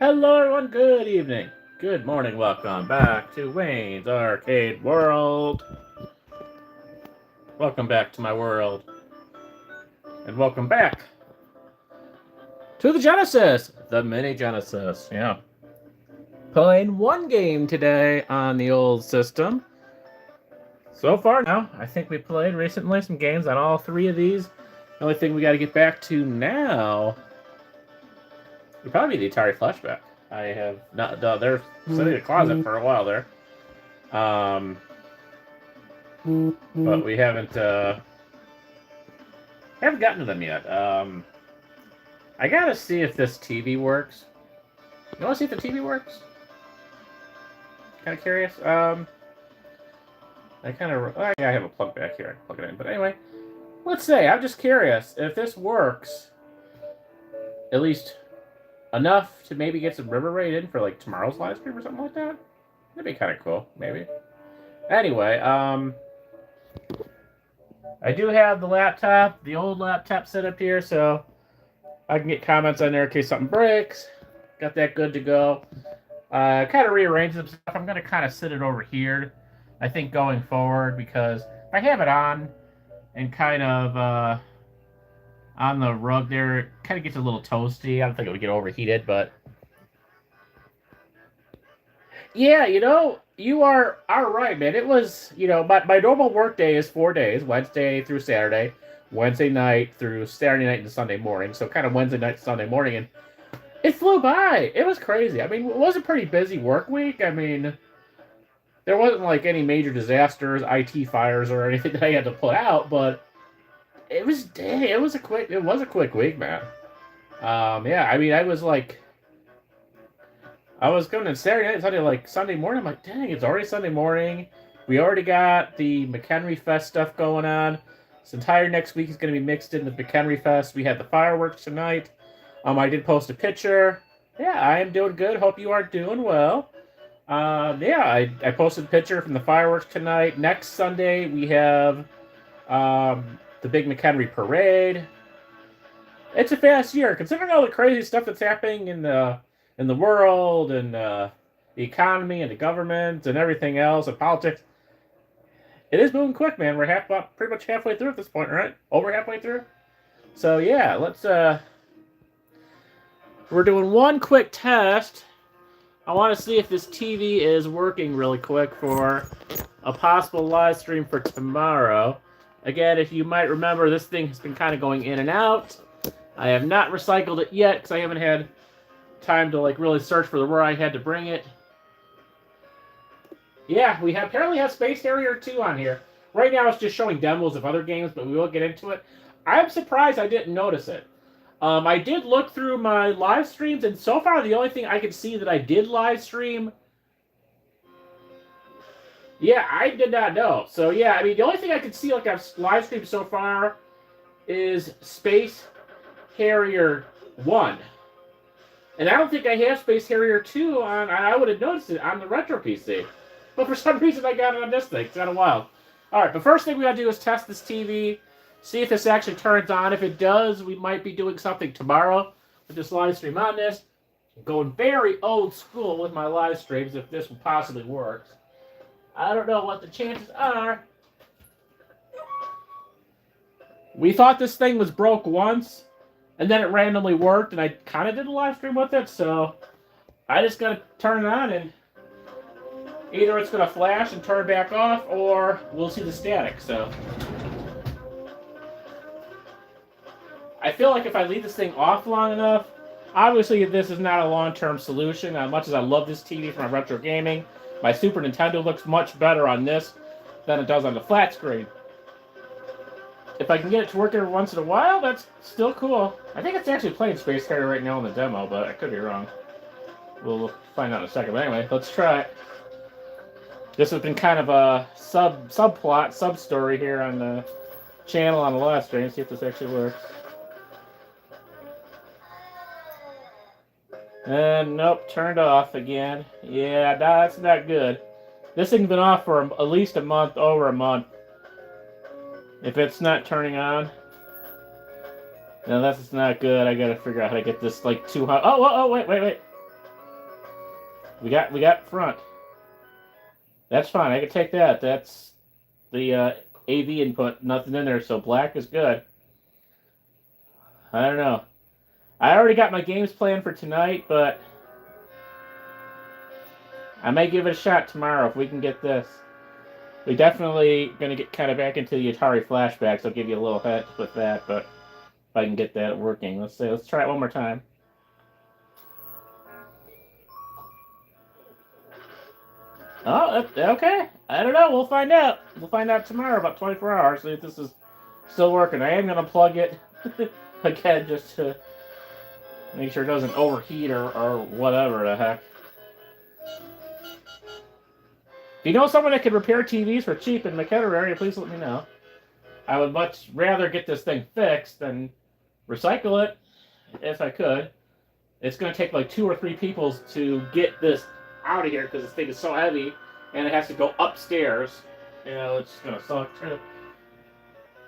Hello, everyone. Good evening. Good morning. Welcome back to Wayne's Arcade World. Welcome back to my world. And welcome back to the Genesis, the Mini Genesis. Yeah. Playing one game today on the old system. So far now, I think we played recently some games on all three of these. The only thing we got to get back to now would probably be the Atari Flashback. I have not. They're sitting in a closet for a while there. But we haven't gotten to them yet. I gotta see if this TV works. You want to see if the TV works? Kind of curious. I have a plug back here. I can plug it in. But anyway, let's say I'm just curious if this works. At least enough to maybe get some River Raid in for like tomorrow's live stream or something like that. That'd be kind of cool, maybe. Anyway, I do have the laptop, the old laptop set up here, so I can get comments on there in case something breaks. Got that good to go. Kind of rearrange some stuff. I'm going to kind of sit it over here, I think, going forward, because if I have it on and kind of on the rug there, it kind of gets a little toasty. I don't think it would get overheated, but yeah, you are all right, man. It was, my normal work day is 4 days, Wednesday through Saturday, Wednesday night through Saturday night and Sunday morning. So kind of Wednesday night, Sunday morning, and it flew by. It was crazy. I mean, it was a pretty busy work week. I mean, there wasn't like any major disasters, IT fires or anything that I had to put out, but it was a quick week, man. Yeah, I mean, I was going to Saturday night, Sunday morning. I'm like, dang, it's already Sunday morning. We already got the McHenry Fest stuff going on. This entire next week is going to be mixed in the McHenry Fest. We had the fireworks tonight. I did post a picture. Yeah, I am doing good. Hope you are doing well. Yeah, I posted a picture from the fireworks tonight. Next Sunday, we have the big McHenry Parade. It's a fast year, considering all the crazy stuff that's happening in the world and the economy and the government and everything else and politics. It is moving quick, man. We're pretty much halfway through at this point, right? Over halfway through. So yeah, we're doing one quick test. I want to see if this TV is working really quick for a possible live stream for tomorrow. Again, if you might remember, this thing has been kind of going in and out. I have not recycled it yet because I haven't had time to really search for where I had to bring it. Yeah, we apparently have Space Harrier II on here. Right now it's just showing demos of other games, but we will get into it. I'm surprised I didn't notice it. I did look through my live streams, and so far the only thing I could see that I did live stream... Yeah, I did not know. So yeah, I mean, the only thing I could see I've live streamed so far is Space Harrier 1. And I don't think I have Space Harrier 2 on. I would have noticed it on the Retro PC. But for some reason, I got it on this thing. It's kind of wild. Alright, the first thing we gotta do is test this TV. See if this actually turns on. If it does, we might be doing something tomorrow with this live stream on this. I'm going very old school with my live streams if this possibly works. I don't know what the chances are. We thought this thing was broke once. And then it randomly worked, and I kind of did a live stream with it, so I just got to turn it on, and either it's going to flash and turn back off, or we'll see the static, so. I feel like if I leave this thing off long enough, obviously this is not a long-term solution. As much as I love this TV for my retro gaming, my Super Nintendo looks much better on this than it does on the flat screen. If I can get it to work every once in a while, that's still cool. I think it's actually playing Space Harrier right now in the demo, but I could be wrong. We'll find out in a second. But anyway, let's try it. This has been kind of a subplot, sub-story here on the channel on the live stream. See if this actually works. And nope, turned off again. Yeah, that's not good. This thing's been off for at least a month, over a month. If it's not turning on, no, that's not good. I gotta figure out how to get this too hot. Oh, wait. We got front. That's fine. I can take that. That's the AV input. Nothing in there, so black is good. I don't know. I already got my games planned for tonight, but I may give it a shot tomorrow if we can get this. We definitely gonna get kind of back into the Atari flashbacks. I'll give you a little hint with that, but if I can get that working, let's try it one more time. Oh, okay. I don't know. We'll find out. We'll find out tomorrow, about 24 hours. See if this is still working. I am gonna plug it again just to make sure it doesn't overheat or whatever the heck. If you know someone that can repair TVs for cheap in the Kettler area, please let me know. I would much rather get this thing fixed than recycle it, if I could. It's going to take like 2 or 3 people to get this out of here because this thing is so heavy, and it has to go upstairs. You know, it's going to suck too.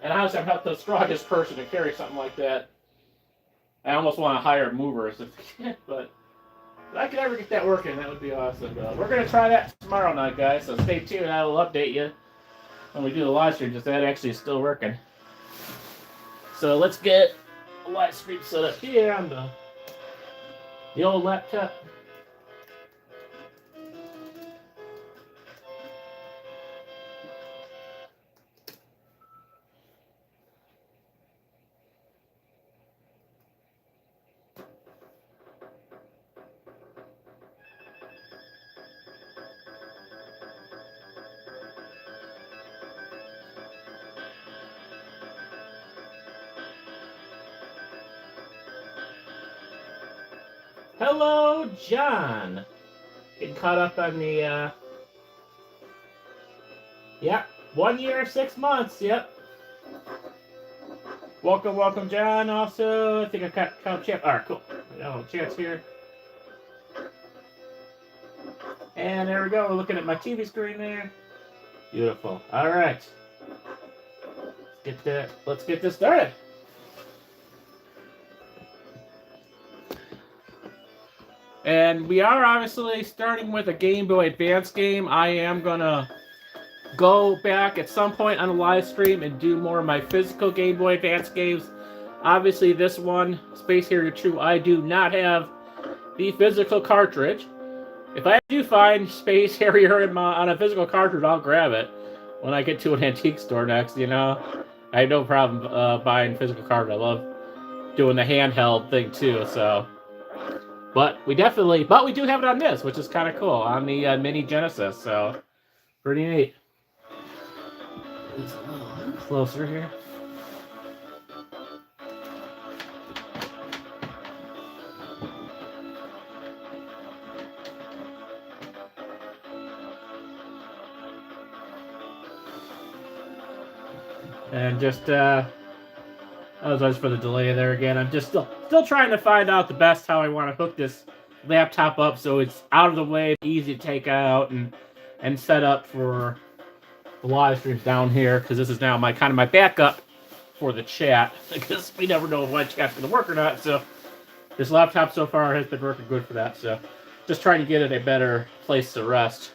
And honestly, I'm not the strongest person to carry something like that. I almost want to hire movers, but if I could ever get that working, that would be awesome. We're going to try that tomorrow night, guys, so stay tuned. I will update you when we do the live stream, just that actually is still working. So let's get a live stream set up here on the old laptop. Hello, John. Getting caught up on the, yep, 1 year, 6 months, yep. Welcome, John, also. I think I've got count champ. Alright, cool. Oh, chance here. And there we go. We're looking at my TV screen there. Beautiful. Alright. Let's get this started. And we are obviously starting with a Game Boy Advance game. I am going to go back at some point on a live stream and do more of my physical Game Boy Advance games. Obviously, this one, Space Harrier II, I do not have the physical cartridge. If I do find Space Harrier on a physical cartridge, I'll grab it when I get to an antique store next, you know. I have no problem buying physical cartridge. I love doing the handheld thing, too, so... But we do have it on this, which is kind of cool, on the Mini Genesis, so pretty neat. It's a little closer here. And just, apologize for the delay there again. I'm just still trying to find out the best how I want to hook this laptop up so it's out of the way, easy to take out and set up for the live streams down here, because this is now my backup for the chat, because we never know if my chat's going to work or not. So this laptop so far has been working good for that. So just trying to get it a better place to rest,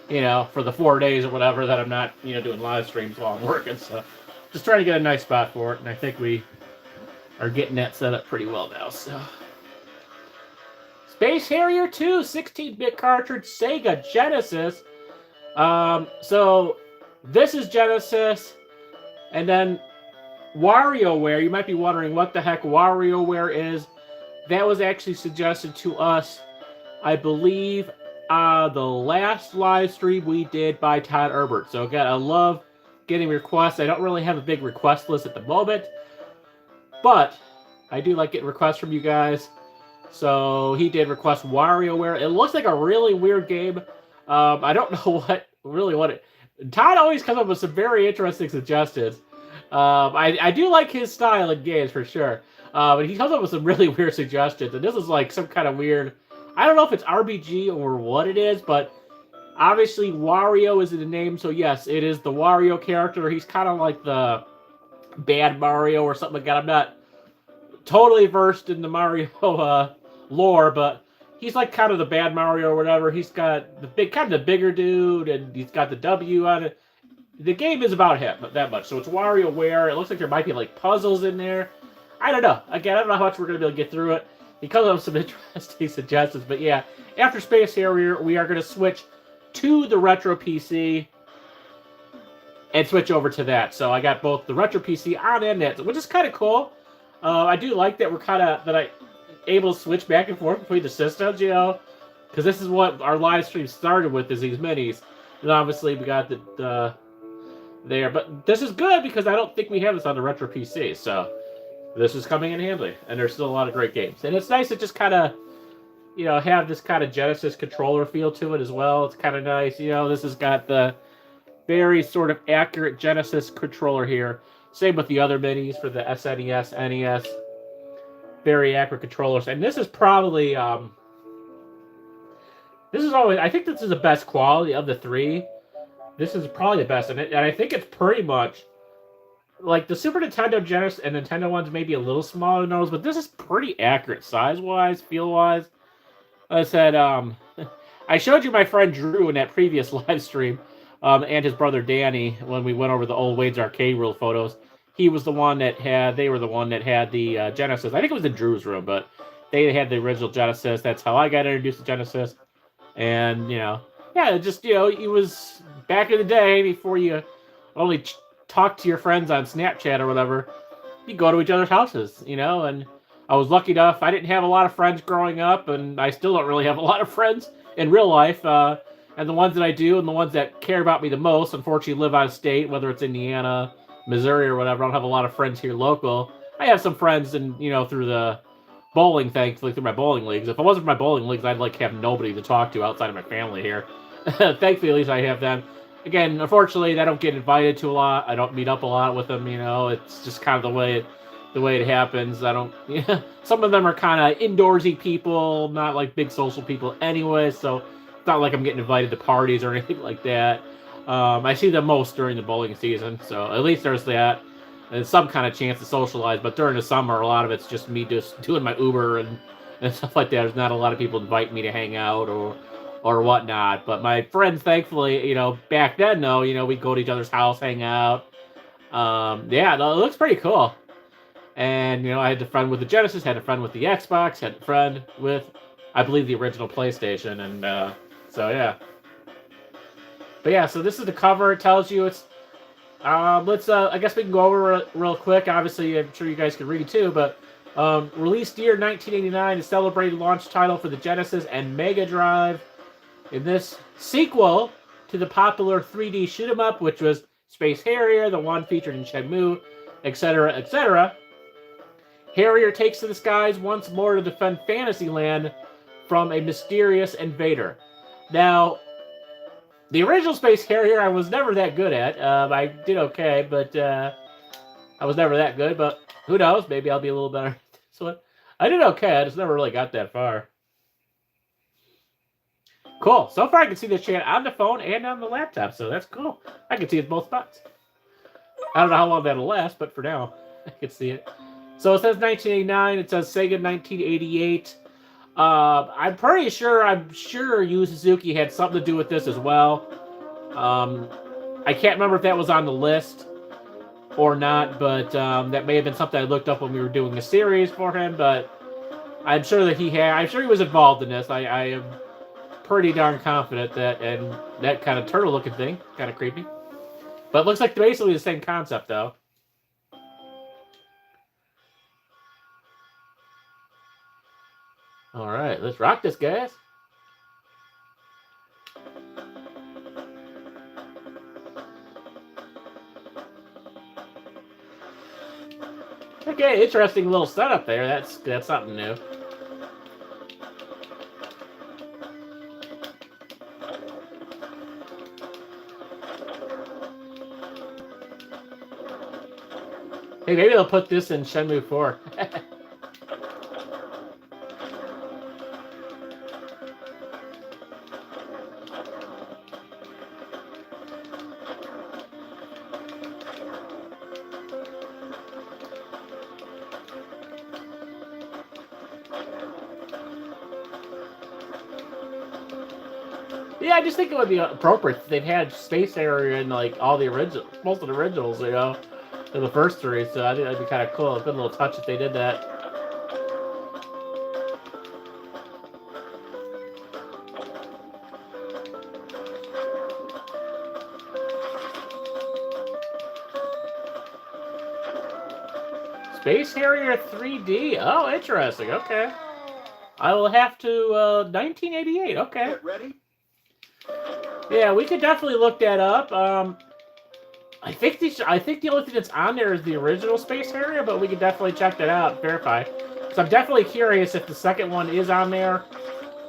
you know, for the 4 days or whatever that I'm not, you know, doing live streams while I'm working. So just trying to get a nice spot for it, and I think we are getting that set up pretty well now. So, Space Harrier II, 16-bit cartridge, Sega Genesis. So this is Genesis, and then WarioWare. You might be wondering what the heck WarioWare is. That was actually suggested to us, I believe, the last live stream we did by Todd Herbert. So again, I love getting requests. I don't really have a big request list at the moment, but I do like getting requests from you guys. So he did request WarioWare. It looks like a really weird game. I don't know what it. Todd always comes up with some very interesting suggestions. I do like his style in games for sure. But he comes up with some really weird suggestions, and this is like some kind of weird. I don't know if it's RPG or what it is, but obviously, Wario is in the name, so yes, it is the Wario character. He's kind of like the bad Mario or something like that. I'm not totally versed in the Mario lore, but he's like kind of the bad Mario or whatever. He's got the kind of the bigger dude, and he's got the W on it. The game is about him, that much. So it's WarioWare. It looks like there might be like puzzles in there. I don't know. Again, I don't know how much we're going to be able to get through it because of some interesting suggestions. But yeah, after Space Harrier, we are going to switch to the Retro PC and switch over to that. So I got both the Retro PC on and that, which is kind of cool. I do like that I'm able to switch back and forth between the systems, you know, because this is what our live stream started with, is these minis. And obviously we got the there, but this is good because I don't think we have this on the Retro PC, so this is coming in handy, and there's still a lot of great games. And it's nice to just kind of, you know, have this kind of Genesis controller feel to it as well. It's kind of nice, you know, this has got the very sort of accurate Genesis controller here. Same with the other minis for the SNES, NES. Very accurate controllers. And this is probably, this is always, I think this is the best quality of the three. This is probably the best in it. And I think it's pretty much, like the Super Nintendo Genesis and Nintendo ones may be a little smaller than those, but this is pretty accurate size-wise, feel-wise. Like I said, I showed you my friend Drew in that previous live stream, and his brother Danny, when we went over the old Wade's Arcade World photos. He was the one that had, they were the one that had the Genesis. I think it was in Drew's room, but they had the original Genesis. That's how I got introduced to Genesis. And, you know, yeah, just, you know, it was back in the day before you only talk to your friends on Snapchat or whatever. You go to each other's houses, you know, and I was lucky enough. I didn't have a lot of friends growing up, and I still don't really have a lot of friends in real life. And the ones that I do and the ones that care about me the most, unfortunately, live out of state, whether it's Indiana, Missouri, or whatever. I don't have a lot of friends here local. I have some friends, and you know, through the bowling, thankfully, through my bowling leagues. If it wasn't for my bowling leagues, I'd like have nobody to talk to outside of my family here. Thankfully, at least I have them. Again, unfortunately, I don't get invited to a lot. I don't meet up a lot with them. You know, it's just kind of the way it happens. I don't. Yeah, some of them are kind of indoorsy people, not like big social people anyway. So it's not like I'm getting invited to parties or anything like that. I see them most during the bowling season, so at least there's that. And some kind of chance to socialize. But during the summer, a lot of it's just me just doing my Uber and stuff like that. There's not a lot of people invite me to hang out or whatnot. But my friends, thankfully, you know, back then, though, you know, we'd go to each other's house, hang out. Yeah, it looks pretty cool. And, you know, I had a friend with the Genesis, had a friend with the Xbox, had a friend with, I believe, the original PlayStation. And so, yeah. But yeah, so this is the cover. It tells you it's, I guess we can go over real quick. Obviously, I'm sure you guys can read it too, but released year 1989, a celebrated launch title for the Genesis and Mega Drive. In this sequel to the popular 3D shoot-'em-up, which was Space Harrier, the one featured in Shenmue, etc., etc., Harrier takes to the skies once more to defend Fantasyland from a mysterious invader. Now, the original Space Harrier I was never that good at. I did okay, but I was never that good. But who knows? Maybe I'll be a little better at this one. I did okay. I just never really got that far. Cool. So far, I can see this chat on the phone and on the laptop, so that's cool. I can see it in both spots. I don't know how long that'll last, but for now, I can see it. So it says 1989. It says Sega 1988. I'm pretty sure, Yu Suzuki had something to do with this as well. I can't remember if that was on the list or not, but that may have been something I looked up when we were doing a series for him, but I'm sure that I'm sure he was involved in this. I am pretty darn confident that, and that kind of turtle-looking thing, kind of creepy. But it looks like basically the same concept, though. All right, let's rock this, guys. Okay, interesting little setup there. That's something new. Hey, maybe they'll put this in Shenmue 4. Yeah, I just think it would be appropriate. They've had Space Harrier in like all the original, most of the originals, you know, in the first three. So I think that'd be kind of cool. A good little touch if they did that. Space Harrier 3D. Oh, interesting. Okay. I will have to 1988. Okay. Get ready. Yeah, we could definitely look that up. I think the only thing that's on there is the original Space Harrier, but we could definitely check that out, verify. So I'm definitely curious if the second one is on there,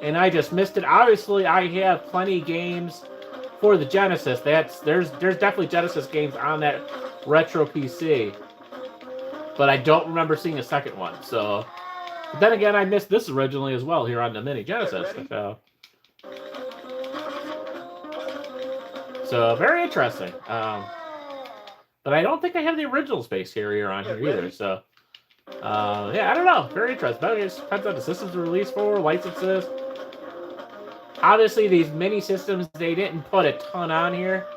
and I just missed it. Obviously, I have plenty of games for the Genesis. There's definitely Genesis games on that retro PC, but I don't remember seeing a second one. So, but then again, I missed this originally as well here on the Mini Genesis. So very interesting. But I don't think I have the original Space Harrier on here either. So, yeah, I don't know. Very interesting. But it just depends on the systems they're released for, licenses. Obviously, these mini systems, they didn't put a ton on here.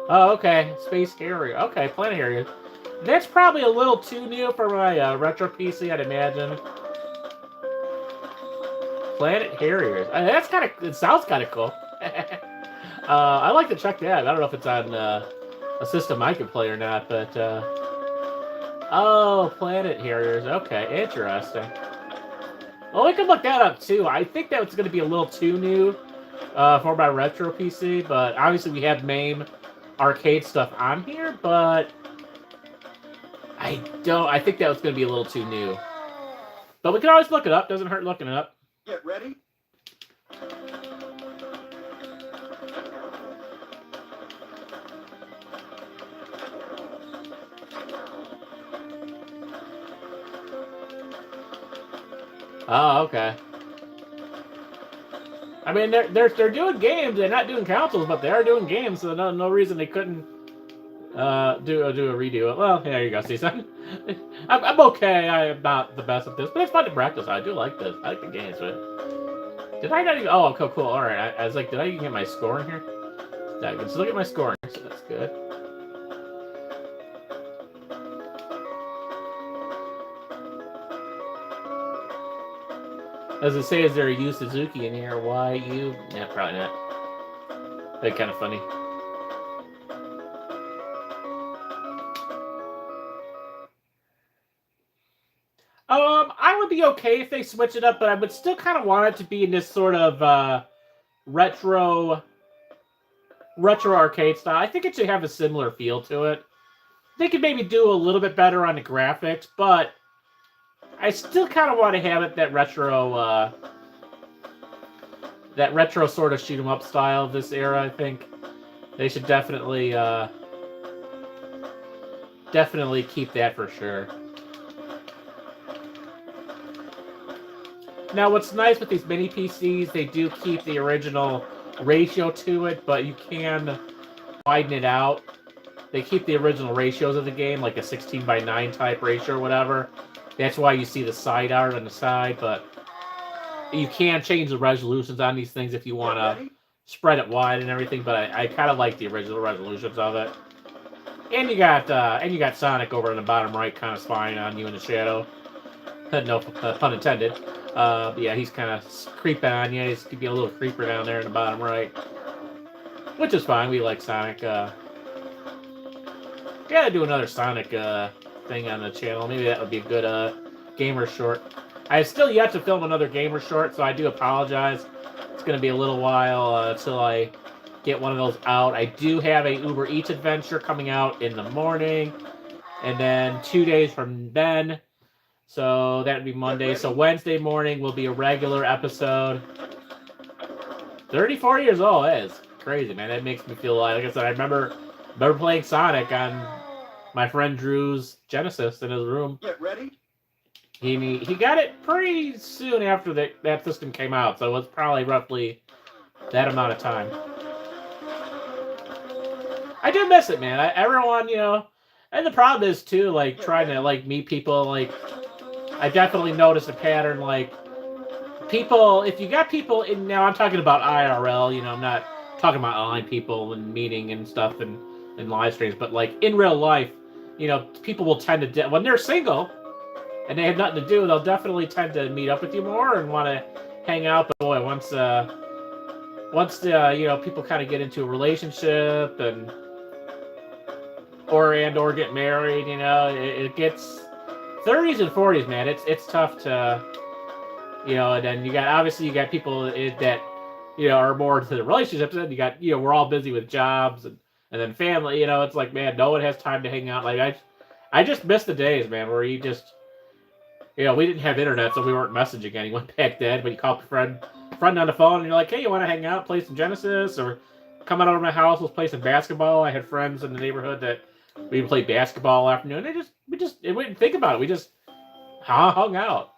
Oh, okay. Space Harrier. Okay, Planet Harrier. That's probably a little too new for my retro PC, I'd imagine. Planet Harriers. That's kind of. It sounds kind of cool. I'd like to check that. I don't know if it's on a system I can play or not, but oh, Planet Harriers. Okay, interesting. Well, we could look that up too. I think that was going to be a little too new for my retro PC, but obviously we have MAME arcade stuff on here, but I think that was going to be a little too new. But we can always look it up. Doesn't hurt looking it up. Get ready. Oh, okay. I mean, they're doing games. They're not doing consoles, but they are doing games. So no reason they couldn't do a redo. Well, there you go. See, son. I'm okay. I am not the best at this, but it's fun to practice. I do like this. I like the games. But did I not even? Oh, cool. All right. I was like, did I even get my score in here? Yeah, let's look at my score. So that's good. As it say, is there a Yu Suzuki in here? Why you? Yeah, probably not. That'd kind of funny. I would be okay if they switch it up, but I would still kind of want it to be in this sort of retro arcade style. I think it should have a similar feel to it. They could maybe do a little bit better on the graphics, but I still kind of want to have it that retro sort of shoot 'em up style of this era. I think they should definitely keep that for sure. Now, what's nice with these mini PCs, they do keep the original ratio to it, but you can widen it out. They keep the original ratios of the game, like a 16:9 type ratio or whatever. That's why you see the side art on the side, but you can change the resolutions on these things if you want to spread it wide and everything, but I kind of like the original resolutions of it. And you got Sonic over in the bottom right, kind of spying on you in the shadow. No pun intended. But yeah, he's kind of creeping on you. He's could be a little creeper down there in the bottom right, which is fine. We like Sonic. Gotta do another Sonic thing on the channel. Maybe that would be a good gamer short. I have still yet to film another gamer short, so I do apologize. It's gonna be a little while until I get one of those out. I do have a Uber Eats adventure coming out in the morning, and then 2 days from then. So that would be Monday. So Wednesday morning will be a regular episode. 34 years old. That is crazy, man. That makes me feel like I said, I remember playing Sonic on my friend Drew's Genesis in his room. Get ready. He got it pretty soon after that system came out, so it was probably roughly that amount of time. I do miss it, man. Everyone, you know, and the problem is too, like trying to like meet people. Like I definitely noticed a pattern. Like people, if you got people in, now I'm talking about IRL, you know, I'm not talking about online people and meeting and stuff and live streams, but like in real life, you know, people will tend to, when they're single and they have nothing to do, they'll definitely tend to meet up with you more and want to hang out. But boy, once you know, people kind of get into a relationship or get married, you know, it gets 30s and 40s, man. It's tough to, you know, and then you got people that, you know, are more into the relationships, and you got, you know, we're all busy with jobs and then family, you know, it's like, man, no one has time to hang out. Like I just miss the days, man, where you just, you know, we didn't have internet, so we weren't messaging anyone back then, but you call a friend on the phone and you're like, hey, you want to hang out, play some Genesis, or come on over to my house, let's play some basketball. I had friends in the neighborhood that we would play basketball all afternoon. We didn't think about it. We just hung out.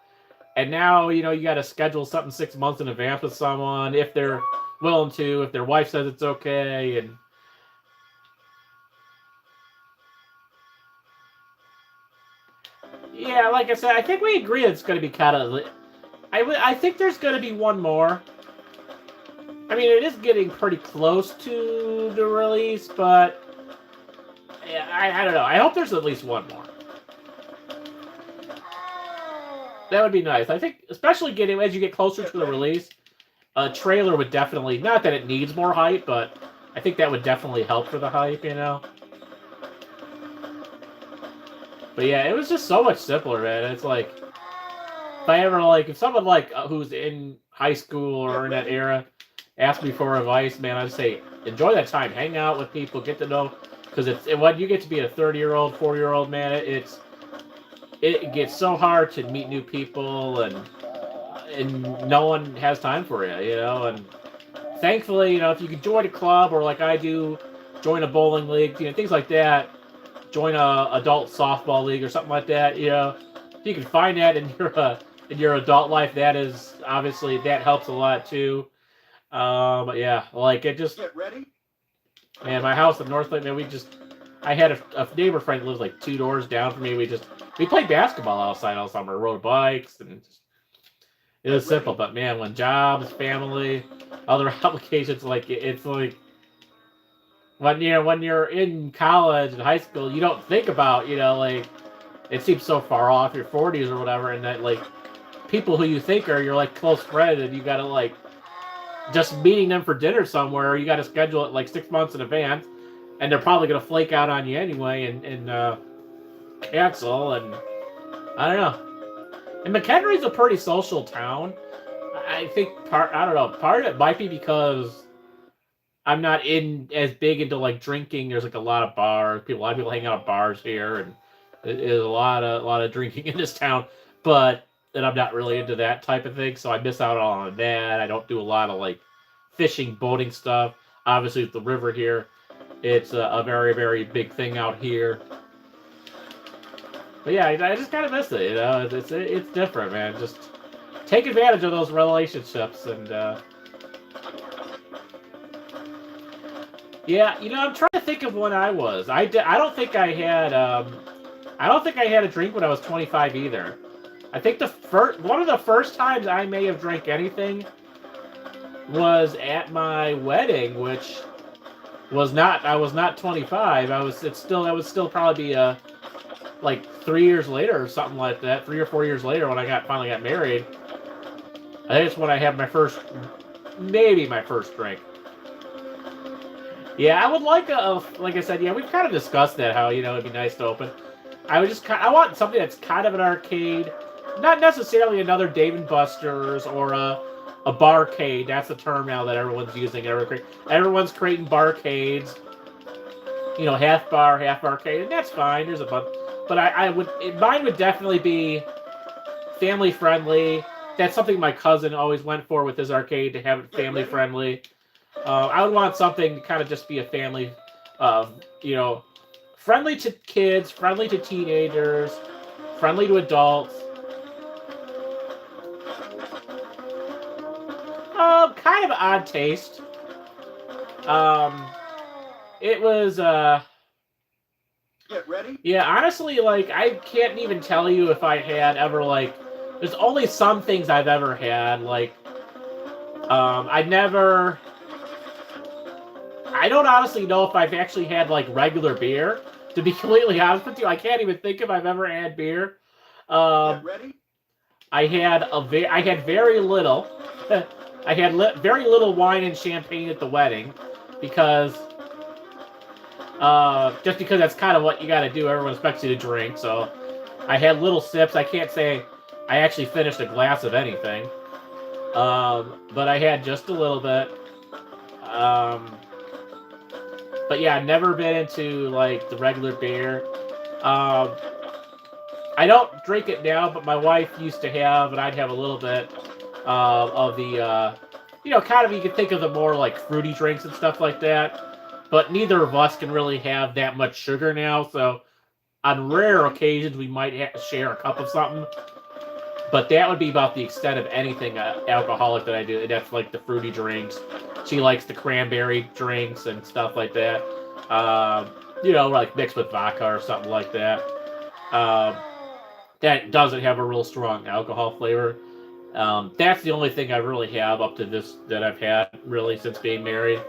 And now, you know, you got to schedule something 6 months in advance with someone if they're willing to, if their wife says it's okay, and yeah, like I said, I think we agree it's going to be kind of. I think there's going to be one more. I mean, it is getting pretty close to the release, but I don't know. I hope there's at least one more. That would be nice. I think, especially as you get closer to the release, a trailer would definitely, not that it needs more hype, but I think that would definitely help for the hype, you know? But yeah, it was just so much simpler, man. It's like, if someone like who's in high school or in that era asked me for advice, man, I'd say enjoy that time, hang out with people, get to know, because when you get to be a 30-year-old, 40-year-old man, it gets so hard to meet new people, and no one has time for you, you know. And thankfully, you know, if you can join a club or like I do, join a bowling league, you know, things like that, join a adult softball league or something like that, you know, if you can find that in your adult life, that is obviously, that helps a lot too. But yeah, like it just, get ready. Man, my house in North Lake, man, I had a neighbor friend that lives like 2 doors down from me. We played basketball outside all summer, rode bikes, and it was simple. But man, when jobs, family, other obligations, like it's like when you're in college and high school, you don't think about, you know, like it seems so far off, your 40s or whatever, and that like people who you think are your like close friend, and you gotta like just meeting them for dinner somewhere, you gotta schedule it like 6 months in advance, and they're probably gonna flake out on you anyway and cancel, and I don't know. And McHenry's a pretty social town. I think part of it might be because I'm not as big into like drinking. There's like a lot of bars. A lot of people hang out at bars here, and there's a lot of drinking in this town. But then I'm not really into that type of thing, so I miss out on that. I don't do a lot of like fishing, boating stuff. Obviously, with the river here, it's a very, very big thing out here. But yeah, I just kind of miss it. You know, it's different, man. Just take advantage of those relationships, and yeah, you know, I'm trying to think of when I was. I don't think I had a drink when I was 25 either. I think one of the first times I may have drank anything was at my wedding, which was not. I was not 25. That would still probably be like 3 years later or something like that. 3 or 4 years later when I finally got married. I think it's when I had maybe my first drink. Yeah, I would like like I said, yeah, we've kind of discussed that, how, you know, it'd be nice to open. I want something that's kind of an arcade, not necessarily another Dave & Buster's or a barcade. That's the term now that everyone's using. Everyone's creating barcades, you know, half bar, half arcade, and that's fine. There's a bunch, but mine would definitely be family friendly. That's something my cousin always went for with his arcade, to have it family friendly. I would want something to kind of just be a family, you know, friendly to kids, friendly to teenagers, friendly to adults. Kind of odd taste. It was, get ready. Yeah, honestly, like, I can't even tell you if I had ever, like, There's only some things I've ever had, like, I don't honestly know if I've actually had, like, regular beer. To be completely honest with you, I can't even think if I've ever had beer. Ready? I had very little. I had very little wine and champagne at the wedding, because just because that's kind of what you got to do. Everyone expects you to drink, so I had little sips. I can't say I actually finished a glass of anything, but I had just a little bit. But yeah, I've never been into like the regular beer. I don't drink it now, but my wife used to have, and I'd have a little bit of the, kind of, you could think of the more like fruity drinks and stuff like that. But neither of us can really have that much sugar now, so on rare occasions we might share a cup of something. But that would be about the extent of anything alcoholic that I do. That's like the fruity drinks. She likes the cranberry drinks and stuff like that. Like mixed with vodka or something like that. That doesn't have a real strong alcohol flavor. That's the only thing I really have up to this that I've had really since being married.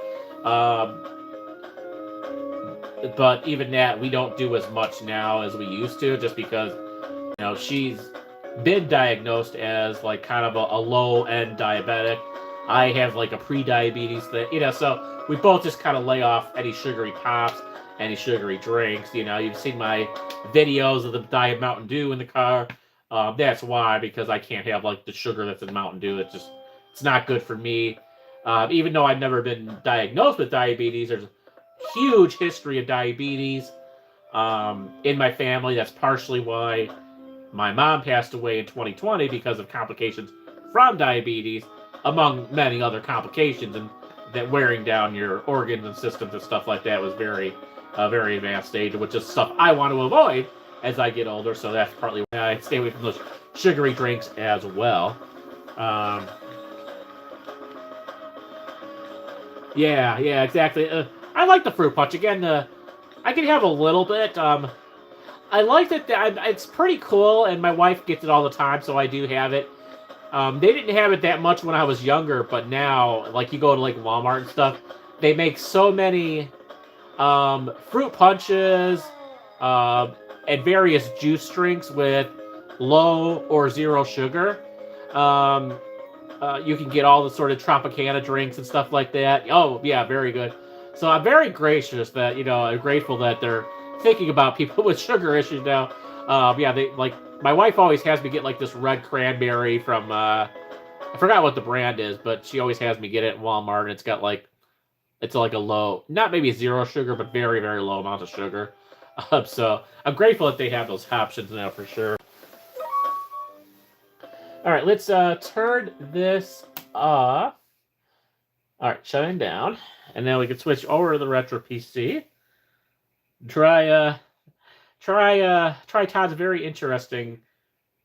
But even that, we don't do as much now as we used to, just because, she's been diagnosed as like kind of a low-end diabetic. I have like a pre-diabetes thing, so we both just kind of lay off any sugary pops, any sugary drinks. You've seen my videos of the Diet Mountain Dew in the car. That's why, because I can't have like the sugar that's in Mountain Dew. It's not good for me. Even though I've never been diagnosed with diabetes, there's a huge history of diabetes in my family. That's partially why my mom passed away in 2020, because of complications from diabetes, among many other complications, and that wearing down your organs and systems and stuff like that was very advanced stage, which is stuff I want to avoid as I get older. So that's partly why I stay away from those sugary drinks as well. Yeah, exactly. I like the fruit punch. Again, I can have a little bit. I like that. It's pretty cool, and my wife gets it all the time, so I do have it. They didn't have it that much when I was younger, but now, like, you go to like Walmart and stuff, they make so many fruit punches and various juice drinks with low or zero sugar. You can get all the sort of Tropicana drinks and stuff like that. Oh, yeah, very good. So I'm very gracious that, I'm grateful that they're thinking about people with sugar issues now. They like, my wife always has me get like this red cranberry from, I forgot what the brand is, but she always has me get it at Walmart, and it's got like, it's like a low, not maybe zero sugar, but very, very low amount of sugar. So I'm grateful that they have those options now for sure. All right, let's turn this off. All right, shutting down, and now we can switch over to the retro PC. Try Todd's very interesting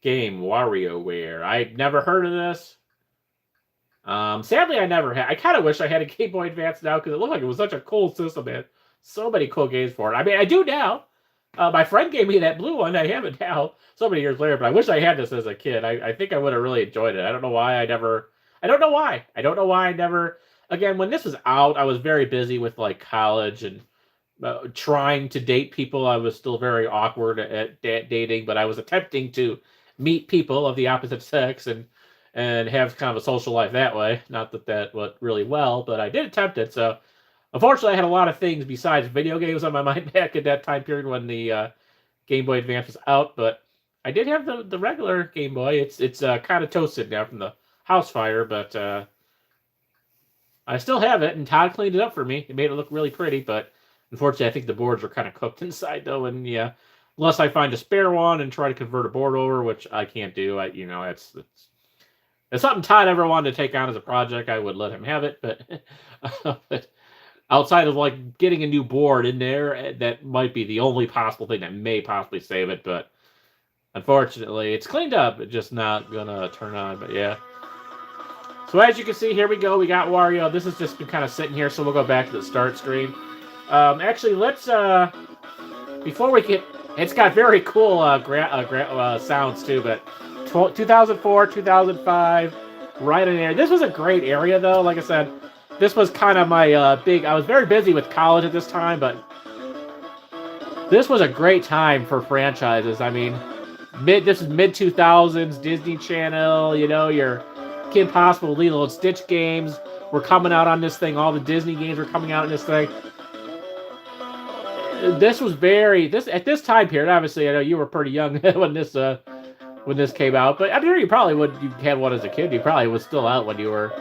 game, WarioWare. I've never heard of this. Sadly, I never had. I kind of wish I had a Game Boy Advance now, because it looked like it was such a cool system, man. So many cool games for it. I mean, I do now. My friend gave me that blue one. I have it now, so many years later, but I wish I had this as a kid. I think I would have really enjoyed it. I don't know why I never... I don't know why I never... Again, when this was out, I was very busy with, like, college and trying to date people. I was still very awkward at dating, but I was attempting to meet people of the opposite sex and have kind of a social life that way. Not that went really well, but I did attempt it. So unfortunately, I had a lot of things besides video games on my mind back at that time period when the Game Boy Advance was out. But I did have the regular Game Boy. It's kind of toasted now from the house fire, but I still have it, and Todd cleaned it up for me. It made it look really pretty, but unfortunately, I think the boards are kind of cooked inside, though, and yeah, unless I find a spare one and try to convert a board over, which I can't do. It's something Todd ever wanted to take on as a project, I would let him have it, but, but outside of, like, getting a new board in there, that might be the only possible thing that may possibly save it, but unfortunately, it's cleaned up. It's just not gonna turn on, but yeah. So as you can see, here we go. We got Wario. This has just been kind of sitting here, so we'll go back to the start screen. Actually, let's, before we get, it's got very cool sounds too, but 2004, 2005, right in there. This was a great area, though. Like I said, this was kind of my big... I was very busy with college at this time, but this was a great time for franchises. I mean, this is mid-2000s, Disney Channel, you know, your Kim Possible, Lilo and Stitch games were coming out on this thing. All the Disney games were coming out on this thing. This was at this time period, obviously, I know you were pretty young when this came out, but I'm sure you probably you had one as a kid. You probably was still out when you were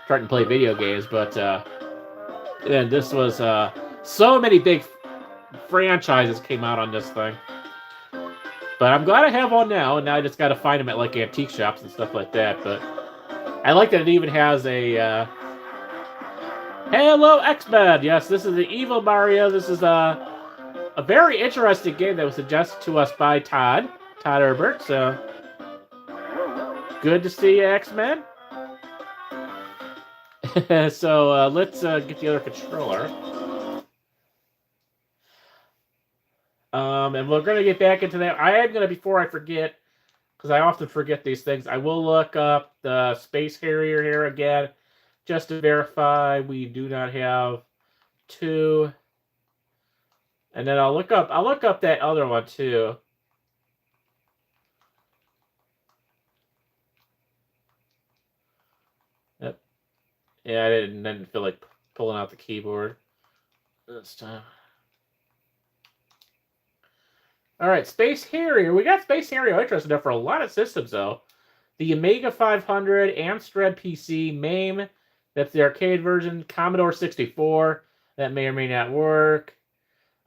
starting to play video games, but and this was so many big franchises came out on this thing. But I'm glad I have one now, and now I just got to find them at like antique shops and stuff like that. But I like that it even has a Hello X-Men. Yes, this is the evil Mario. This is a very interesting game that was suggested to us by Todd Herbert. So good to see you, X-Men. So let's get the other controller. And we're going to get back into that. I am going to, before I forget, because I often forget these things, I will look up the Space Harrier here again, just to verify we do not have 2. And then I'll look up that other one too. Yep. Yeah, I didn't feel like pulling out the keyboard this time. All right, Space Harrier. We got Space Harrier interested enough for a lot of systems, though. The Amiga 500, Amstrad PC, MAME, that's the arcade version, Commodore 64, that may or may not work,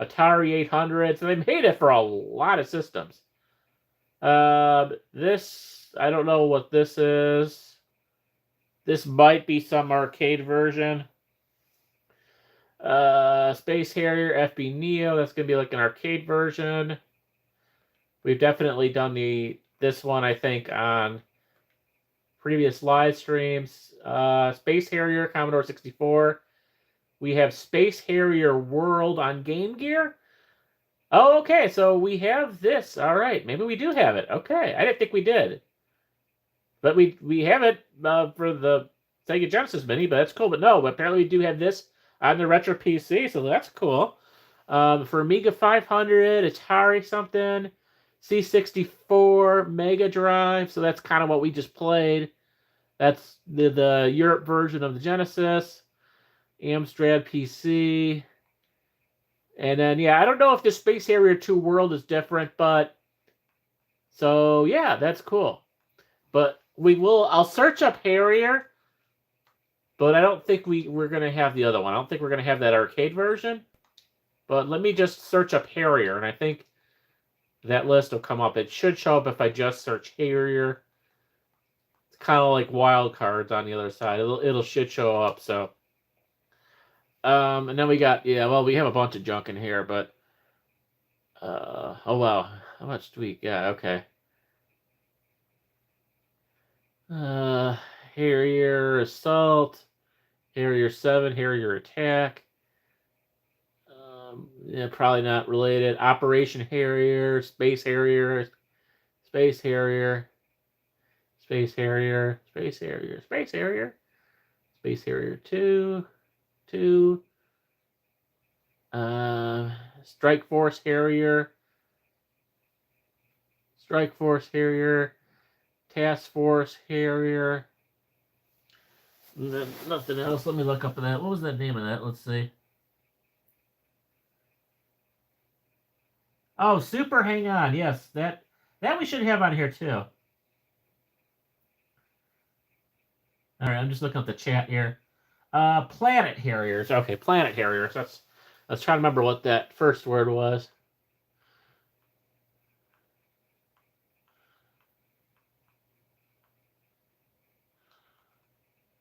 Atari 800, so they made it for a lot of systems. This, I don't know what this is. This might be some arcade version. Space Harrier, FB Neo, that's going to be like an arcade version. We've definitely done this one, I think, on previous live streams. Space Harrier, Commodore 64. We have Space Harrier World on Game Gear. Oh, okay, so we have this. All right, maybe we do have it. Okay, I didn't think we did. But we have it for the Sega Genesis Mini, but that's cool. But no, apparently we do have this on the Retro PC, so that's cool. For Amiga 500, Atari something, C64, Mega Drive, so that's kind of what we just played. That's the Europe version of the Genesis, Amstrad PC. And then, yeah, I don't know if the Space Harrier 2 World is different, but... So, yeah, that's cool. But I'll search up Harrier, but I don't think we're going to have the other one. I don't think we're going to have that arcade version. But let me just search up Harrier, and I think that list will come up. It should show up if I just search Harrier. It's kind of like wild cards on the other side. It'll should show up, so... and then we got, we have a bunch of junk in here, but, oh wow, how much do we got? Okay. Harrier Assault, Harrier 7, Harrier Attack, probably not related. Operation Harrier, Space Harrier, Space Harrier, Space Harrier, Space Harrier, Space Harrier, Space Harrier 2, Strike Force Harrier, Strike Force Harrier, Task Force Harrier. Nothing else. Let me look up that. What was the name of that? Let's see. Oh, Super Hang On. Yes, that we should have on here too. All right, I'm just looking at the chat here. Planet Harriers. Okay, Planet Harriers. Let's try to remember what that first word was.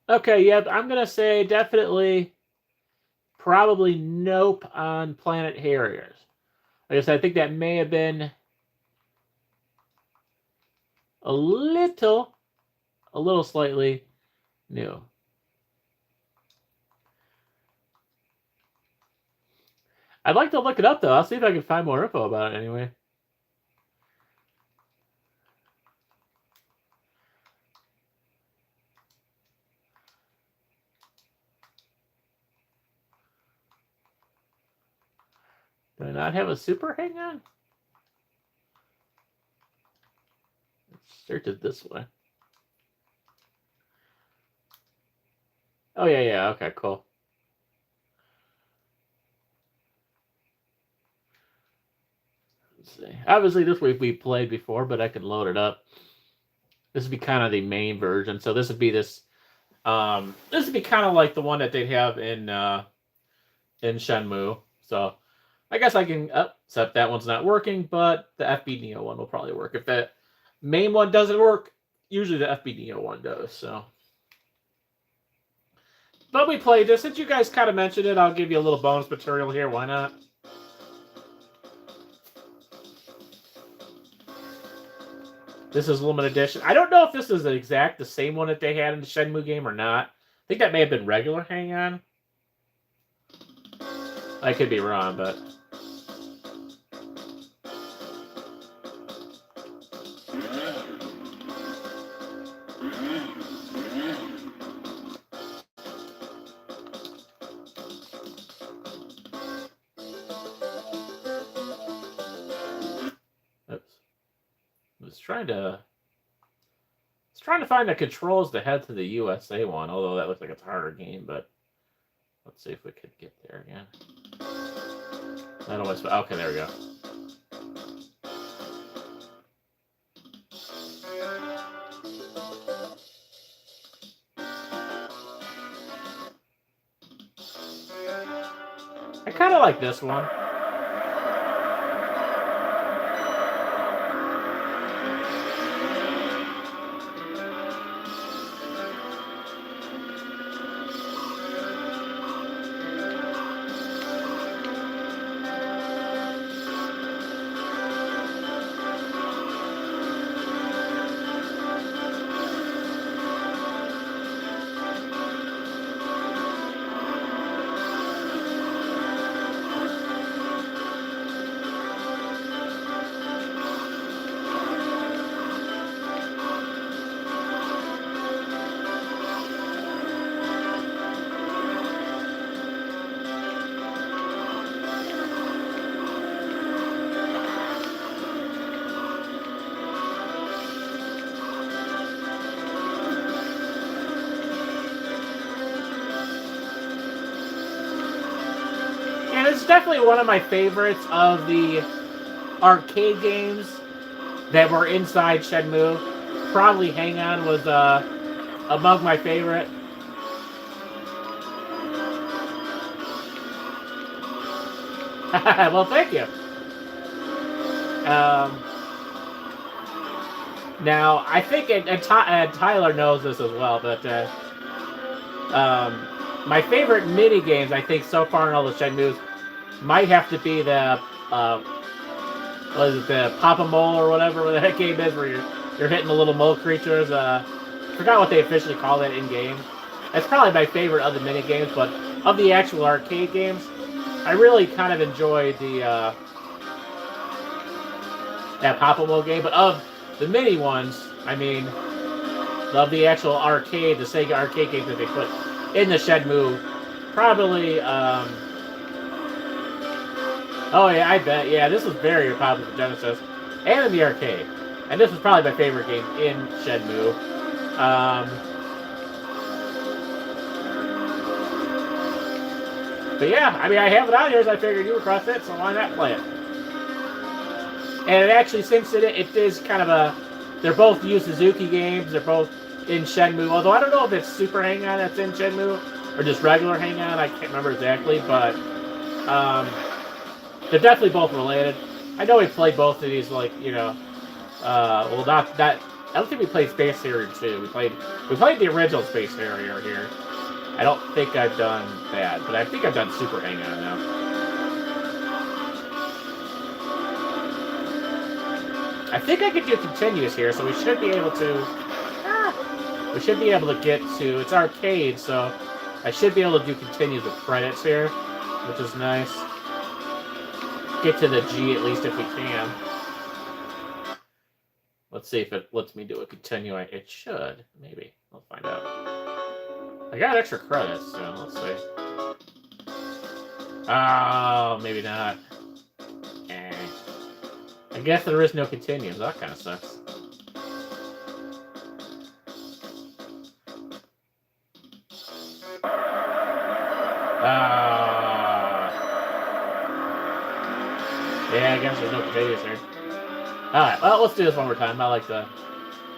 Okay, yeah, I'm going to say definitely, probably nope on Planet Harriers. Like I said, I think that may have been a little slightly new. I'd like to look it up, though. I'll see if I can find more info about it anyway. Do I not have a super hang on? Let's search it this way. Oh, yeah. Okay, cool. Let's see. Obviously, this we played before, but I could load it up. This would be kind of the main version. So this would be this. This would be kind of like the one that they'd have in Shenmue. So I guess I can except that one's not working, but the FB Neo one will probably work. If that main one doesn't work, usually the FB Neo one does. So, but we played this. Since you guys kind of mentioned it, I'll give you a little bonus material here. Why not? This is limited edition. I don't know if this is the same one that they had in the Shenmue game or not. I think that may have been regular hang on. I could be wrong, but... Oops. I was trying to find the controls to head to the USA one, although that looks like it's a harder game, but let's see if we could get there again. I don't know. Okay, there we go. I kind of like this one. It's definitely one of my favorites of the arcade games that were inside Shenmue. Probably Hang On was among my favorite. Well, thank you. Now, I think Tyler knows this as well, but my favorite mini games, I think, so far in all the Shenmues might have to be the what is it, the Papa Mole or whatever that game is, where you're hitting the little mole creatures. Forgot what they officially call that in game. That's probably my favorite of the mini games, but of the actual arcade games, I really kind of enjoyed the that Papa Mole game. But of the mini ones, I mean, of the actual arcade, the Sega arcade games that they put in the Shenmue, probably. Oh yeah, I bet. Yeah, this was very popular for Genesis and in the arcade, and this was probably my favorite game in Shenmue. But yeah, I mean, I have it on here, so I figured you would cross it, so why not play it? And it actually, since it is kind of a, they're both Yu Suzuki games. They're both in Shenmue. Although I don't know if it's Super Hang On that's in Shenmue or just regular Hang On. I can't remember exactly, but they're definitely both related. I know we played both of these, like, you know, well, not that. I don't think we played Space Harrier 2. We played the original Space Harrier here. I don't think I've done that, but I think I've done Super Hang On now. I think I could do continuous here, so we should be able to. We should be able to get to. It's arcade, so I should be able to do continues with credits here, which is nice. Get to the G at least if we can. Let's see if it lets me do a continue. It should, maybe. We'll find out. I got extra credits, so let's see. Oh, maybe not. I guess there is no continue. That kind of sucks. Yeah, I guess there's no potatoes here. Alright, well, let's do this one more time. I like the...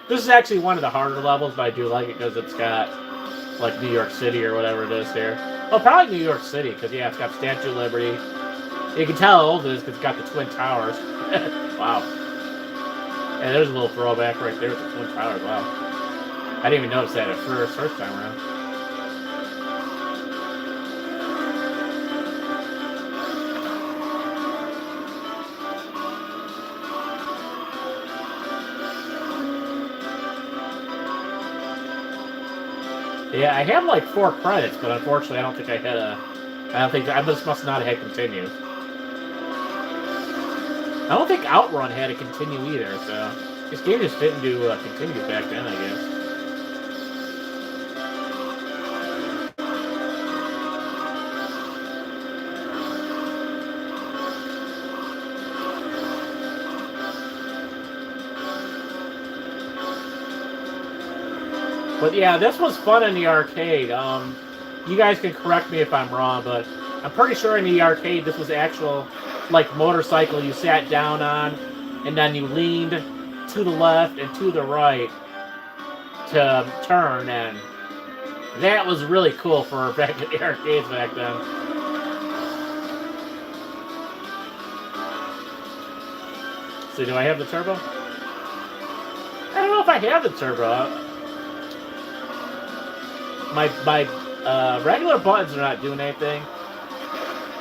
This is actually one of the harder levels, but I do like it because it's got, like, New York City or whatever it is here. Well, probably New York City, because, yeah, it's got Statue of Liberty. You can tell how old it is because it's got the Twin Towers. Wow. And there's a little throwback right there with the Twin Towers. Wow. I didn't even notice that at first time around. Yeah, I have like 4 credits, but unfortunately I don't think I had I must not have had continue. I don't think Outrun had a continue either, so this game just didn't do continue back then, I guess. But yeah, this was fun in the arcade. You guys can correct me if I'm wrong, but I'm pretty sure in the arcade this was actual, like, motorcycle you sat down on, and then you leaned to the left and to the right to turn, and that was really cool for back in the arcades back then. So do I have the turbo? I don't know if I have the turbo. My regular buttons are not doing anything.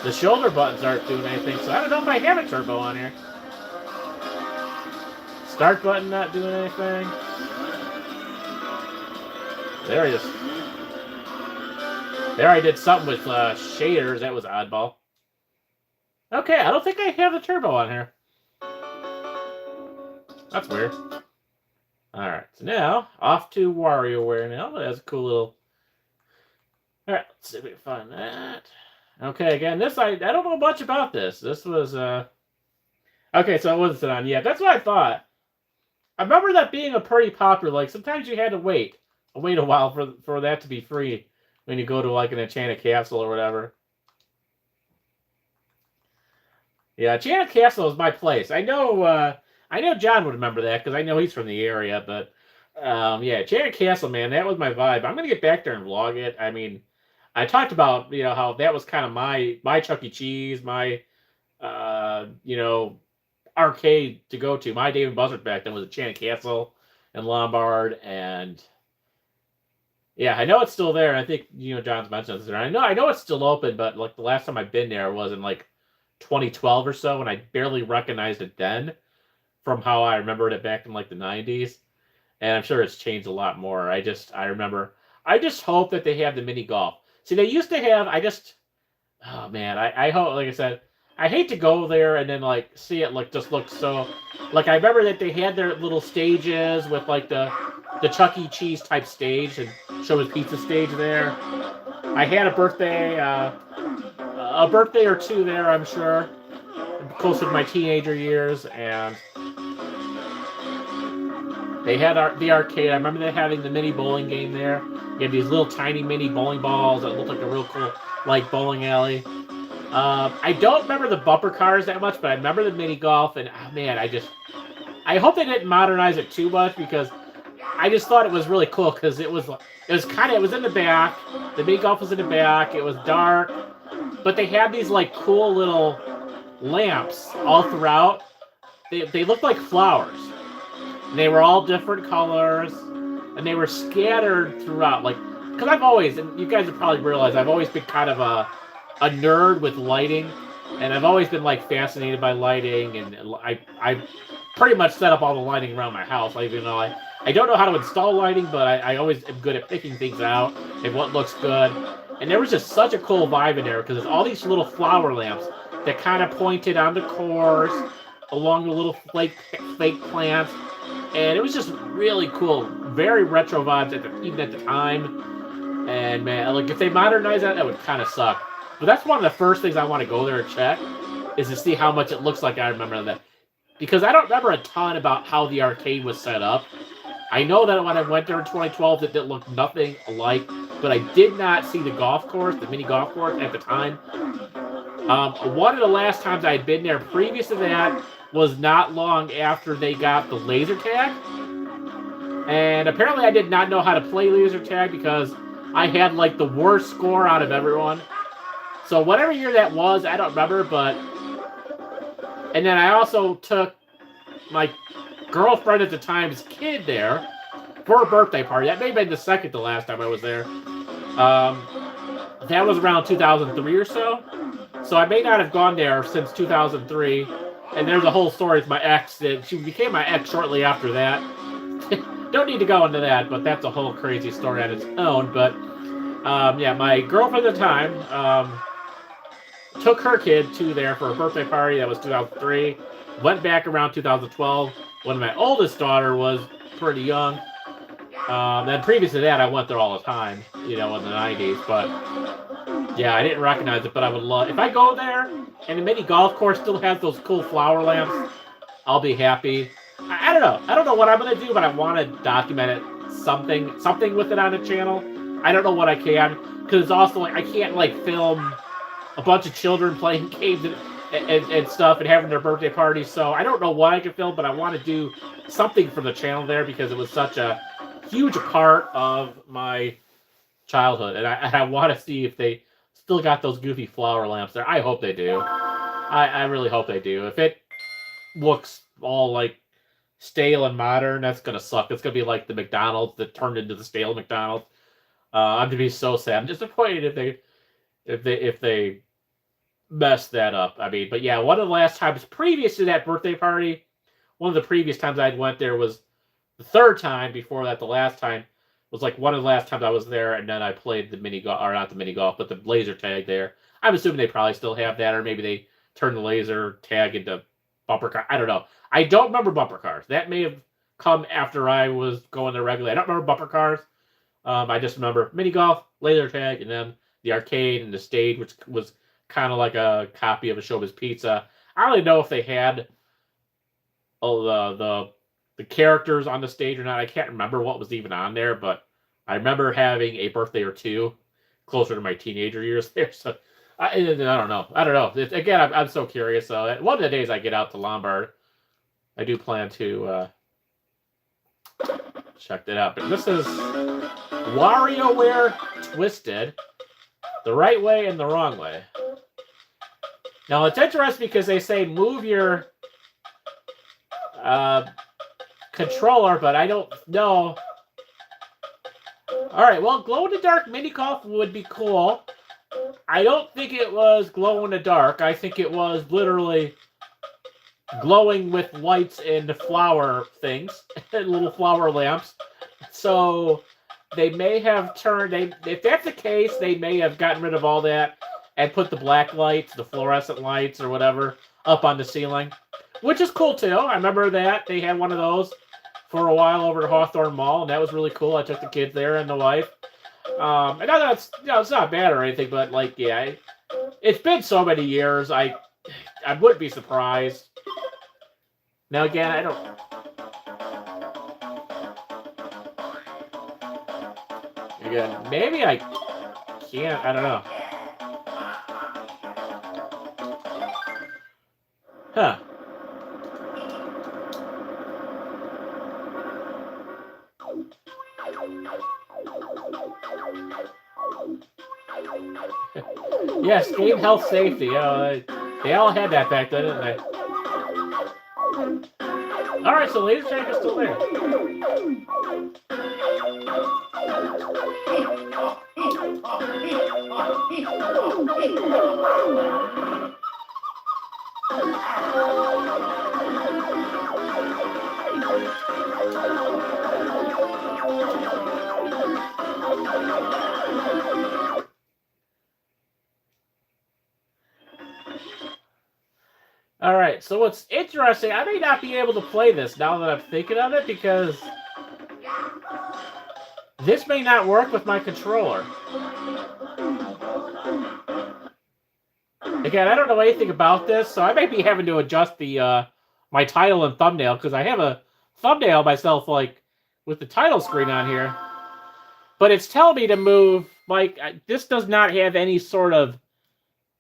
The shoulder buttons aren't doing anything, so I don't know if I have a turbo on here. Start button not doing anything. There I just... There I did something with shaders. That was oddball. Okay, I don't think I have the turbo on here. That's weird. Alright, so now, off to WarioWare now. That's a cool little... Alright, let's see if we can find that. Okay, again, this, I don't know much about this. This was, Okay, so it wasn't on yet. That's what I thought. I remember that being a pretty popular, like, sometimes you had to wait a while for that to be free when you go to, like, an Enchanted Castle or whatever. Yeah, Enchanted Castle is my place. I know John would remember that, because I know he's from the area, but, yeah, Enchanted Castle, man, that was my vibe. I'm going to get back there and vlog it. I mean... I talked about, you know, how that was kind of my Chuck E. Cheese, my, you know, arcade to go to. My Dave & Buster's back then was Enchanted Castle and Lombard, and yeah, I know it's still there. I think, you know, John's mentioned this. I know it's still open, but like the last time I've been there was in like 2012 or so, and I barely recognized it then from how I remembered it back in like the 90s, and I'm sure it's changed a lot more. I just hope that they have the mini golf. See, they used to have, oh man, I hope, like I said, I hate to go there and then, like, see it, like, just look so, like, I remember that they had their little stages with, like, the Chuck E. Cheese type stage and show his pizza stage there. I had a birthday or two there, I'm sure, closer to my teenager years, and they had the arcade. I remember they having the mini bowling game there. You had these little tiny mini bowling balls that looked like a real cool, like, bowling alley. I don't remember the bumper cars that much, but I remember the mini golf, and oh, man, I hope they didn't modernize it too much, because I just thought it was really cool, because it was in the back. The mini golf was in the back. It was dark, but they had these like cool little lamps all throughout. They looked like flowers. And they were all different colors. And they were scattered throughout, like, because I've always, and you guys have probably realized, I've always been kind of a nerd with lighting, and I've always been, like, fascinated by lighting, and I pretty much set up all the lighting around my house, even though I don't know how to install lighting, but I always am good at picking things out, and what looks good, and there was just such a cool vibe in there, because there's all these little flower lamps that kind of pointed on the cores, along the little fake plants, and it was just really cool. Very retro vibes even at the time. And man, like if they modernize that would kind of suck. But that's one of the first things I want to go there and check, is to see how much it looks like I remember that. because I don't remember a ton about how the arcade was set up. I know that when I went there in 2012, it didn't look nothing alike, but I did not see the golf course, the mini golf course at the time. One of the last times I had been there previous to that was not long after they got the laser tag. And apparently I did not know how to play laser tag because I had like the worst score out of everyone. So whatever year that was, I don't remember, but... And then I also took my girlfriend at the time's kid there for a birthday party. That may have been the second to last time I was there. That was around 2003 or so. So I may not have gone there since 2003. And there's a whole story with my ex. She became my ex shortly after that. Don't need to go into that, but that's a whole crazy story on its own. But yeah, my girlfriend at the time took her kid to there for a birthday party. That was 2003. Went back around 2012 when my oldest daughter was pretty young. Then previous to that, I went there all the time, you know, in the 90s. But yeah, I didn't recognize it, but I would love... If I go there and the mini golf course still has those cool flower lamps, I'll be happy. I don't know. I don't know what I'm going to do, but I want to document it. Something with it on the channel. I don't know what I can. Because it's also like, I can't like film a bunch of children playing games and stuff and having their birthday parties. So I don't know what I can film, but I want to do something for the channel there because it was such a huge part of my childhood. And I want to see if they still got those goofy flower lamps there. I hope they do. I really hope they do. If it looks all like stale and modern, that's gonna suck. It's gonna be like the McDonald's that turned into the stale McDonald's. I'm gonna be so sad. I'm disappointed if they mess that up. I mean, but yeah, one of the last times previous to that birthday party, one of the previous times I went there was the third time. Before that, the last time was like one of the last times I was there, and then I played the mini golf, or not the mini golf, but the laser tag there. I'm assuming they probably still have that, or maybe they turned the laser tag into bumper car. I don't know. I don't remember bumper cars. That may have come after I was going there regularly. I don't remember bumper cars. I just remember mini golf, laser tag, and then the arcade and the stage, which was kind of like a copy of a Showbiz Pizza. I don't really know if they had the characters on the stage or not. I can't remember what was even on there, but I remember having a birthday or two closer to my teenager years there. So I don't know. Again, I'm so curious. So one of the days I get out to Lombard, I do plan to check that out. But this is WarioWare Twisted, the right way and the wrong way. Now it's interesting because they say move your controller, but I don't know. All right, well, glow-in-the-dark mini golf would be cool. I don't think it was glow-in-the-dark. I think it was literally glowing with lights and flower things, little flower lamps. So they may have turned... if that's the case, they may have gotten rid of all that and put the black lights, the fluorescent lights or whatever, up on the ceiling, which is cool too. I remember that. They had one of those for a while over at Hawthorne Mall, and that was really cool. I took the kids there and the wife. And I know it's, it's not bad or anything, but like, yeah, it's been so many years. I wouldn't be surprised. Now again, I don't. Again, maybe I can't. I don't know. Huh. Yes, game health safety. They all had that back then, didn't they? Alright, so laser tag is still there. Alright, so what's interesting, I may not be able to play this now that I'm thinking of it, because this may not work with my controller. Again, I don't know anything about this, so I may be having to adjust the my title and thumbnail, because I have a thumbnail myself, like, with the title screen on here. But it's telling me to move, like, this does not have any sort of...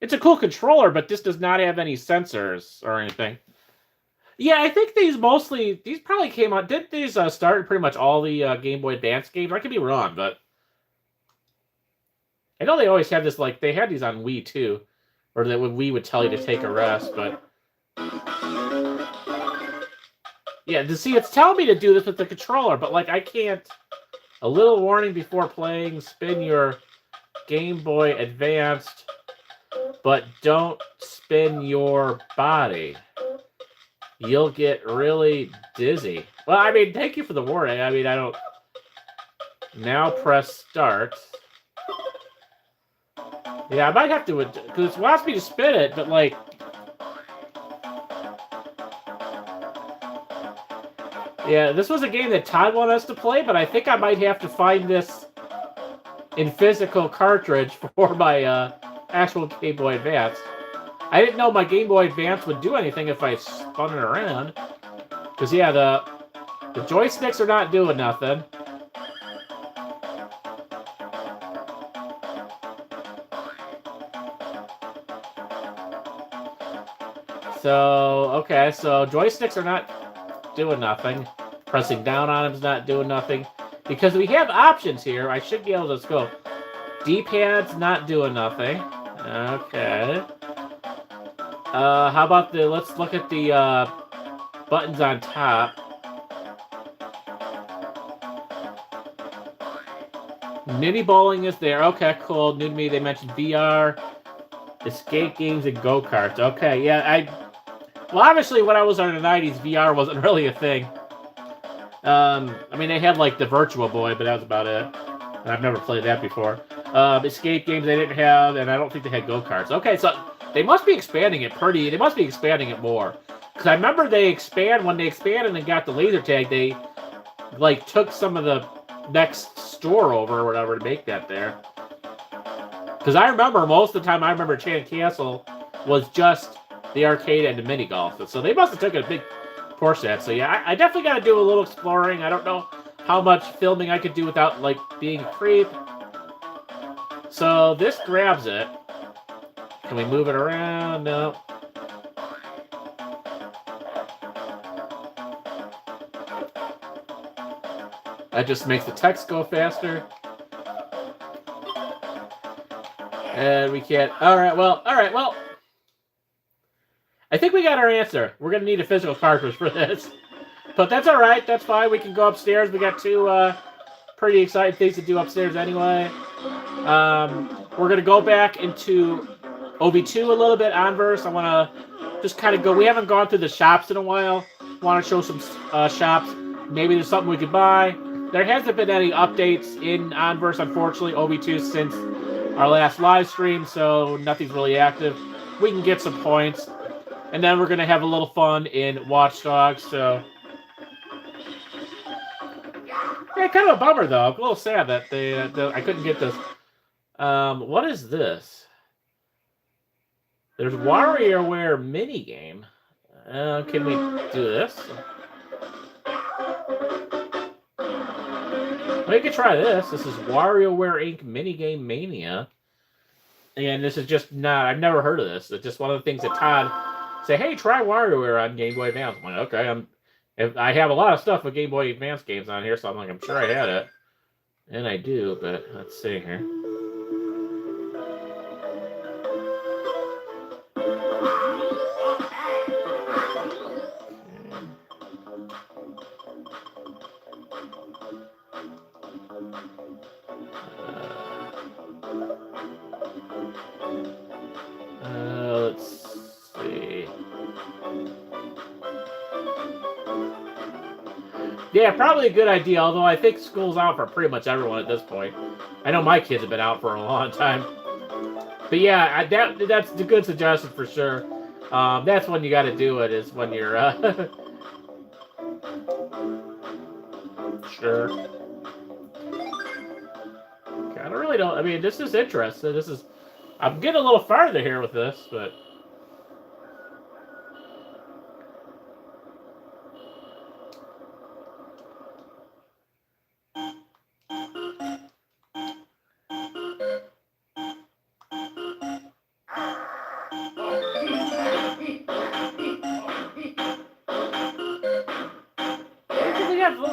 It's a cool controller, but this does not have any sensors or anything. Yeah, I think these probably came out... Didn't these start pretty much all the Game Boy Advance games? I could be wrong, but... I know they always have this, like, they had these on Wii, too. Or that Wii would tell you to take a rest, but... Yeah, see, it's telling me to do this with the controller, but, like, I can't... A little warning before playing, spin your Game Boy Advanced, but don't spin your body. You'll get really dizzy. Well, I mean, thank you for the warning. I mean, I don't... Now press start. Yeah, I might have to, because it wants me to spin it, but, like... Yeah, this was a game that Todd wanted us to play, but I think I might have to find this in physical cartridge for my actual Game Boy Advance. I didn't know my Game Boy Advance would do anything if I spun it around. Because, yeah, the joysticks are not doing nothing. So, okay, so joysticks are not doing nothing. Pressing down on them is not doing nothing. Because we have options here, I should be able to just go. D-pad's not doing nothing. Okay. How about let's look at the buttons on top. Mini bowling is there. Okay, cool. New to me, they mentioned VR, escape games, and go-karts. Okay, yeah, well, obviously, when I was in the 90s, VR wasn't really a thing. I mean, they had, like, the Virtual Boy, but that was about it. And I've never played that before. Escape games they didn't have, and I don't think they had go-karts. Okay, so they must be expanding it they must be expanding it more. Because I remember when they expanded and got the laser tag, they, like, took some of the next store over or whatever to make that there. Because I remember, most of the time, Enchanted Castle was just the arcade and the mini golf. So they must have taken a big portion of that. So yeah, I definitely got to do a little exploring. I don't know how much filming I could do without, like, being a creep. So this grabs it. Can we move it around? No. That just makes the text go faster. And we can't... Alright, well... I think we got our answer. We're going to need a physical cartridge for this. But that's alright. That's fine. We can go upstairs. We got two pretty exciting things to do upstairs anyway. We're going to go back into OV2 a little bit, Onverse. I want to just kind of go... We haven't gone through the shops in a while. Want to show some shops. Maybe there's something we could buy. There hasn't been any updates in Onverse, unfortunately, OV2, since our last live stream, so nothing's really active. We can get some points. And then we're going to have a little fun in Watch Dogs, so... Yeah, kind of a bummer, though. I'm a little sad that I couldn't get this. What is this? There's WarioWare Minigame. Can we do this? We could try this. This is WarioWare Inc. Minigame Mania. And this is just not... I've never heard of this. It's just one of the things that Todd... Say, hey, try WarioWare on Game Boy Advance. I'm like, okay, I have a lot of stuff with Game Boy Advance games on here, so I'm like, I'm sure I had it. And I do, but let's see here. Let's see. Yeah, probably a good idea, although I think school's out for pretty much everyone at this point. I know my kids have been out for a long time. But yeah, that's a good suggestion for sure. That's when you got to do it, is when you're... Sure. Okay, I really don't... I mean, this is interesting. I'm getting a little farther here with this, but...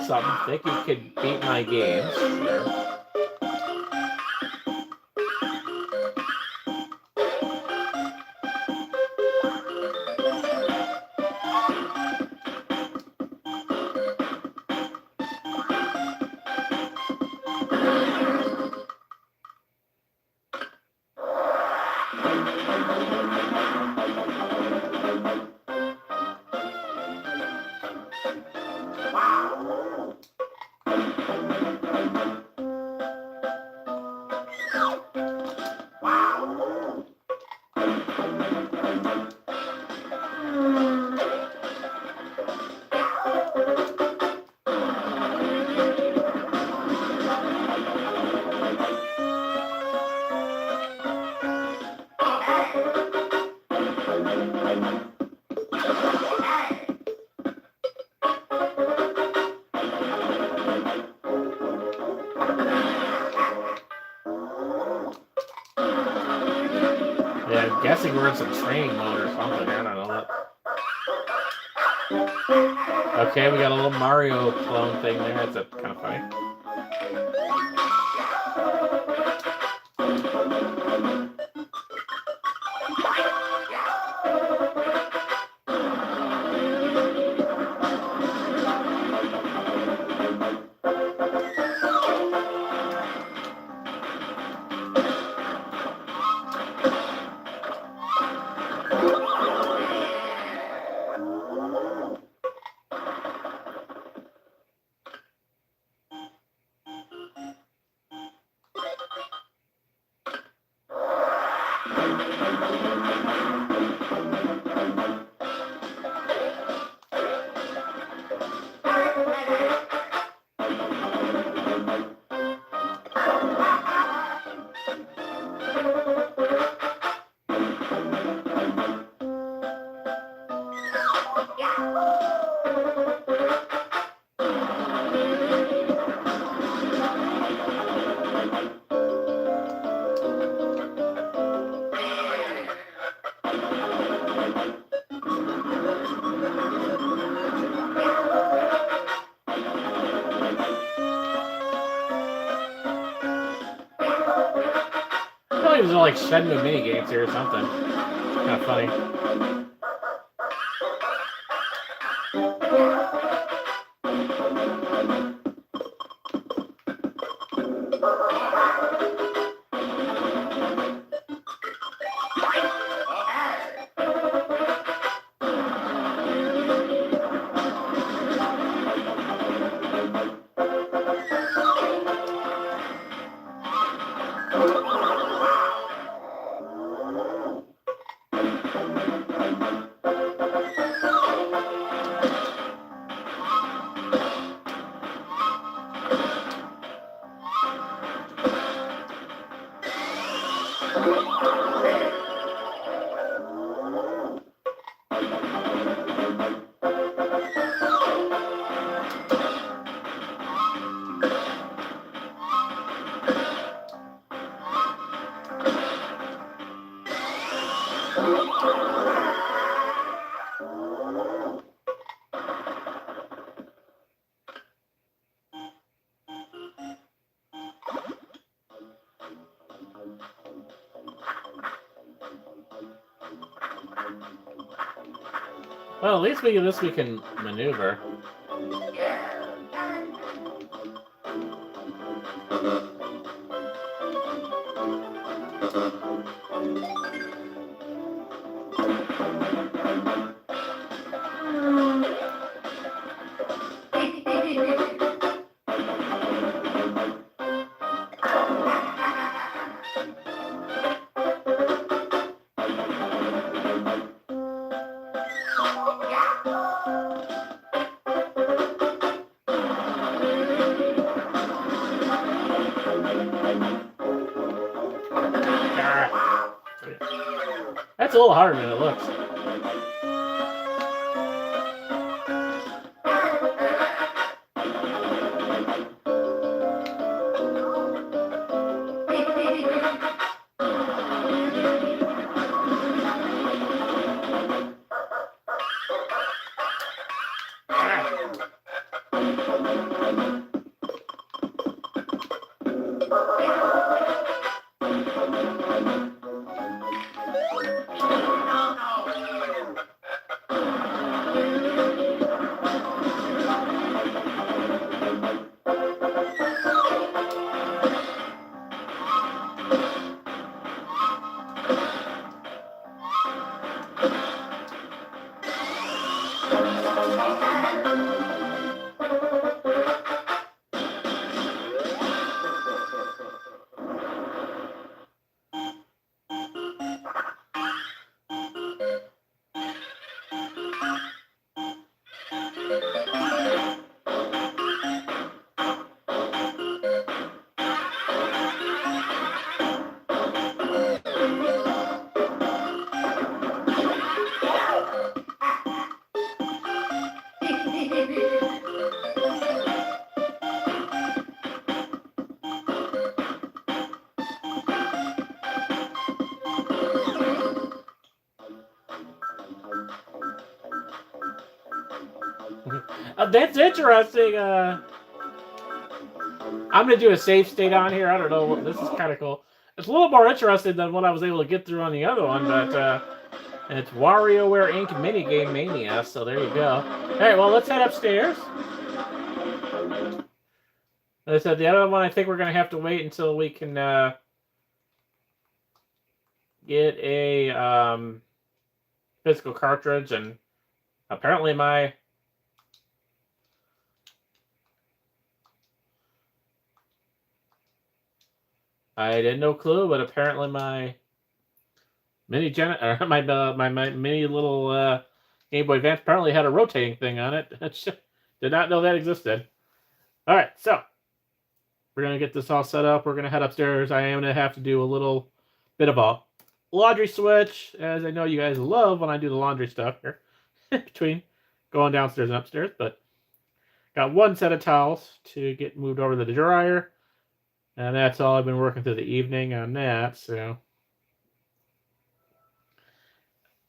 Awesome. Think you could beat my games. Sure. Yeah, I'm guessing we're in some training mode or something. I don't know. Okay, we got a little Mario clone thing there. That's kind of funny. I these are like Shenmue minigames here or something. Kind of funny. Well, at least we can maneuver. That's a little harder than it looks. That's interesting. I'm gonna do a save state on here. I don't know. This is kind of cool. It's a little more interesting than what I was able to get through on the other one, but it's WarioWare Inc. Minigame Mania. So there you go. All right, well, let's head upstairs. As I said, the other one, I think we're gonna have to wait until we can get a physical cartridge, and apparently I had no clue, but apparently my my mini little Game Boy Advance apparently had a rotating thing on it. Did not know that existed. All right, so we're gonna get this all set up. We're gonna head upstairs. I am gonna have to do a little bit of a laundry switch, as I know you guys love when I do the laundry stuff here between going downstairs and upstairs. But got one set of towels to get moved over to the dryer. And that's all I've been working through the evening on that, so.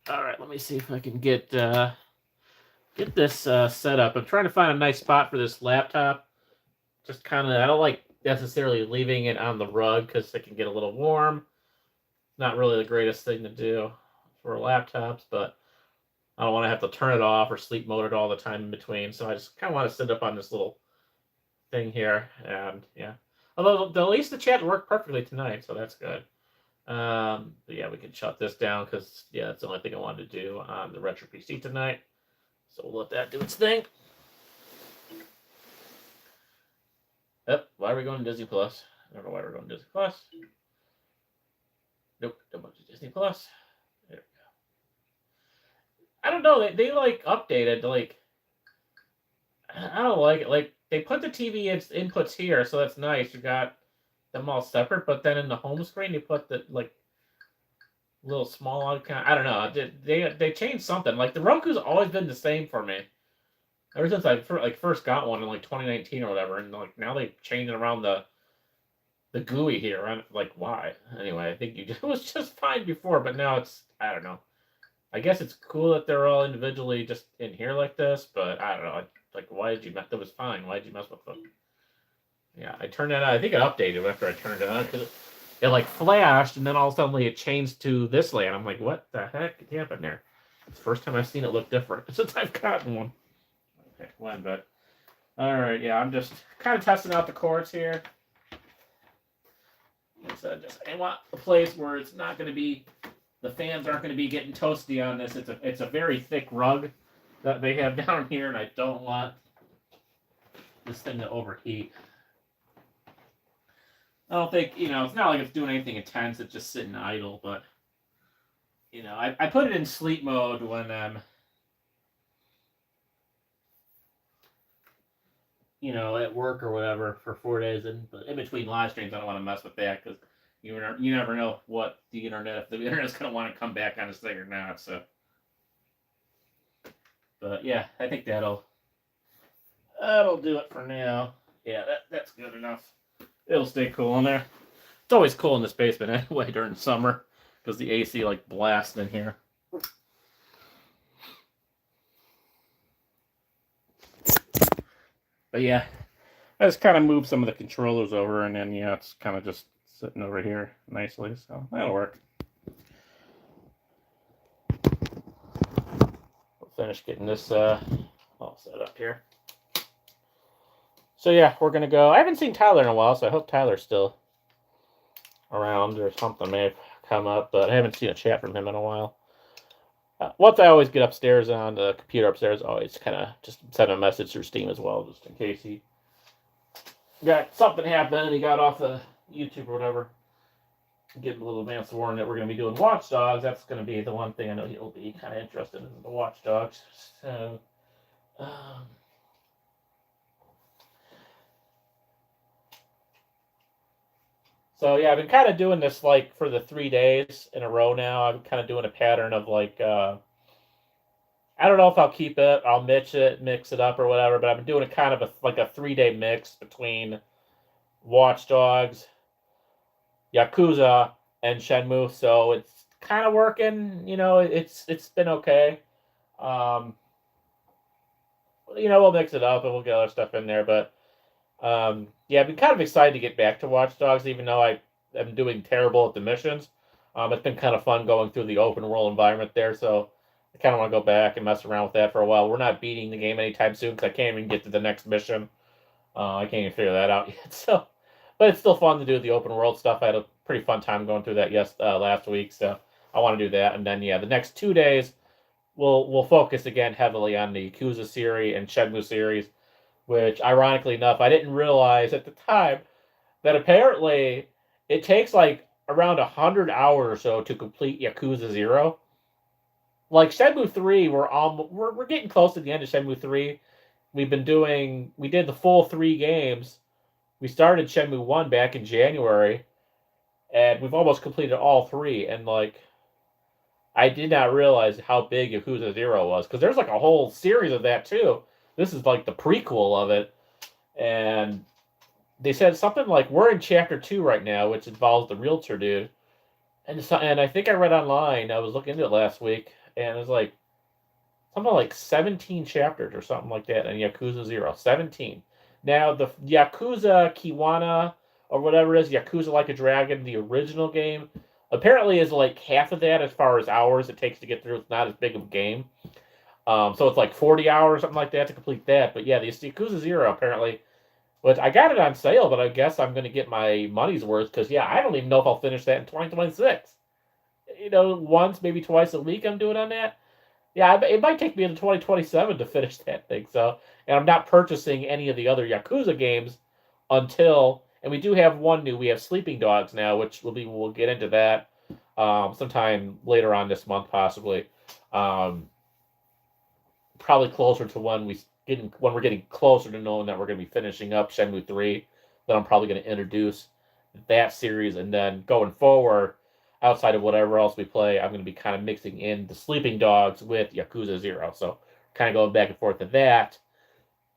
All right, let me see if I can get this set up. I'm trying to find a nice spot for this laptop. Just kind of, I don't like necessarily leaving it on the rug because it can get a little warm. Not really the greatest thing to do for laptops, but I don't want to have to turn it off or sleep mode it all the time in between. So I just kind of want to sit up on this little thing here, and yeah. Although at least the chat worked perfectly tonight, so that's good. But yeah, we can shut this down because yeah, that's the only thing I wanted to do on the Retro PC tonight. So we'll let that do its thing. Yep. Why are we going to Disney Plus? I don't know why we're going to Disney Plus. Nope. Don't go to Disney Plus. There we go. I don't know. They like updated like. I don't like it. Like they put the TV inputs here, so that's nice. You got them all separate, but then in the home screen they put the like little small icon. I don't know. They changed something. Like the Roku's always been the same for me ever since I first got one in like 2019 or whatever, and like now they've changed around the GUI here. I'm like, why? Anyway, I think it was just fine before, but now it's I don't know. I guess it's cool that they're all individually just in here like this, but I don't know. Like, why did you mess? That was fine. Why did you mess with them? Yeah, I turned it on. I think it updated after I turned it on because it like flashed, and then all of a sudden it changed to this land. I'm like, what the heck happened there? It's the first time I've seen it look different since I've gotten one. Okay, one, but all right, yeah, I'm just kind of testing out the cords here. I want a place where it's not going to be the fans aren't going to be getting toasty on this. It's a very thick rug that they have down here, and I don't want this thing to overheat. I don't think, it's not like it's doing anything intense. It's just sitting idle, but, I put it in sleep mode when at work or whatever for 4 days, but in between live streams, I don't want to mess with that because you never know what if the internet's going to want to come back on this thing or not, so. But yeah, I think that'll do it for now. Yeah, that's good enough. It'll stay cool in there. It's always cool in this basement anyway during summer because the AC like blasts in here. But yeah, I just kind of moved some of the controllers over, and then yeah, it's kind of just sitting over here nicely, so that'll work. We'll finish getting this all set up here. So yeah, we're gonna go. I haven't seen Tyler in a while, so I hope Tyler's still around or something may have come up, but I haven't seen a chat from him in a while. Once I always get upstairs on the computer upstairs, I always kind of just send a message through Steam as well, just in case he got something happen and he got off the YouTube or whatever. Give him a little advance warning that we're going to be doing Watch Dogs. That's going to be the one thing I know he'll be kind of interested in, the Watch Dogs. So, yeah, I've been kind of doing this like for the 3 days in a row now. I'm kind of doing a pattern of like, I don't know if I'll keep it. I'll mix it up or whatever. But I've been doing a kind of like a 3-day mix between Watch Dogs, Yakuza, and Shenmue. So it's kind of working. You know, it's been okay. You know, we'll mix it up and we'll get other stuff in there. But yeah, I've been kind of excited to get back to Watch Dogs, even though I am doing terrible at the missions. It's been kind of fun going through the open world environment there. So I kind of want to go back and mess around with that for a while. We're not beating the game anytime soon because I can't even get to the next mission. I can't even figure that out yet. So, but it's still fun to do the open world stuff. I had a pretty fun time going through that last week. So I want to do that. And then yeah, the next 2 days we'll focus again heavily on the Yakuza series and Shenmue series, which ironically enough I didn't realize at the time that apparently it takes like around 100 hours or so to complete Yakuza 0. Like Shenmue 3, we're getting close to the end of Shenmue 3. We did the full 3 games. We started Shenmue 1 back in January, and we've almost completed all 3. And like, I did not realize how big Yakuza 0 was, because there's like a whole series of that too. This is like the prequel of it, and they said something like we're in chapter 2 right now, which involves the realtor dude. And I think I read online. I was looking into it last week, and it was like something like 17 chapters or something like that in Yakuza 0. 17. Now, the Yakuza Kiwana, or whatever it is, Yakuza Like a Dragon, the original game, apparently is like half of that as far as hours it takes to get through. It's not as big of a game. So it's like 40 hours, something like that, to complete that. But yeah, the Yakuza 0, apparently, but I got it on sale, but I guess I'm going to get my money's worth, because, yeah, I don't even know if I'll finish that in 2026. You know, once, maybe twice a week I'm doing on that. Yeah, it might take me into 2027 to finish that thing. So, and I'm not purchasing any of the other Yakuza games until, and we do have one new. We have Sleeping Dogs now, which we'll get into that sometime later on this month, possibly. Probably closer to when we're getting closer to knowing that we're going to be finishing up Shenmue 3. Then I'm probably going to introduce that series, and then going forward, outside of whatever else we play, I'm going to be kind of mixing in the Sleeping Dogs with Yakuza 0. So kind of going back and forth to that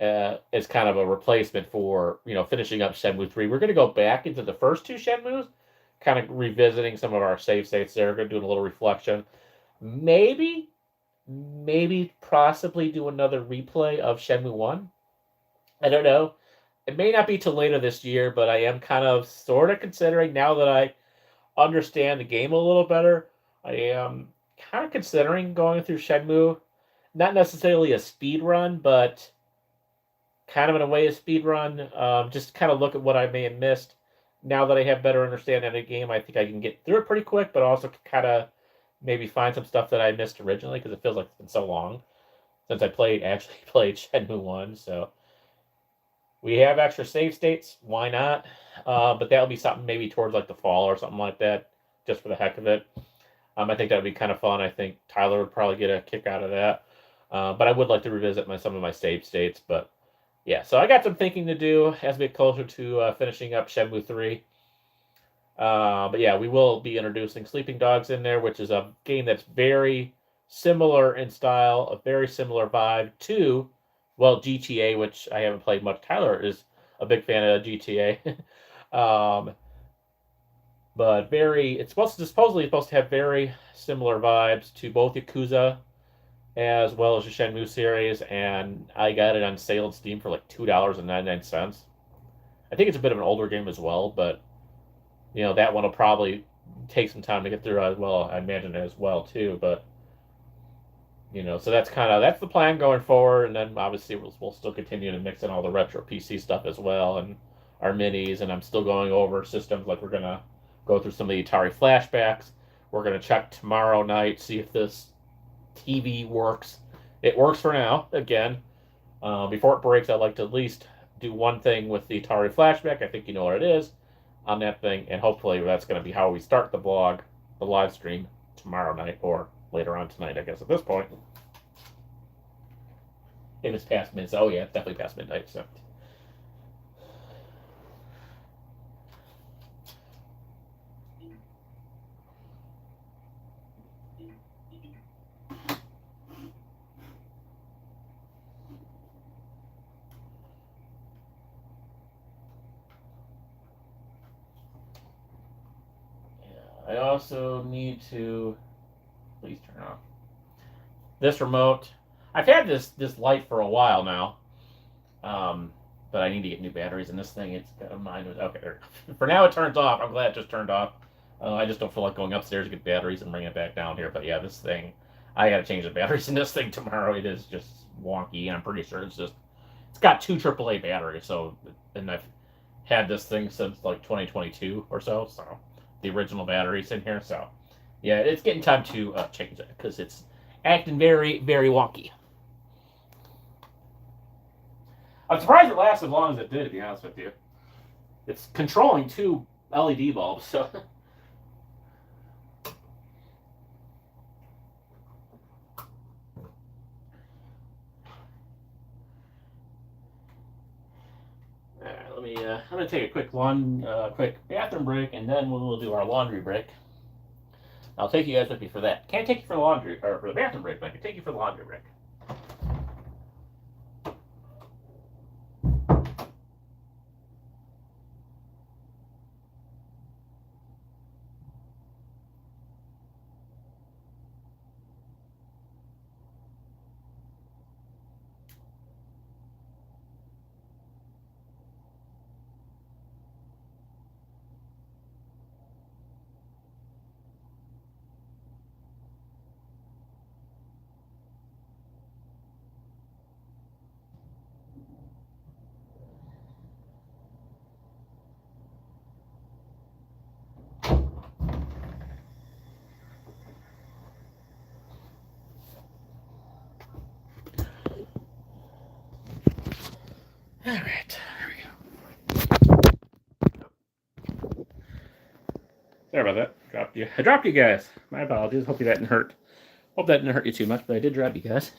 as kind of a replacement for, you know, finishing up Shenmue 3. We're going to go back into the first 2 Shenmues, kind of revisiting some of our save states there. We're going to do a little reflection. Maybe possibly do another replay of Shenmue 1. I don't know. It may not be till later this year, but I am kind of sort of considering, now that I understand the game a little better, I am kind of considering going through Shenmue. Not necessarily a speed run, but kind of in a way a speed run. Just kind of look at what I may have missed. Now that I have better understanding of the game, I think I can get through it pretty quick, but also kind of maybe find some stuff that I missed originally, because it feels like it's been so long since I actually played Shenmue 1. So we have extra save states. Why not? But that'll be something maybe towards like the fall or something like that, just for the heck of it. I think that would be kind of fun. I think Tyler would probably get a kick out of that. But I would like to revisit some of my save states. But yeah, so I got some thinking to do as we get closer to finishing up Shenmue 3. But yeah, we will be introducing Sleeping Dogs in there, which is a game that's very similar in style, a very similar vibe to, well, GTA, which I haven't played much. Tyler is a big fan of GTA. But it's supposedly supposed to have very similar vibes to both Yakuza as well as the Shenmue series, and I got it on sale on Steam for like $2.99. I think it's a bit of an older game as well, but you know that one will probably take some time to get through as well. I imagine as well too, but you know, so that's the plan going forward, and then obviously we'll still continue to mix in all the retro PC stuff as well, and our minis, and I'm still going over systems like we're gonna go through some of the Atari flashbacks. We're gonna check tomorrow night, see if this TV works. It works for now. Again, before it breaks, I'd like to at least do one thing with the Atari flashback. I think you know what it is on that thing, and hopefully that's going to be how we start the blog, the live stream tomorrow night or later on tonight, I guess, at this point. If it's past midnight. Oh, yeah, it's definitely past midnight, so. I also need to, please turn off this remote. I've had this light for a while now, but I need to get new batteries. And this thing, it's got a mind with okay. For now, it turns off. I'm glad it just turned off. I just don't feel like going upstairs to get batteries and bring it back down here. But yeah, this thing, I got to change the batteries in this thing tomorrow. It is just wonky, and I'm pretty sure it's got 2 AAA batteries. So, and I've had this thing since like 2022 or so. So the original batteries in here. So yeah, it's getting time to change it because it's acting very, very wonky. I'm surprised it lasted as long as it did, to be honest with you. It's controlling 2 LED bulbs, so. Let me. I'm gonna take a quick quick bathroom break, and then we'll do our laundry break. I'll take you guys with me for that. Can't take you for the laundry or for the bathroom break, but I can take you for the laundry break. All right, there we go. Sorry about that. I dropped you guys. My apologies. Hope that didn't hurt. Hope that didn't hurt you too much, but I did drop you guys.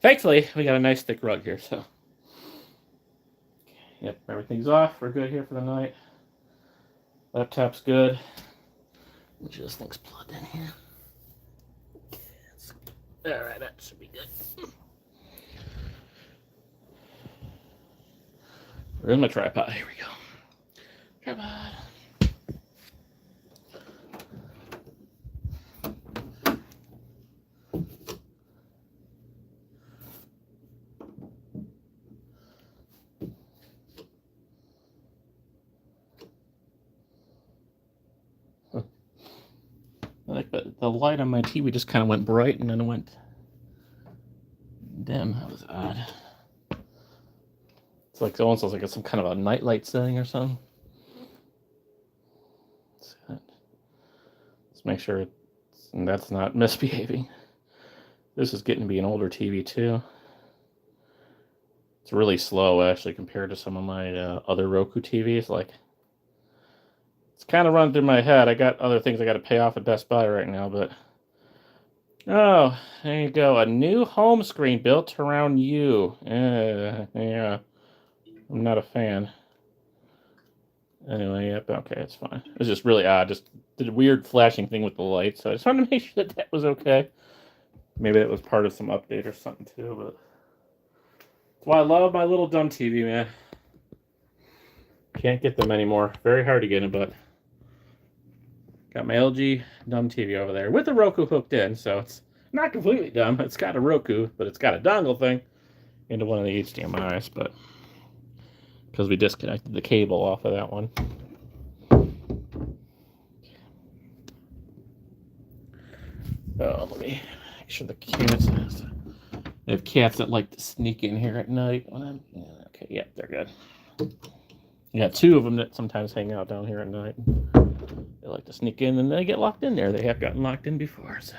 Thankfully, we got a nice thick rug here, so. Yep, everything's off. We're good here for the night. Laptop's good. Make sure this thing's plugged in here. All right, that should be good. Where's my tripod? Here we go. Tripod. Like the light on my TV just kind of went bright and then it went dim. That was odd. It's like almost like it's some kind of a nightlight setting or something. Let's make sure that's not misbehaving. This is getting to be an older TV too. It's really slow actually compared to some of my other Roku TVs. Like it's kind of running through my head. I got other things I got to pay off at Best Buy right now, but oh, there you go. A new home screen built around you. Yeah. I'm not a fan. Anyway, yep, okay, it's fine. It was just really odd. Just did a weird flashing thing with the light, so I just wanted to make sure that was okay. Maybe that was part of some update or something too, but that's why I love my little dumb TV, man. Can't get them anymore. Very hard to get them, but got my LG dumb TV over there with the Roku hooked in, so it's not completely dumb. It's got a Roku, but it's got a dongle thing into one of the HDMIs, but because we disconnected the cable off of that one. Oh, let me make sure the cats. I have cats that like to sneak in here at night when I'm. Okay, yeah, they're good. Yeah, 2 of them that sometimes hang out down here at night. They like to sneak in and they get locked in there. They have gotten locked in before. So,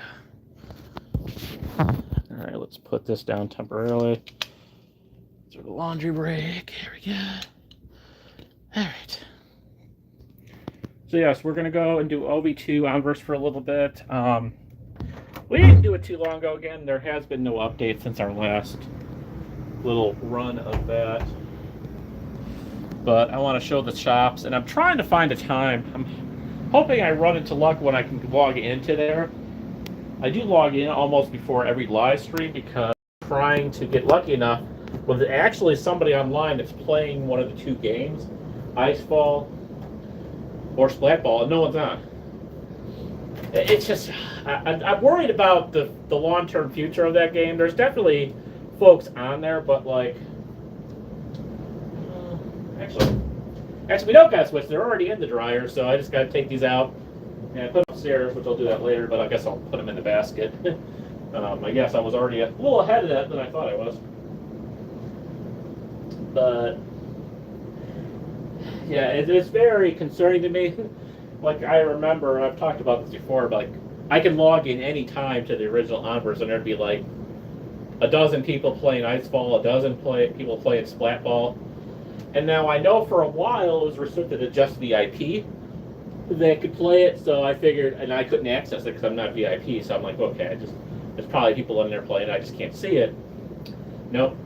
all right, let's put this down temporarily. Through the laundry break. Here we go. All right. So yes, we're gonna go and do OV2 Onverse for a little bit. We didn't do it too long ago. Again, there has been no update since our last little run of that. But I want to show the shops, and I'm trying to find a time. I'm hoping I run into luck when I can log into there. I do log in almost before every live stream because I'm trying to get lucky enough when there's actually somebody online that's playing one of the 2 games, Icefall or Splatball, and no one's on. It's just, I'm worried about the long-term future of that game. There's definitely folks on there, but like, actually we don't got to switch. They're already in the dryer, so I just got to take these out and put them upstairs, which I'll do that later, but I guess I'll put them in the basket. I guess I was already a little ahead of that than I thought I was. But yeah, it's very concerning to me. Like, I remember, and I've talked about this before, but like, I can log in any time to the original Onverse, and there'd be like a dozen people playing Icefall, a dozen people playing Splatball. And now I know for a while it was restricted to just VIP that could play it, so I figured, and I couldn't access it because I'm not VIP, so I'm like, okay, there's probably people in there playing, I just can't see it. Nope.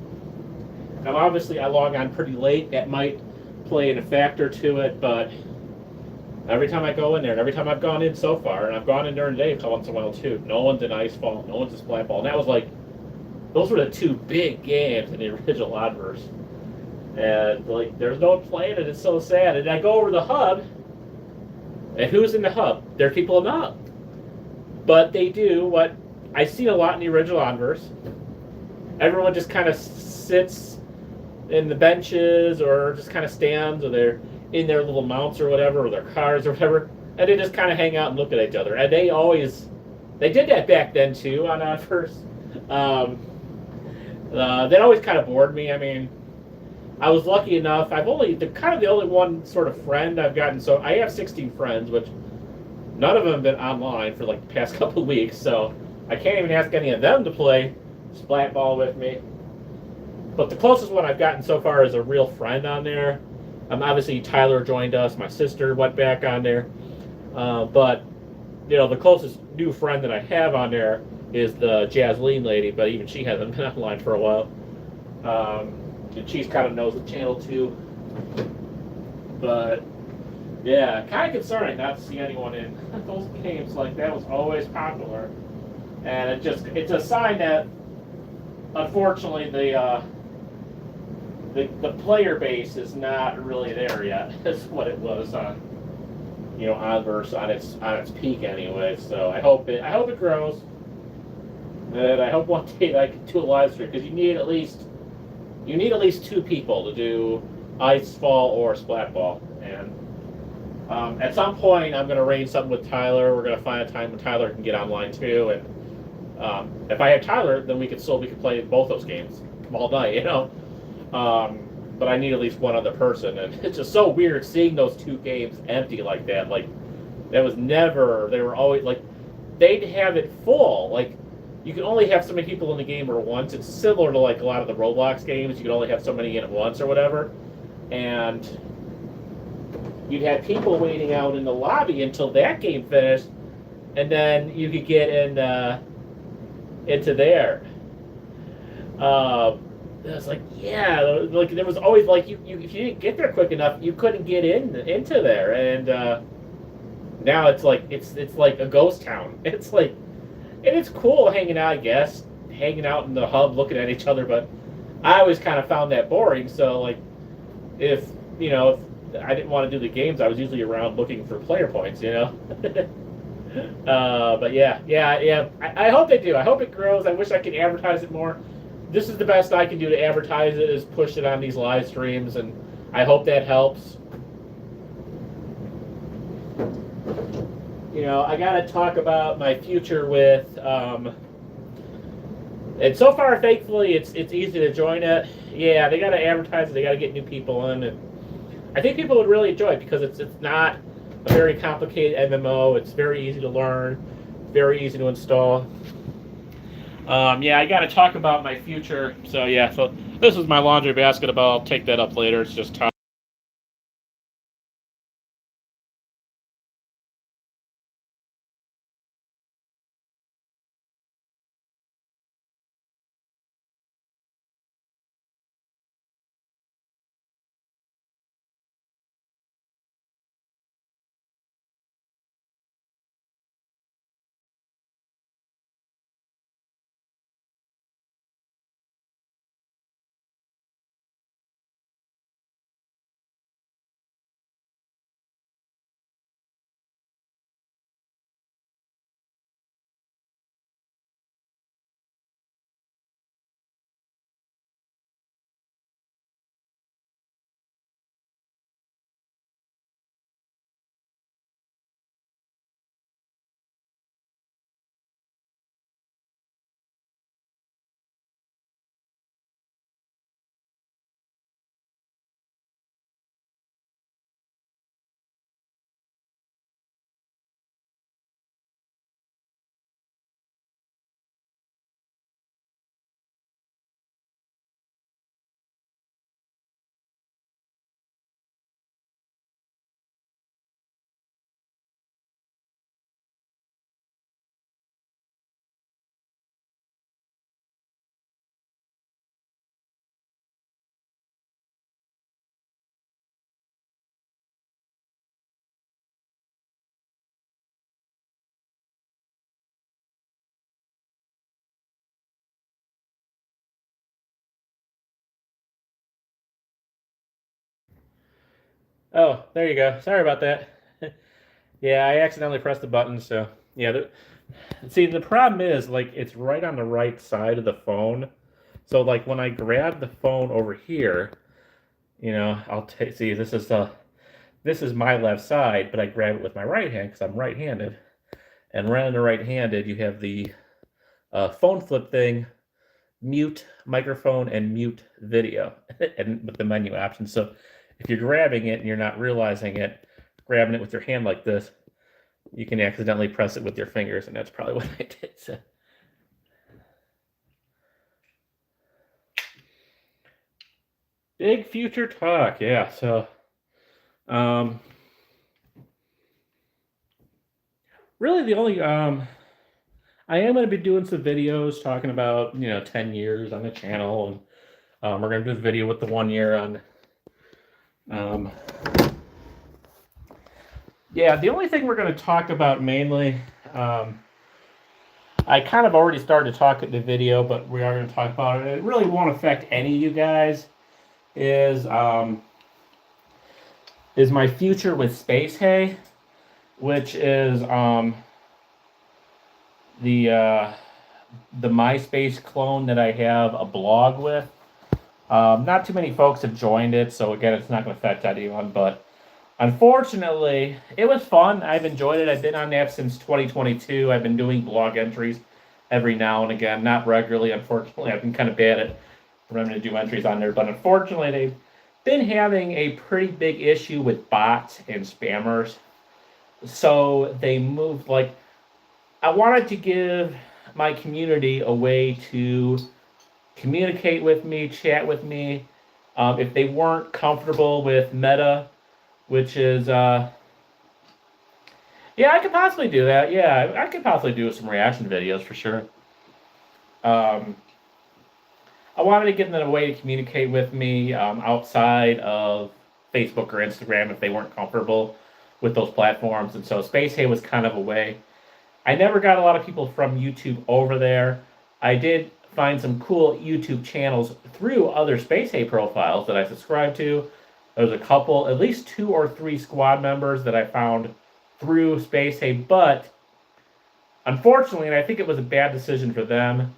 Now obviously I log on pretty late, that might play in a factor to it, but every time I go in there, and every time I've gone in so far, and I've gone in during the day once in a while too, no one's in Icefall, no one's in Splatball, and that was like, those were the 2 big games in the original Onverse. And like, there's no one playing it, it's so sad. And I go over to the hub, and who's in the hub? There are people in the hub. But they do what I see a lot in the original Onverse. Everyone just kind of sits in the benches or just kind of stands, or they're in their little mounts or whatever, or their cars or whatever, and they just kind of hang out and look at each other. And they did that back then too on Onverse. That always kind of bored me. I mean, I was lucky enough. The only one sort of friend I've gotten. So I have 16 friends, which none of them have been online for like the past couple of weeks. So I can't even ask any of them to play Splatball with me. But the closest one I've gotten so far is a real friend on there. Obviously Tyler joined us. My sister went back on there. But you know, the closest new friend that I have on there is the Jasleen lady. But even she hasn't been online for a while. And she kind of knows the channel too. But yeah, kind of concerning not to see anyone in those games. Like, that was always popular, and it's a sign that unfortunately the player base is not really there yet. That's what it was on, you know, Onverse on its peak anyway. So I hope it grows, and I hope one day that I can do a live stream, because you need at least 2 people to do Icefall or Splatball. And at some point, I'm going to arrange something with Tyler. We're going to find a time when Tyler can get online too. And if I have Tyler, then we could play both those games all night, you know. But I need at least one other person, and it's just so weird seeing those 2 games empty like that. Like, that was never. They were always like, they'd have it full. Like, you can only have so many people in the game at once. It's similar to like a lot of the Roblox games. You can only have so many in at once or whatever. And you'd have people waiting out in the lobby until that game finished, and then you could get into there. It's like, yeah, like there was always like you if you didn't get there quick enough, you couldn't get into there. And now it's like a ghost town. It's like. And it's cool hanging out, I guess, hanging out in the hub, looking at each other. But I always kind of found that boring. So, like, if I didn't want to do the games, I was usually around looking for player points, you know. But yeah. I hope they do. I hope it grows. I wish I could advertise it more. This is the best I can do to advertise it, is push it on these live streams. And I hope that helps. You know, I gotta talk about my future with, and so far, thankfully, it's easy to join it. Yeah, they gotta advertise it, they gotta get new people in, and I think people would really enjoy it because it's not a very complicated MMO. It's very easy to learn, very easy to install. Yeah, I got to talk about my future. So yeah, so this is my laundry basket. I'll take that up later. It's just time. Oh, there you go. Sorry about that. Yeah, I accidentally pressed the button. So yeah, see, the problem is like it's right on the right side of the phone. So like when I grab the phone over here, you know, I'll take. See, this is my left side, but I grab it with my right hand because I'm right-handed. And right on the right-handed, you have the phone flip thing, mute microphone, and mute video, and with the menu options. So if you're grabbing it and you're not realizing it, grabbing it with your hand like this, you can accidentally press it with your fingers, and that's probably what I did. So. Big future talk, yeah. So, really, the only I am going to be doing some videos talking about 10 years on the channel, and we're going to do a video with the 1 year on. Yeah, the only thing we're going to talk about mainly, I kind of already started to talk in the video, but we are going to talk about it. It really won't affect any of you guys. Is my future with Space Hay, which is the MySpace clone that I have a blog with. Not too many folks have joined it, so again, it's not going to affect anyone, but unfortunately, it was fun. I've enjoyed it. I've been on that since 2022. I've been doing blog entries every now and again, not regularly, unfortunately. I've been kind of bad at remembering to do entries on there, but unfortunately, they've been having a pretty big issue with bots and spammers. So they moved, like, I wanted to give my community a way to communicate with me, chat with me. If they weren't comfortable with Meta, which is, yeah, I could possibly do that. Yeah, I could possibly do some reaction videos for sure. I wanted to give them a way to communicate with me outside of Facebook or Instagram if they weren't comfortable with those platforms. And so Space Hay was kind of a way. I never got a lot of people from YouTube over there. I did find some cool YouTube channels through other Space Hay profiles that I subscribed to. There's a couple, at least 2 or 3 squad members that I found through Space Hay, but unfortunately, and I think it was a bad decision for them,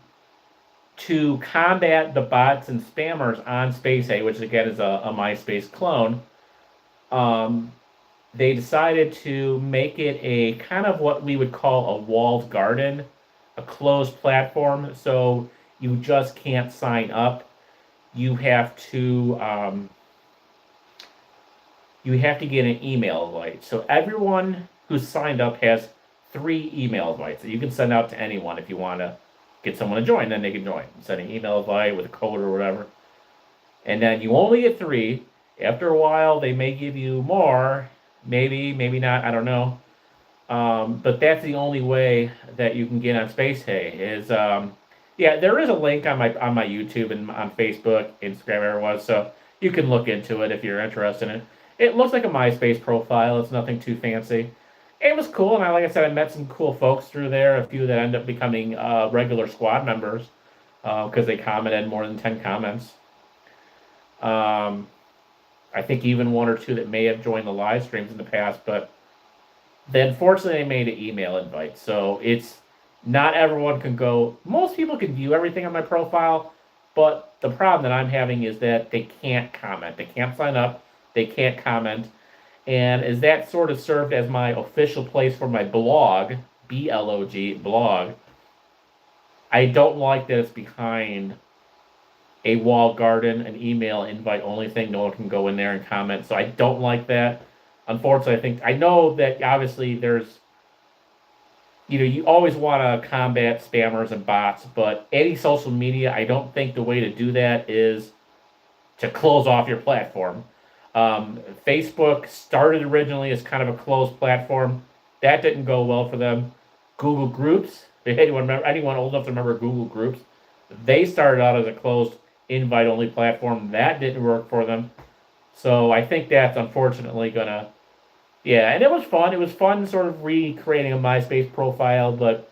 to combat the bots and spammers on Space A, which again is a MySpace clone, um, they decided to make it a kind of what we would call a walled garden, a closed platform. So you just can't sign up. You have to get an email invite. So everyone who's signed up has 3 email invites that you can send out to anyone if you want to get someone to join. Then they can join. Send an email invite with a code or whatever, and then you only get 3. After a while, they may give you more. Maybe, maybe not. I don't know. But that's the only way that you can get on Space Hay. Yeah, there is a link on my YouTube and on Facebook, Instagram, where it was, so you can look into it if you're interested in it. It looks like a MySpace profile. It's nothing too fancy. It was cool, and like I said, I met some cool folks through there. A few that end up becoming regular squad members because they commented more than 10 comments. I think even 1 or 2 that may have joined the live streams in the past, but unfortunately they made an email invite. So it's not everyone can go. Most people can view everything on my profile, but the problem that I'm having is that they can't comment. They can't sign up. They can't comment. And as that sort of served as my official place for my blog, B-L-O-G, blog, I don't like that it's behind a walled garden, an email invite only thing. No one can go in there and comment. So I don't like that. Unfortunately, I know that obviously there's, you always want to combat spammers and bots, but any social media, I don't think the way to do that is to close off your platform. Facebook started originally as kind of a closed platform. That didn't go well for them. Google Groups, anyone old enough to remember Google Groups, they started out as a closed invite-only platform. That didn't work for them. So I think that's unfortunately going to... Yeah, and it was fun. It was fun sort of recreating a MySpace profile, but,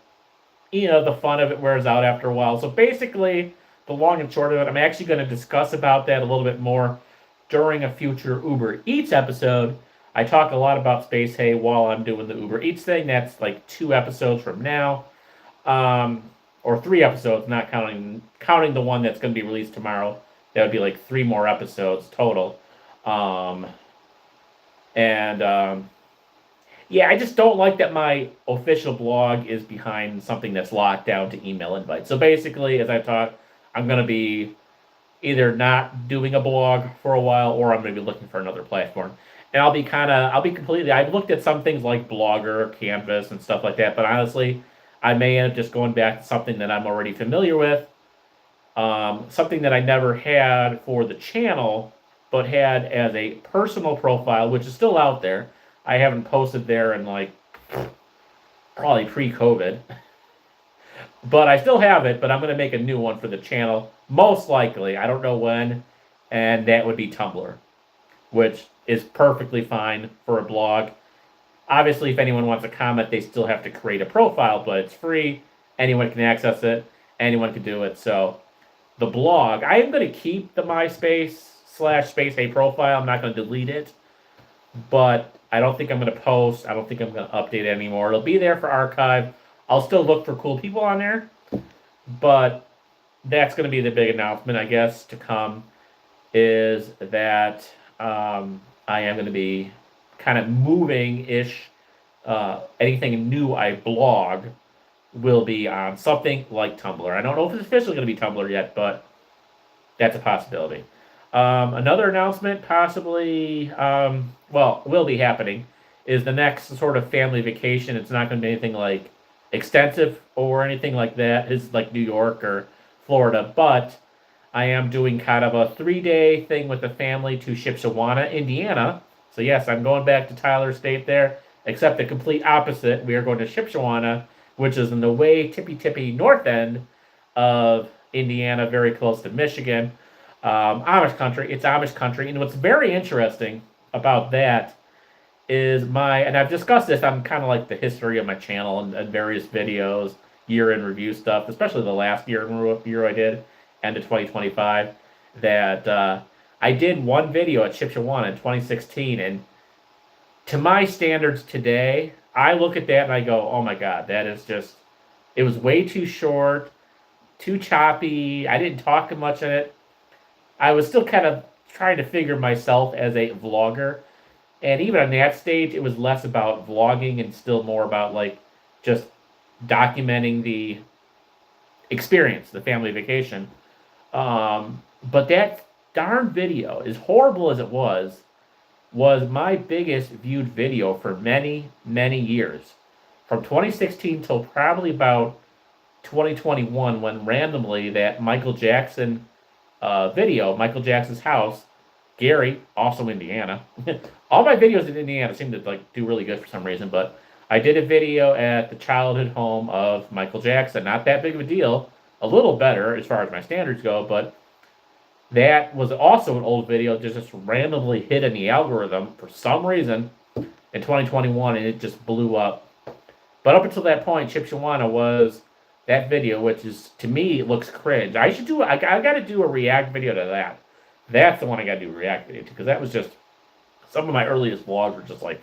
the fun of it wears out after a while. So basically, the long and short of it, I'm actually going to discuss about that a little bit more during a future Uber Eats episode. I talk a lot about Space Hay while I'm doing the Uber Eats thing. That's like 2 episodes from now. Or 3 episodes, not counting the one that's going to be released tomorrow. That would be like 3 more episodes total. Yeah, I just don't like that my official blog is behind something that's locked down to email invites. So basically, as I talk, I'm going to be either not doing a blog for a while, or I'm going to be looking for another platform. And I've looked at some things like Blogger, Canvas, and stuff like that, but honestly, I may end up just going back to something that I'm already familiar with, something that I never had for the channel, but had as a personal profile, which is still out there. I haven't posted there in probably pre-COVID. But I still have it, but I'm going to make a new one for the channel, most likely. I don't know when, and that would be Tumblr, which is perfectly fine for a blog. Obviously, if anyone wants to comment, they still have to create a profile, but it's free. Anyone can access it. Anyone can do it. So the blog, I am going to keep the MySpace/Space A profile. I'm not going to delete it, but I don't think I'm going to post. I don't think I'm going to update it anymore. It'll be there for archive. I'll still look for cool people on there, but that's going to be the big announcement, I guess, to come, is that I am going to be kind of moving-ish. Anything new I blog will be on something like Tumblr. I don't know if it's officially going to be Tumblr yet, but that's a possibility. Another announcement possibly, will be happening, is the next sort of family vacation. It's not going to be anything like extensive or anything like that. It's like New York or Florida, but I am doing kind of a 3-day thing with the family to Shipshewana, Indiana. So yes, I'm going back to Tyler State there, except the complete opposite. We are going to Shipshewana, which is in the way tippy north end of Indiana, very close to Michigan. Amish country. It's Amish country. And what's very interesting about that is and I've discussed this on kind of like the history of my channel and various videos, year-in review stuff, especially the last year I did, end of 2025, that I did one video at Shipshewana in 2016, and to my standards today, I look at that and I go, oh my God, that is just, it was way too short. too choppy. I didn't talk much in it. I was still kind of trying to figure myself as a vlogger. And even on that stage, it was less about vlogging and still more about like just documenting the experience, the family vacation. But that darn video, as horrible as it was my biggest viewed video for many, many years. From 2016 till probably about 2021, when randomly that Michael Jackson video, Michael Jackson's house, Gary, also Indiana. All my videos in Indiana seem to like do really good for some reason, but I did a video at the childhood home of Michael Jackson. Not that big of a deal, a little better as far as my standards go, but that was also an old video just randomly hit in the algorithm for some reason in 2021, and it just blew up. But up until that point, Chip Shawana was that video, which is, to me, looks cringe. I got to do a react video to that. That's the one I got to do a react video to, because that was just, some of my earliest vlogs were just like,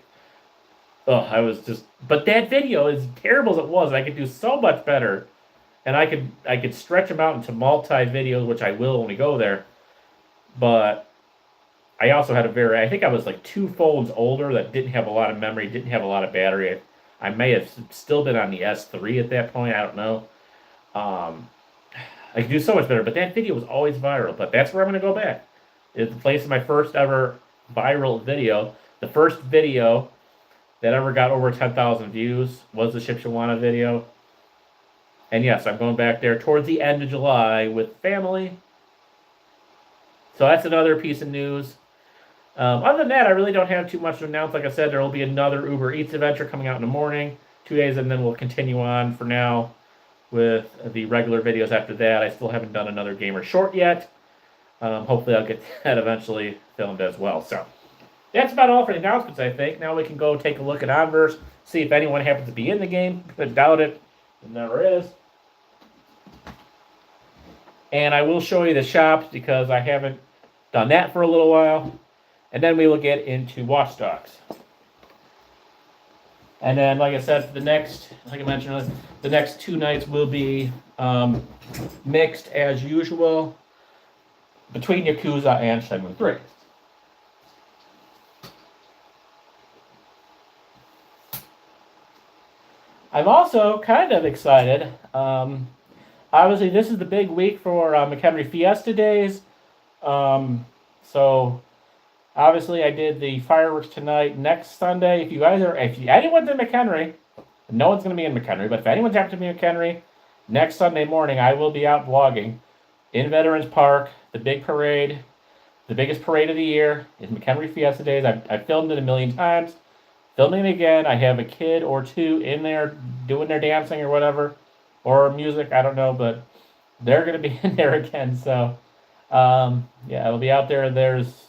but that video, as terrible as it was, I could do so much better, and I could stretch them out into multi-videos, which I will when we go there, but I also had I think I was like 2 phones older that didn't have a lot of memory, didn't have a lot of battery. I may have still been on the S3 at that point, I don't know. I could do so much better, but that video was always viral, but that's where I'm going to go back. It's the place of my first ever viral video. The first video that ever got over 10,000 views was the Chip Shawana video. And yes, I'm going back there towards the end of July with family. So that's another piece of news. Other than that, I really don't have too much to announce. Like I said, there will be another Uber Eats adventure coming out in the morning, 2 days, and then we'll continue on for now with the regular videos after that. I still haven't done another gamer short yet. Hopefully I'll get that eventually filmed as well. So that's about all for the announcements, I think. Now we can go take a look at Onverse, see if anyone happens to be in the game. I doubt it. It never is. And I will show you the shops because I haven't done that for a little while. And then we will get into Watch Dogs. And then, like I said, like I mentioned, the next 2 nights will be mixed as usual between Yakuza and Shenmue 3. I'm also kind of excited. Obviously, this is the big week for McHenry Fiesta Days. So, obviously, I did the fireworks tonight. Next Sunday, if anyone's in McHenry, no one's going to be in McHenry, but if anyone's happened to be in McHenry, next Sunday morning, I will be out vlogging in Veterans Park, the big parade, the biggest parade of the year is McHenry Fiesta Days. I've filmed it a million times. Filming it again. I have a kid or 2 in there doing their dancing or whatever, or music, I don't know, but they're going to be in there again. So, yeah, it'll be out there. There's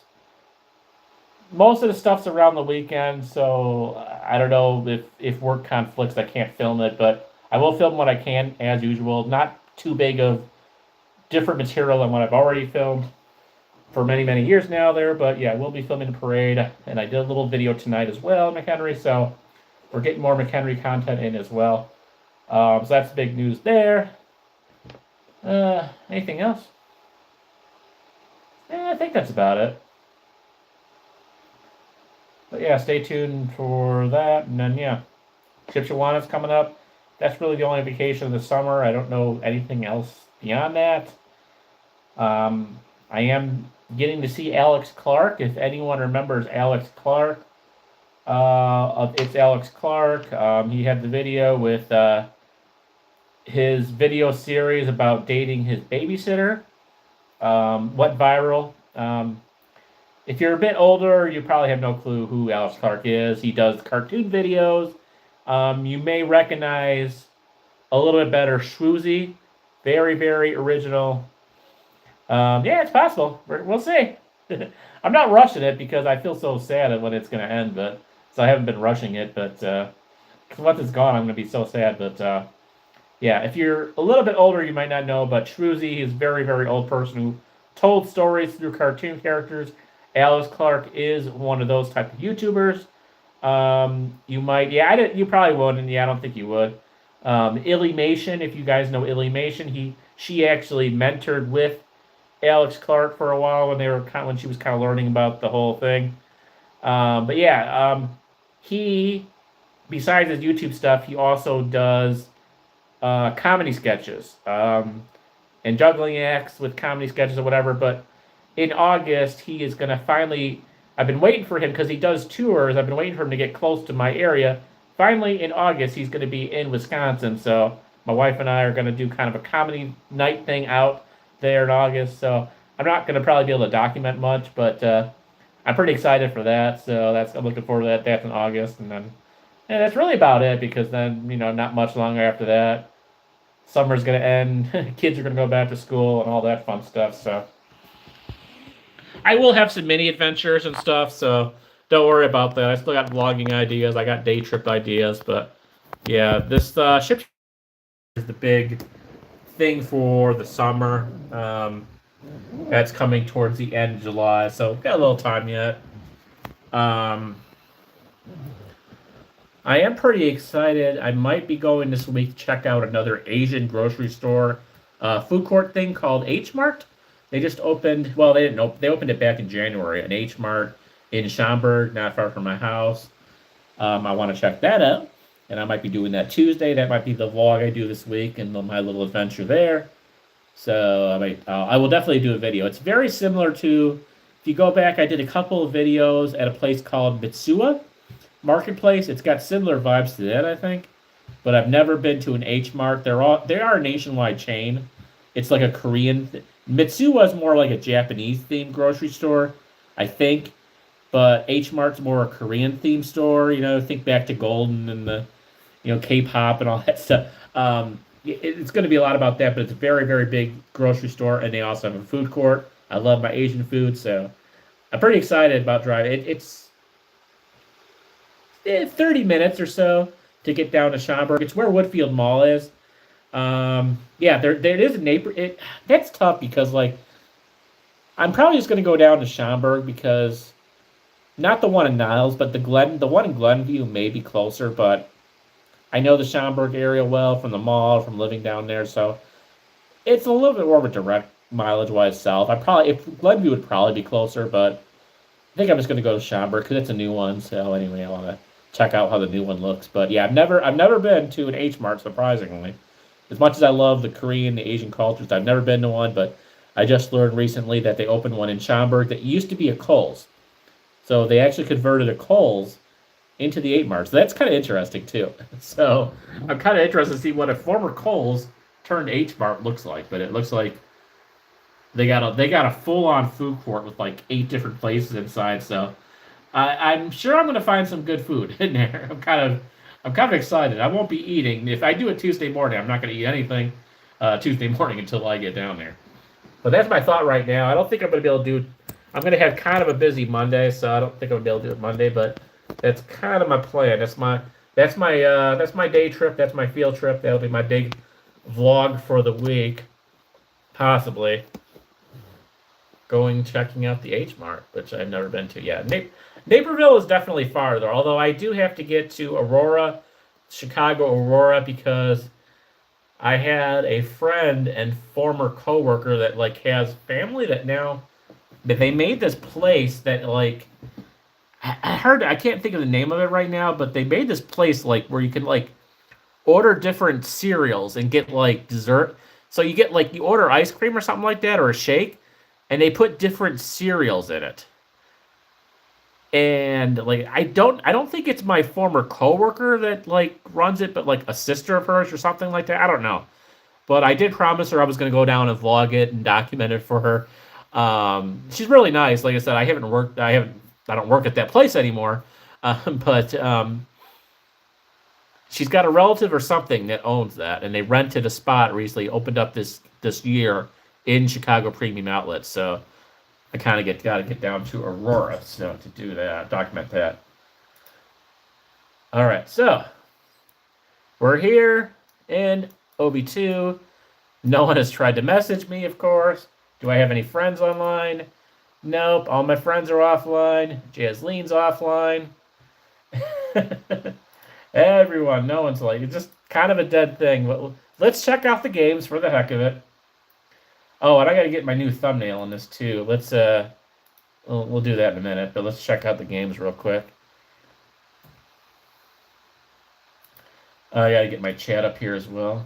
most of the stuff's around the weekend, so I don't know if work conflicts, I can't film it, but I will film what I can as usual. Not too big of different material than what I've already filmed for many, many years now there, but yeah, we'll be filming the parade, and I did a little video tonight as well, McHenry, so we're getting more McHenry content in as well. So that's big news there. Anything else? I think that's about it. But yeah, stay tuned for that, and then yeah, Chip Shawana's coming up. That's really the only vacation of the summer. I don't know anything else beyond that. I am getting to see Alex Clark. If anyone remembers Alex Clark, it's Alex Clark. He had the video with his video series about dating his babysitter. Went viral. If you're a bit older, you probably have no clue who Alex Clark is. He does cartoon videos. You may recognize a little bit better Shwoozy. Very, very original. Yeah, it's possible. We'll see. I'm not rushing it because I feel so sad when it's going to end, so I haven't been rushing it, but once it's gone, I'm going to be so sad, but yeah, if you're a little bit older, you might not know, but Shwoozy is a very, very old person who told stories through cartoon characters. Alex Clark is one of those type of YouTubers. You might, you probably wouldn't, I don't think you would. Illymation, if you guys know Illymation, she actually mentored with Alex Clark for a while when she was kind of learning about the whole thing. But yeah, he besides his YouTube stuff, he also does comedy sketches and juggling acts with comedy sketches or whatever. But in August, he is going to finally. I've been waiting for him because he does tours. I've been waiting for him to get close to my area. Finally, in August, he's going to be in Wisconsin. So my wife and I are going to do kind of a comedy night thing out there in August. So I'm not going to probably be able to document much, but I'm pretty excited for that. So I'm looking forward to that. That's in August, and that's really about it because then not much longer after that, summer's going to end. Kids are going to go back to school and all that fun stuff. So I will have some mini adventures and stuff. So don't worry about that. I still got vlogging ideas. I got day trip ideas, but yeah, this ship is the big thing for the summer. That's coming towards the end of July, so got a little time yet. I am pretty excited. I might be going this week to check out another Asian grocery store food court thing called H Mart. They just opened. Well, they didn't open. They opened it back in January. An H Mart in Schaumburg, not far from my house. I want to check that out, and I might be doing that Tuesday. That might be the vlog I do this week and my little adventure there. So I will definitely do a video. It's very similar to, if you go back, I did a couple of videos at a place called Mitsuwa Marketplace. It's got similar vibes to that, I think. But I've never been to an H Mart. They are a nationwide chain. It's like a Korean. Mitsuwa is more like a Japanese themed grocery store, I think. But H Mart's more a Korean themed store. Think back to Golden and the K-pop and all that stuff. It's going to be a lot about that, but it's a very, very big grocery store, and they also have a food court. I love my Asian food, so I'm pretty excited about driving. It's 30 minutes or so to get down to Schaumburg. It's where Woodfield Mall is. There is a neighbor. That's tough because I'm probably just going to go down to Schaumburg because not the one in Niles, but the one in Glenview may be closer, but I know the Schaumburg area well from the mall, from living down there, so it's a little bit more of a direct mileage-wise south. If Glenview would probably be closer, but I think I'm just going to go to Schaumburg because it's a new one. So anyway, I want to check out how the new one looks. But yeah, I've never been to an H Mart, surprisingly. As much as I love the Korean, the Asian cultures, I've never been to one. But I just learned recently that they opened one in Schaumburg that used to be a Kohl's. So they actually converted a Kohl's into the H Mart. So that's kind of interesting too. So I'm kind of interested to see what a former Kohl's turned H Mart looks like. But it looks like they got a full on food court with 8 different places inside. So I'm sure I'm going to find some good food in there. I'm kind of excited. I won't be eating. If I do it Tuesday morning, I'm not going to eat anything Tuesday morning until I get down there. But that's my thought right now. I don't think I'm going to be able to do. I'm going to have kind of a busy Monday, so I don't think I'm going to be able to do it Monday. But that's kind of my plan. That's my day trip. That's my field trip. That'll be my big vlog for the week, possibly. Checking out the H Mart, which I've never been to yet. Naperville is definitely farther, although I do have to get to Chicago Aurora, because I had a friend and former coworker that has family that they made this place that I can't think of the name of it right now, but they made this place where you can order different cereals and get dessert. So you get you order ice cream or something like that, or a shake, and they put different cereals in it. And I don't think it's my former coworker that runs it, but a sister of hers or something like that. I don't know. But I did promise her I was going to go down and vlog it and document it for her. She's really nice. Like I said, I don't work at that place anymore. But she's got a relative or something that owns that, and they rented a spot recently, opened up this year in Chicago Premium Outlets. So I kind of got to get down to Aurora to do that, document that. All right, so we're here in OB2. No one has tried to message me, of course. Do I have any friends online? Nope, all my friends are offline. Jasleen's offline. Everyone, no one's it's just kind of a dead thing. Let's check out the games for the heck of it. Oh, and I gotta get my new thumbnail on this too. Let's we'll do that in a minute, but let's check out the games real quick. I gotta get my chat up here as well.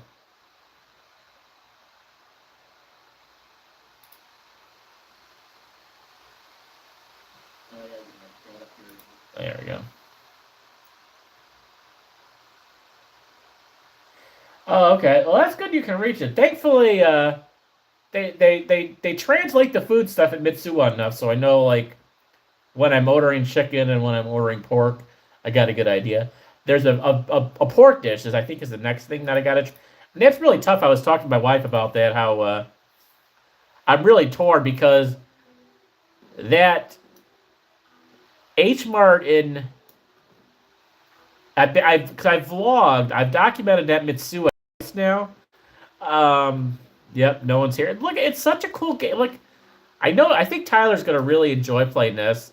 There we go. Oh, okay. Well, that's good. You can reach it. Thankfully, they translate the food stuff at Mitsuwa enough, so I know like when I'm ordering chicken and when I'm ordering pork, I got a good idea. There's a pork dish, is I think is the next thing that I got to. And that's really tough. I was talking to my wife about that. How I'm really torn because that H Mart in I've vlogged, I've documented that Mitsuya now. Yep, no one's here. Look, it's such a cool game. Like, I think Tyler's gonna really enjoy playing this.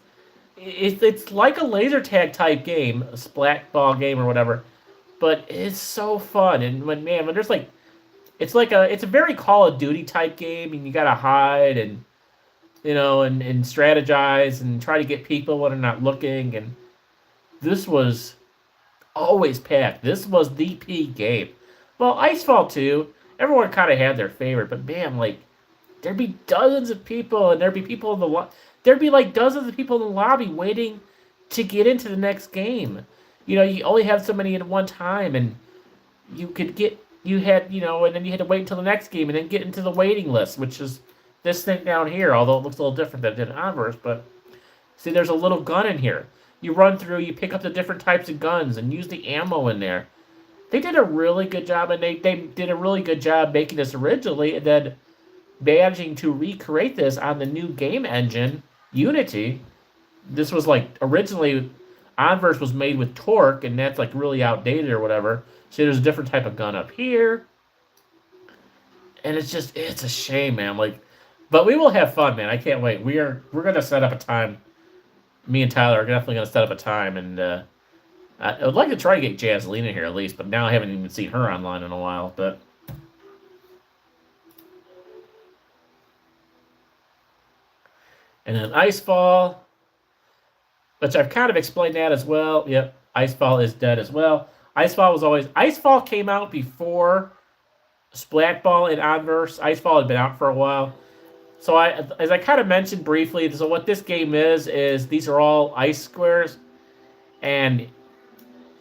It's like a laser tag type game, a splat ball game or whatever, but it's so fun. And when there's like, it's a very Call of Duty type game, and you gotta hide and and strategize and try to get people when they're not looking. And this was always packed. This was the peak game. Well, Icefall 2, everyone kind of had their favorite, but man, like, there'd be dozens of people, and there'd be people in the there'd be like dozens of people in the lobby waiting to get into the next game. You only have so many at one time, and you had, and then you had to wait until the next game and then get into the waiting list, which is this thing down here, although it looks a little different than it did in Onverse, but see, there's a little gun in here. You run through, you pick up the different types of guns and use the ammo in there. They did a really good job, and they did a really good job making this originally, and then managing to recreate this on the new game engine, Unity. This was like originally Onverse was made with Torque, and that's like really outdated or whatever. So there's a different type of gun up here. And it's a shame, man. Like, but we will have fun, man. I can't wait. We're gonna set up a time. Me and Tyler are definitely gonna set up a time, and I would like to try to get Jazlene in here at least, but now I haven't even seen her online in a while. But and then Icefall, which I've kind of explained that as well. Yep, Icefall is dead as well. Icefall came out before Splatball and Onverse. Icefall had been out for a while. So as I kind of mentioned briefly, so what this game is these are all ice squares, and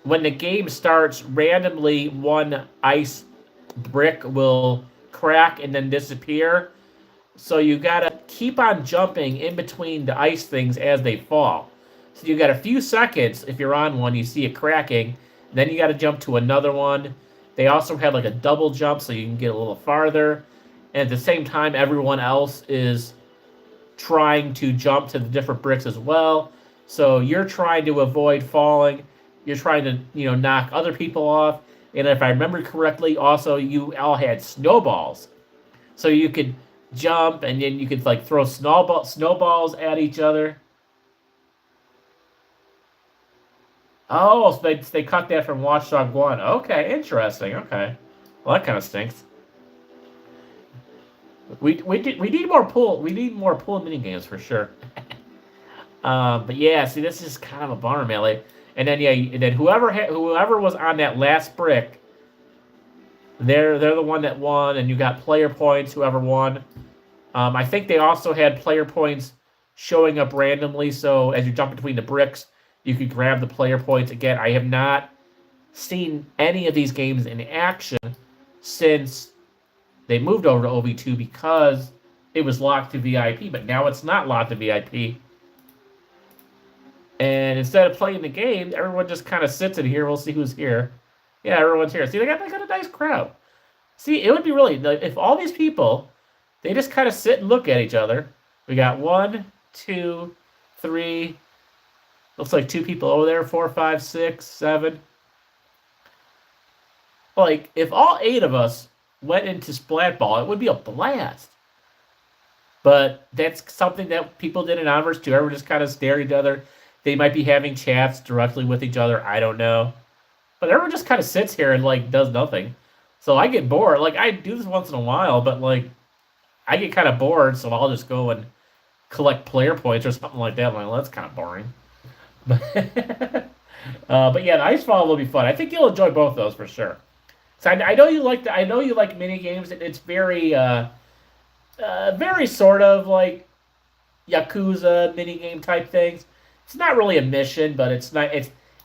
when the game starts, randomly one ice brick will crack and then disappear. So you gotta keep on jumping in between the ice things as they fall. So you got a few seconds. If you're on one, you see it cracking. Then you got to jump to another one. They also have like a double jump, so you can get a little farther. And at the same time, everyone else is trying to jump to the different bricks as well. So you're trying to avoid falling. You're trying to, knock other people off. And if I remember correctly, also you all had snowballs. So you could jump, and then you could like throw snowballs at each other. Oh, so they cut that from Watchdog 1. Okay, interesting. Okay. Well, that kind of stinks. We need more pool. We need more pool mini games for sure. But yeah, see, this is kind of a bummer, man. And then whoever was on that last brick, they're the one that won, and you got player points. Whoever won. I think they also had player points showing up randomly. So as you jump between the bricks, you could grab the player points. Again, I have not seen any of these games in action since they moved over to OV2 because it was locked to VIP, but now it's not locked to VIP. And instead of playing the game, everyone just kind of sits in here. We'll see who's here. Yeah, everyone's here. See, they got a nice crowd. See, it would be really, if all these people, they just kind of sit and look at each other. We got 1, 2, 3, looks like 2 people over there, 4, 5, 6, 7. Like, if all 8 of us went into Splatball, it would be a blast. But that's something that people did in Onverse too. Everyone just kind of stare at each other. They might be having chats directly with each other. I don't know. But everyone just kind of sits here and, like, does nothing. So I get bored. Like, I do this once in a while, but, like, I get kind of bored, so I'll just go and collect player points or something like that. I'm like, well, that's kind of boring. But yeah, the ice fall will be fun. I think you'll enjoy both of those for sure. So I know you like I know you like mini games. It's very sort of like Yakuza mini game type things. It's not really a mission, but it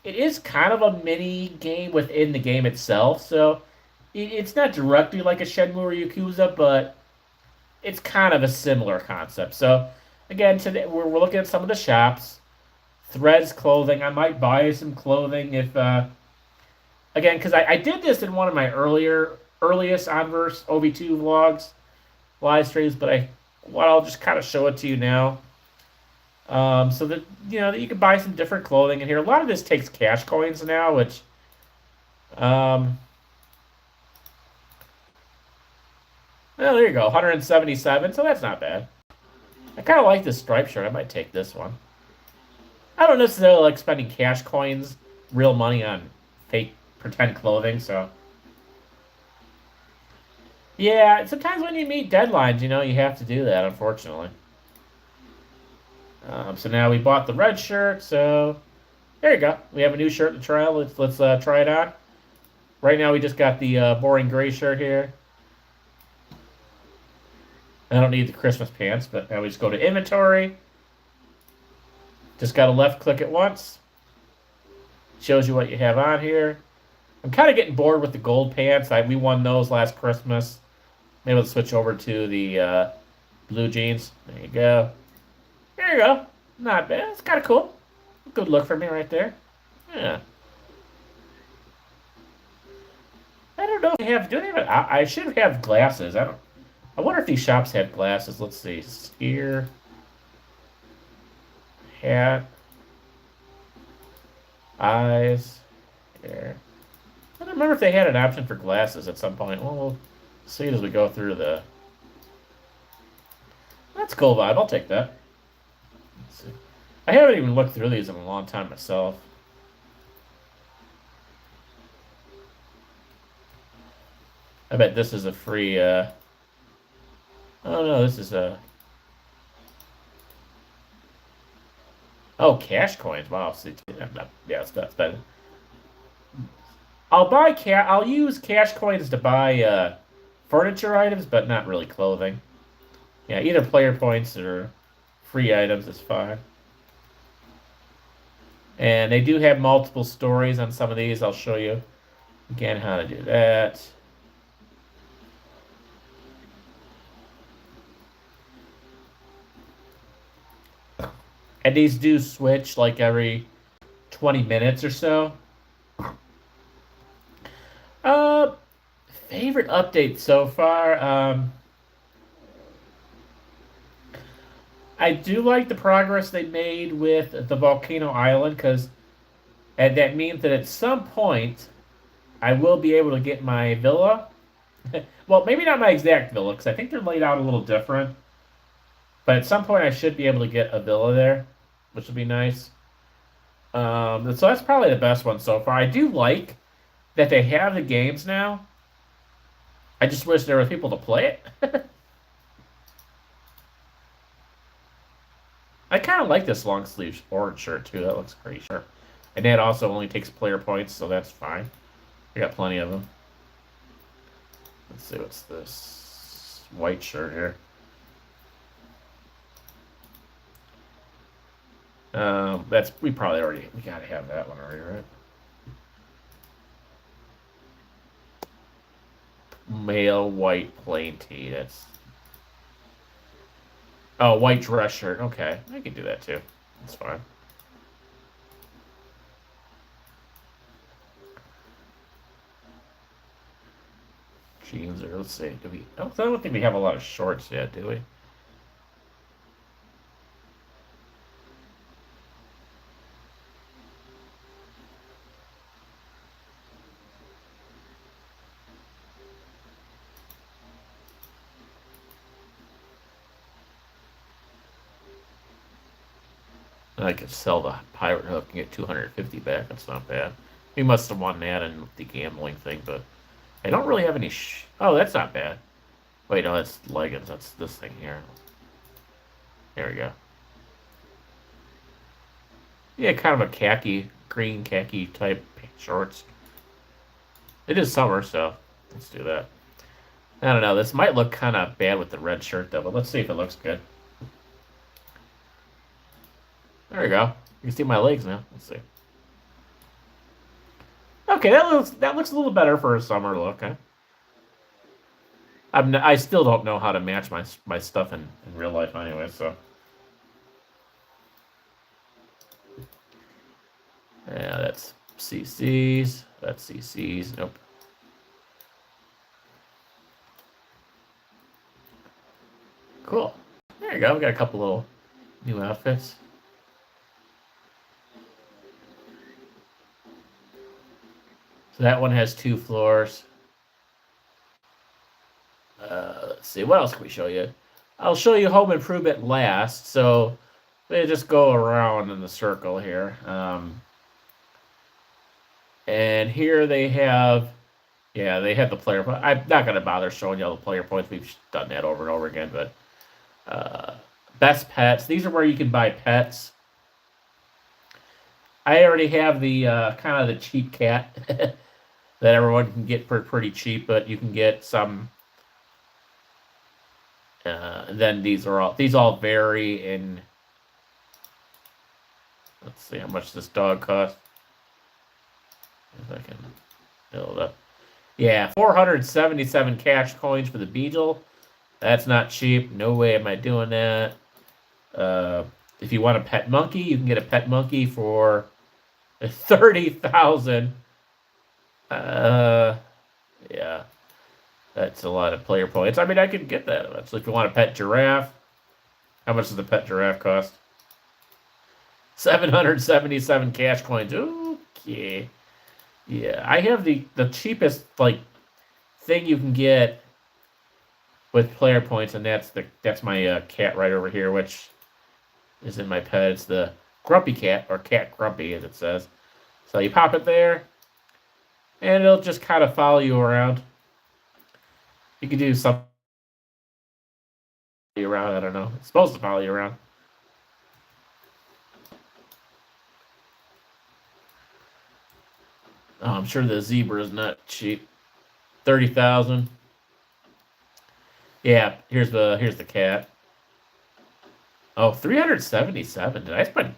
is kind of a mini game within the game itself. So it's not directly like a Shenmue or Yakuza, but it's kind of a similar concept. So again, today we're looking at some of the shops. Threads clothing. I might buy some clothing if again because I did this in one of my earliest Onverse OV2 vlogs live streams, but I'll just kind of show it to you now. So that that you can buy some different clothing in here. A lot of this takes cash coins now, which well, there you go, 177. So that's not bad. I kind of like this striped shirt. I might take this one. I don't necessarily like spending cash coins, real money on fake pretend clothing. So yeah, sometimes when you meet deadlines, you have to do that. Unfortunately. So now we bought the red shirt. So there you go. We have a new shirt to try. Let's try it on. Right now we just got the boring gray shirt here. I don't need the Christmas pants, but now we just go to inventory. Just got to left click it once. Shows you what you have on here. I'm kind of getting bored with the gold pants. We won those last Christmas. Maybe let's switch over to the blue jeans. There you go. There you go. Not bad. It's kind of cool. Good look for me right there. Yeah. I don't know if they have. Do they have? I should have glasses. I wonder if these shops have glasses. Let's see. Skier. Hat. Eyes. Hair. I don't remember if they had an option for glasses at some point. Well, we'll see as we go through the... That's a cool vibe. I'll take that. Let's see. I haven't even looked through these in a long time myself. I bet this is a free... Oh, no, this is a... Oh, cash coins. Wow. See, yeah, it's better. I'll use cash coins to buy furniture items, but not really clothing. Yeah, either player points or free items is fine. And they do have multiple stories on some of these. I'll show you again how to do that. And these do switch like every 20 minutes or so. Favorite update so far. I do like the progress they made with the Volcano Island and that means that at some point I will be able to get my villa. Well, maybe not my exact villa because I think they're laid out a little different. But at some point I should be able to get a villa there, which would be nice. So that's probably the best one so far. I do like that they have the games now. I just wish there were people to play it. I kind of like this long sleeve orange shirt too. That looks pretty sharp. And that also only takes player points, so that's fine. I got plenty of them. Let's see, what's this white shirt here? We gotta have that one already, right? Male white plain tee. White dress shirt. Okay, I can do that too. That's fine. Jeans, or let's see. I don't think we have a lot of shorts yet, do we? I could sell the pirate hook and get 250 back. That's not bad. We must have won that in the gambling thing, but I don't really have any. Oh, that's not bad. Wait, no, that's leggings. That's this thing here. There we go. Yeah, kind of a khaki, green khaki type shorts. It is summer, so let's do that. I don't know. This might look kind of bad with the red shirt, though, but let's see if it looks good. There we go. You can see my legs now. Let's see. Okay, that looks a little better for a summer look. Huh? I still don't know how to match my stuff in real life anyway, so. Yeah, that's CC's. That's CC's. Nope. Cool. There you go. We got a couple little new outfits. So that one has 2 floors. Let's see. What else can we show you? I'll show you home improvement last. So they just go around in the circle here. And here they have, yeah, they have the player point. I'm not going to bother showing you all the player points. We've done that over and over again. But best pets. These are where you can buy pets. I already have the kind of the cheap cat that everyone can get for pretty cheap, but you can get some. And then these all vary in. Let's see how much this dog costs. If I can build up. Yeah, 477 cash coins for the Beetle. That's not cheap. No way am I doing that. If you want a pet monkey, you can get a pet monkey for 30,000. Yeah, that's a lot of player points. I mean, I could get that eventually. If you want a pet giraffe, how much does the pet giraffe cost? 777 cash coins. Okay. Yeah, I have the cheapest like thing you can get with player points, and that's my cat right over here, which is in my pet. It's the Grumpy Cat, or Cat Grumpy, as it says. So you pop it there, and it'll just kind of follow you around. You can do something around. I don't know. It's supposed to follow you around. Oh, I'm sure the zebra is not cheap. 30,000. Yeah, here's the cat. Oh, 377. Did I spend?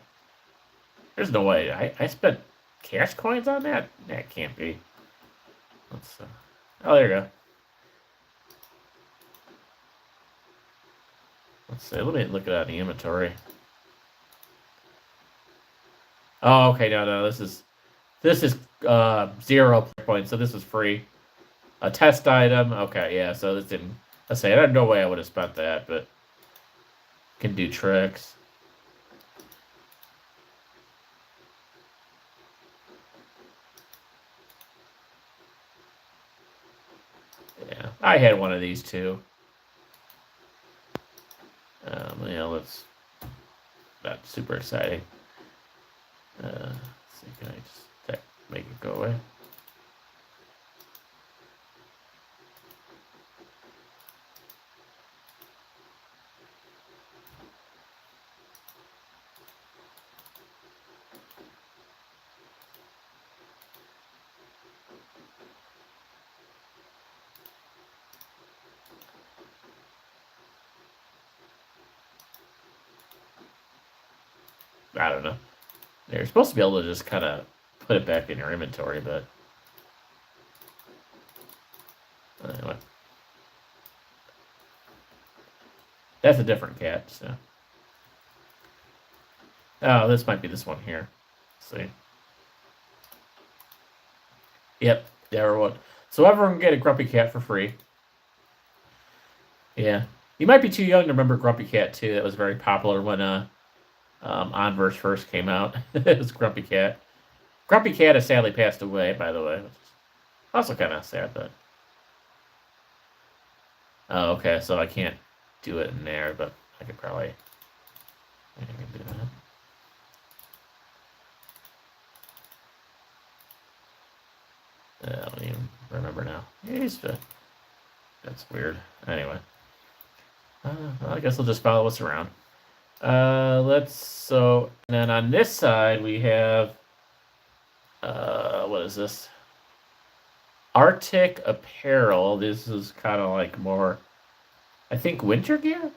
There's no way. I spent cash coins on that? That can't be. Let's. Oh, there you go. Let's see. Let me look at the inventory. Oh, okay. No. This is 0 points, so this is free. A test item. Okay, yeah. So this didn't. Let's say I had no way I would have spent that, but can do tricks. Yeah, I had one of these too. Yeah, let's. Not super exciting. Let's see, can I just make it go away? I don't know. You're supposed to be able to just kind of put it back in your inventory, but anyway. That's a different cat, so. Oh, this might be this one here. Let's see. Yep, there one. So everyone can get a Grumpy Cat for free. Yeah. You might be too young to remember Grumpy Cat, too. That was very popular when Onverse first came out. It was Grumpy Cat. Grumpy Cat has sadly passed away, by the way. Which is also kind of sad, but... Oh, okay, so I can't do it in there, but I could probably... I can do that. I don't even remember now. That's weird. Anyway, well, I guess we'll just follow us around. And then on this side we have, what is this? Arctic apparel. This is kind of like more, I think, winter gear.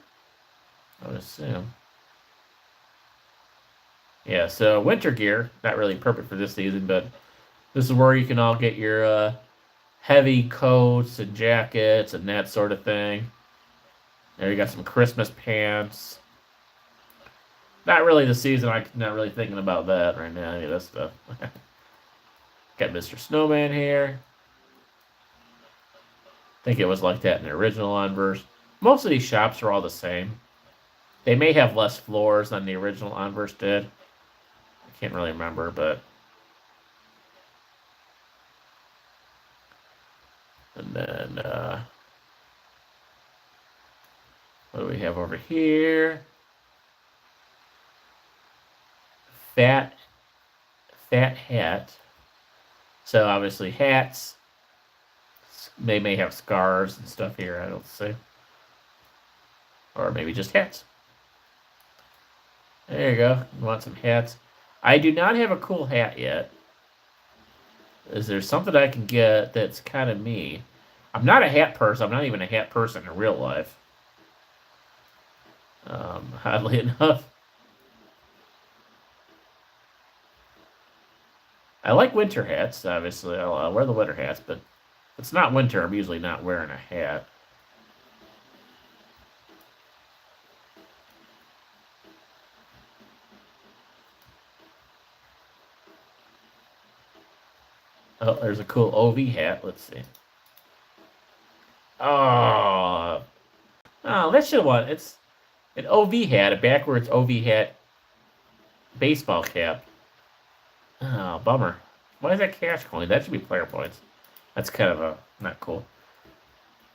I would assume. Yeah, so winter gear, not really perfect for this season, but this is where you can all get your heavy coats and jackets and that sort of thing. There you got some Christmas pants. Not really the season. I'm not really thinking about that right now. Any of that stuff. Got Mr. Snowman here. I think it was like that in the original Onverse. Most of these shops are all the same. They may have less floors than the original Onverse did. I can't really remember, but... And then, what do we have over here? Fat hat. So obviously hats. They may have scarves and stuff here, I don't see. Or maybe just hats. There you go. You want some hats. I do not have a cool hat yet. Is there something I can get that's kind of me? I'm not a hat person. I'm not even a hat person in real life. Oddly enough. I like winter hats, obviously. I'll wear the winter hats, but if it's not winter, I'm usually not wearing a hat. Oh, there's a cool OV hat. Let's see. Oh, that should have It's an OV hat, a backwards OV hat baseball cap. Oh, bummer. Why is that cash coin? That should be player points. That's kind of not cool.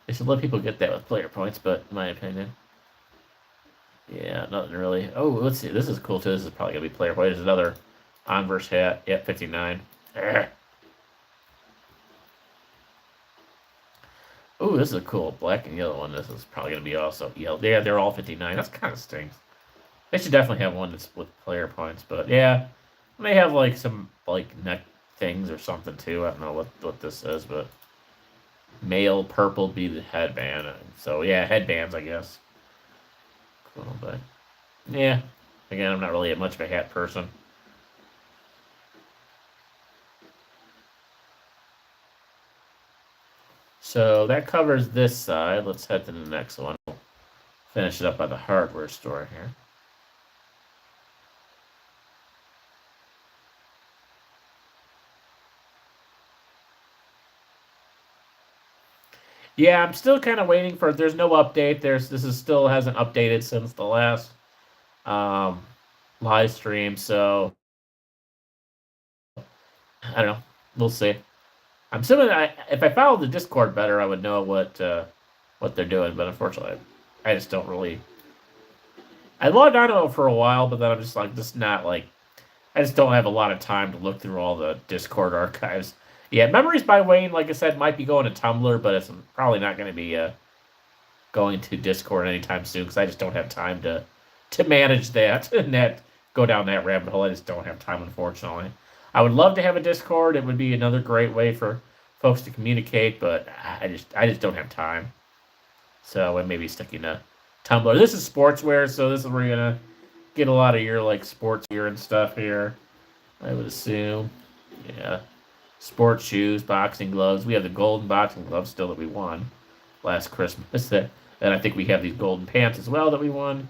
They should let people get that with player points, but in my opinion. Yeah, nothing really. Oh, let's see. This is cool too. This is probably going to be player points. There's another Onverse hat. Yep, 59. Oh, this is a cool black and yellow one. This is probably going to be also yellow. Yeah, they're all 59. That's kind of stinks. They should definitely have one that's with player points. But yeah, they have like some like neck things or something too. I don't know what this is, but male purple be the headband. So yeah, headbands, I guess. Cool, but yeah. Again, I'm not really much of a hat person. So that covers this side. Let's head to the next one. We'll finish it up by the hardware store here. Yeah, I'm still kind of waiting for. There's no update. This is still hasn't updated since the last live stream. So I don't know. We'll see. I'm assuming if I followed the Discord better, I would know what they're doing. But unfortunately, I just don't really. I logged on to it for a while, but then I'm just like, just not like. I just don't have a lot of time to look through all the Discord archives. Yeah, Memories by Wayne, like I said, might be going to Tumblr, but it's probably not going to be going to Discord anytime soon because I just don't have time to manage that and go down that rabbit hole. I just don't have time, unfortunately. I would love to have a Discord. It would be another great way for folks to communicate, but I just don't have time. So I may be sticking to Tumblr. This is sportswear, so this is where you're gonna get a lot of your like sports gear and stuff here. I would assume. Yeah. Sports shoes, boxing gloves. We have the golden boxing gloves still that we won last Christmas. And I think we have these golden pants as well that we won.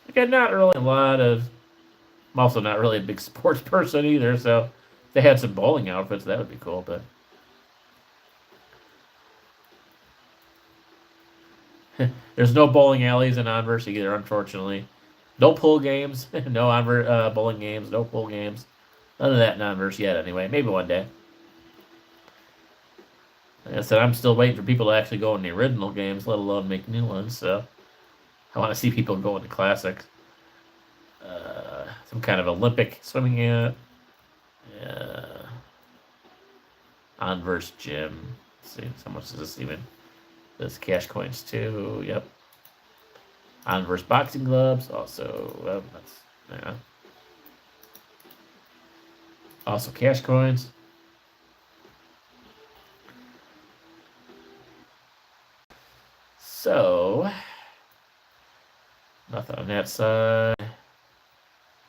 Again, not really a lot of. I'm also not really a big sports person either, so if they had some bowling outfits, that would be cool. But there's no bowling alleys in Onverse either, unfortunately. No pool games, no bowling games, no pool games. None of that in Onverse yet, anyway. Maybe one day. Like I said, I'm still waiting for people to actually go in the original games, let alone make new ones. So I want to see people go into classics. Some kind of Olympic swimming hat. Onverse gym. Let's see, how much is this even? This cash coins too. Yep. Onverse boxing gloves. Also, that's yeah. Also cash coins. So nothing on that side.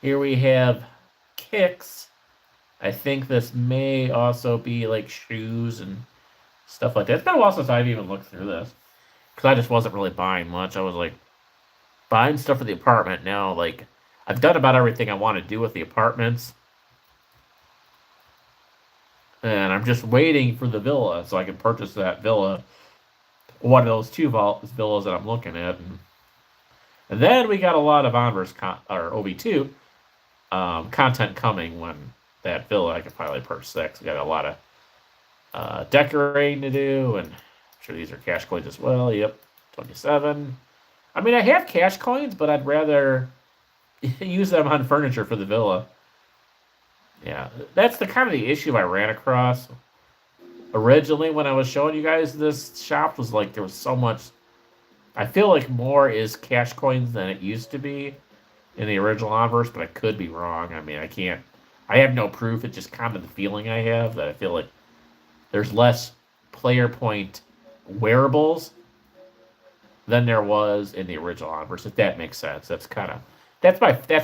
Here we have kicks. I think this may also be like shoes and stuff like that. It's been a while since I've even looked through this because I just wasn't really buying much. I was like buying stuff for the apartment. Now, like I've done about everything I want to do with the apartments, and I'm just waiting for the villa so I can purchase that villa. One of those two villas that I'm looking at, and then we got a lot of Onverse or OV2 content coming when that villa I could finally purchase that. 'Cause we got a lot of decorating to do, and I'm sure these are cash coins as well. Yep, 27. I mean, I have cash coins, but I'd rather use them on furniture for the villa. Yeah, that's the kind of the issue I ran across originally when I was showing you guys this shop. Was like there was so much. I feel like more is cash coins than it used to be in the original Onverse, but I could be wrong. I mean, I can't. I have no proof. It's just kind of the feeling I have that I feel like there's less player point wearables than there was in the original Onverse. If that makes sense, that's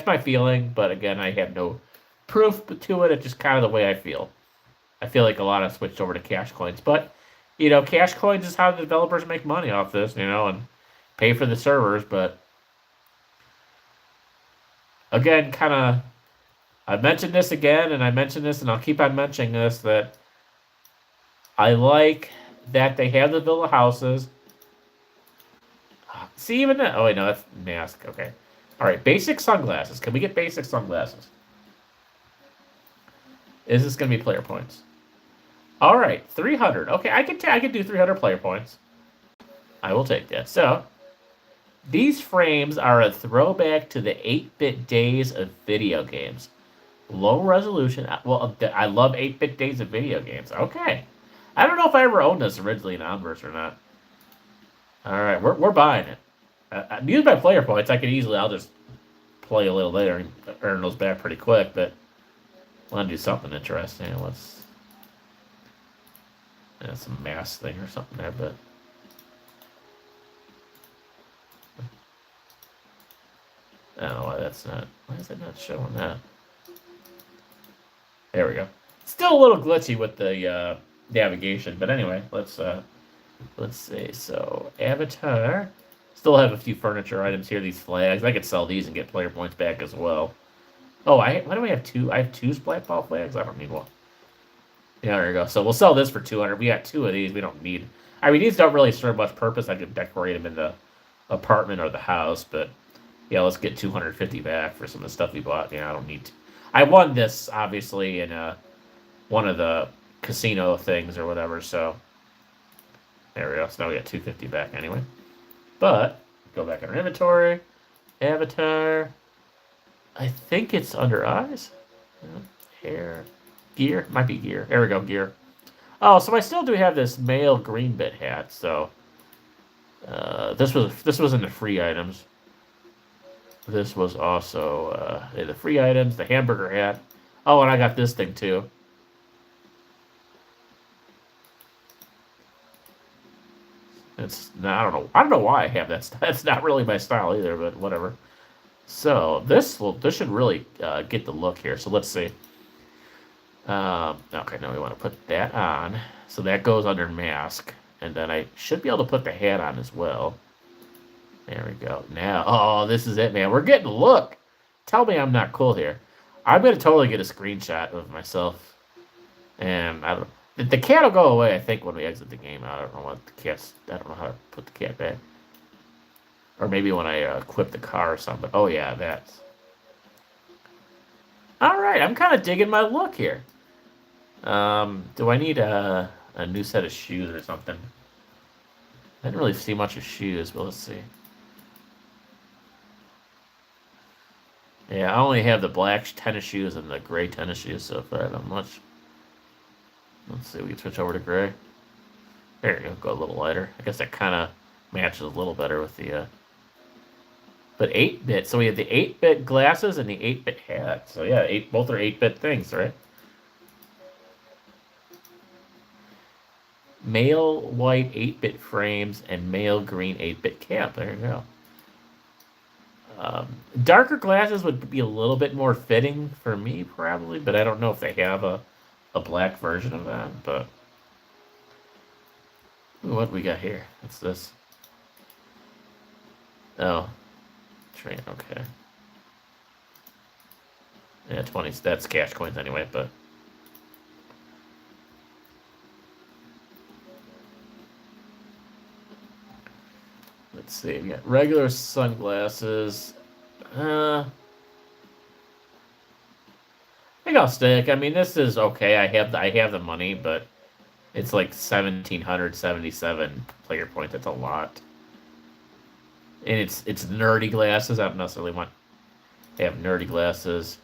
my feeling. But again, I have no proof to it. It's just kind of the way I feel. I feel like a lot of switched over to cash coins, but cash coins is how the developers make money off this, and pay for the servers. But again, kind of, I mentioned this again, and I mentioned this, and I'll keep on mentioning this that I like that they have the villa houses. See, even that. Oh wait, no, that's mask. Okay, all right. Basic sunglasses. Can we get basic sunglasses? Is this going to be player points? All right, 300. Okay, I can do 300 player points. I will take that. So, these frames are a throwback to the 8-bit days of video games. Low resolution. Well, I love 8-bit days of video games. Okay. I don't know if I ever owned this originally in Onverse or not. All right, we're buying it. Used my player points, I'll just play a little later and earn those back pretty quick, but I want to do something interesting. Let's some mass thing or something there, but I don't know why that's not. Why is it not showing that? There we go. Still a little glitchy with the navigation, but anyway, let's see. So avatar. Still have a few furniture items here. These flags. I could sell these and get player points back as well. Oh, why do we have two? I have two splat ball flags. I don't need one. Yeah, there you go. So we'll sell this for 200. We got two of these. We don't need. I mean, these don't really serve much purpose. I could decorate them in the apartment or the house, but yeah, let's get 250 back for some of the stuff we bought. Yeah, I don't need to. I won this obviously in one of the casino things or whatever. So there we go. So now we got 250 back anyway. But go back in our inventory, avatar. I think it's under eyes. Hair. Gear? Might be gear. There we go, gear. Oh, so I still do have this male green bit hat, so this was in the free items. This was also the free items, the hamburger hat. Oh, and I got this thing too. I don't know why I have that. That's not really my style either, but whatever. So this should really get the look here. So let's see. Okay, now we want to put that on. So that goes under mask. And then I should be able to put the hat on as well. There we go. Now, oh, this is it, man. We're getting a look. Tell me I'm not cool here. I'm going to totally get a screenshot of myself. And I don't know. The cat will go away, I think, when we exit the game. I don't know what the cat's... I don't know how to put the cat back. Or maybe when I equip the car or something. Oh, yeah, that's... Alright, I'm kind of digging my look here. Do I need a new set of shoes or something? I didn't really see much of shoes, but let's see. Yeah, I only have the black tennis shoes and the gray tennis shoes so far. Not much. Let's see, we can switch over to gray. There you go. Go a little lighter. I guess that kind of matches a little better with the. But 8-bit. So we have the 8-bit glasses and the 8-bit hat. So yeah, both are 8-bit things, right? Male white 8-bit frames and male green 8-bit cap. There you go. Darker glasses would be a little bit more fitting for me, probably, but I don't know if they have a black version of that. But ooh, what do we got here? What's this? Oh, train. Okay. Yeah, 20s. That's cash coins anyway, but. Let's see. We got regular sunglasses. I think I'll stick. I mean, this is okay. I have the money, but it's like 1,777 player points. That's a lot. And it's nerdy glasses. I don't necessarily want to have nerdy glasses.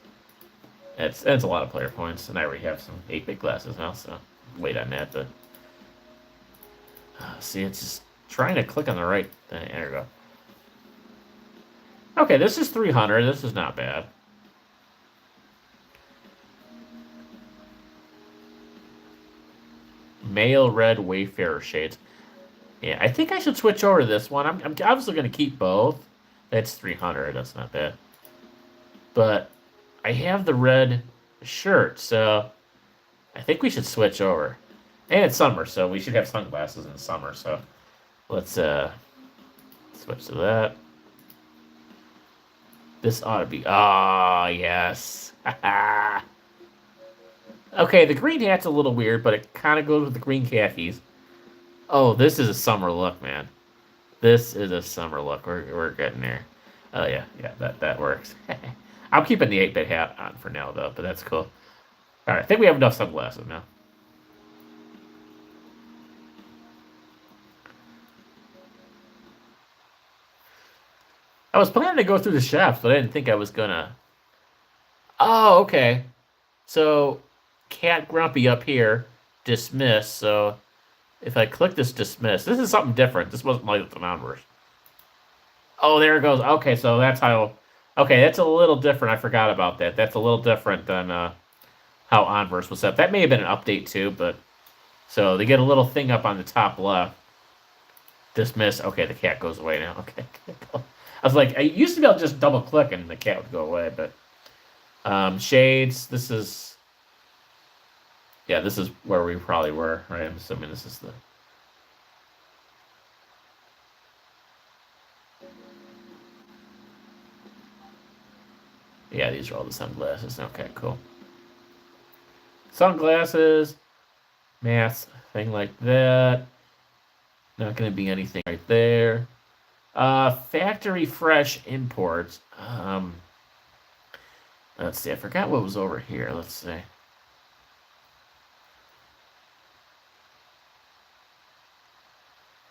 That's a lot of player points, and I already have some 8-bit glasses now, so wait on that. But see, it's just trying to click on the right thing. There we go. Okay, this is 300. This is not bad. Male red Wayfarer shades. Yeah, I think I should switch over to this one. I'm obviously going to keep both. That's 300. That's not bad. But I have the red shirt, so I think we should switch over. And it's summer, so we should have sunglasses in the summer. So let's switch to that. This ought to be... Ah, yes. Okay, the green hat's a little weird, but it kind of goes with the green khakis. Oh, this is a summer look, man. This is a summer look. We're getting there. Oh, yeah. Yeah, that works. I'm keeping the 8-bit hat on for now, though, but that's cool. All right, I think we have enough sunglasses now. I was planning to go through the shops, but I didn't think I was gonna. Oh, okay. So, Cat Grumpy up here, dismiss. So, if I click this dismiss, this is something different. This wasn't like the Onverse. Oh, there it goes. Okay, so that's how. Okay, that's a little different. I forgot about that. That's a little different than how Onverse was set. That may have been an update too, but so they get a little thing up on the top left. Dismiss. Okay, the cat goes away now. Okay, cool. I was like, I used to be able to just double click and the cat would go away, but shades. This is where we probably were, right? I'm assuming this is the. Yeah, these are all the sunglasses. Okay, cool. Sunglasses, mask, thing like that. Not going to be anything right there. Factory fresh imports. Let's see. I forgot what was over here. Let's see.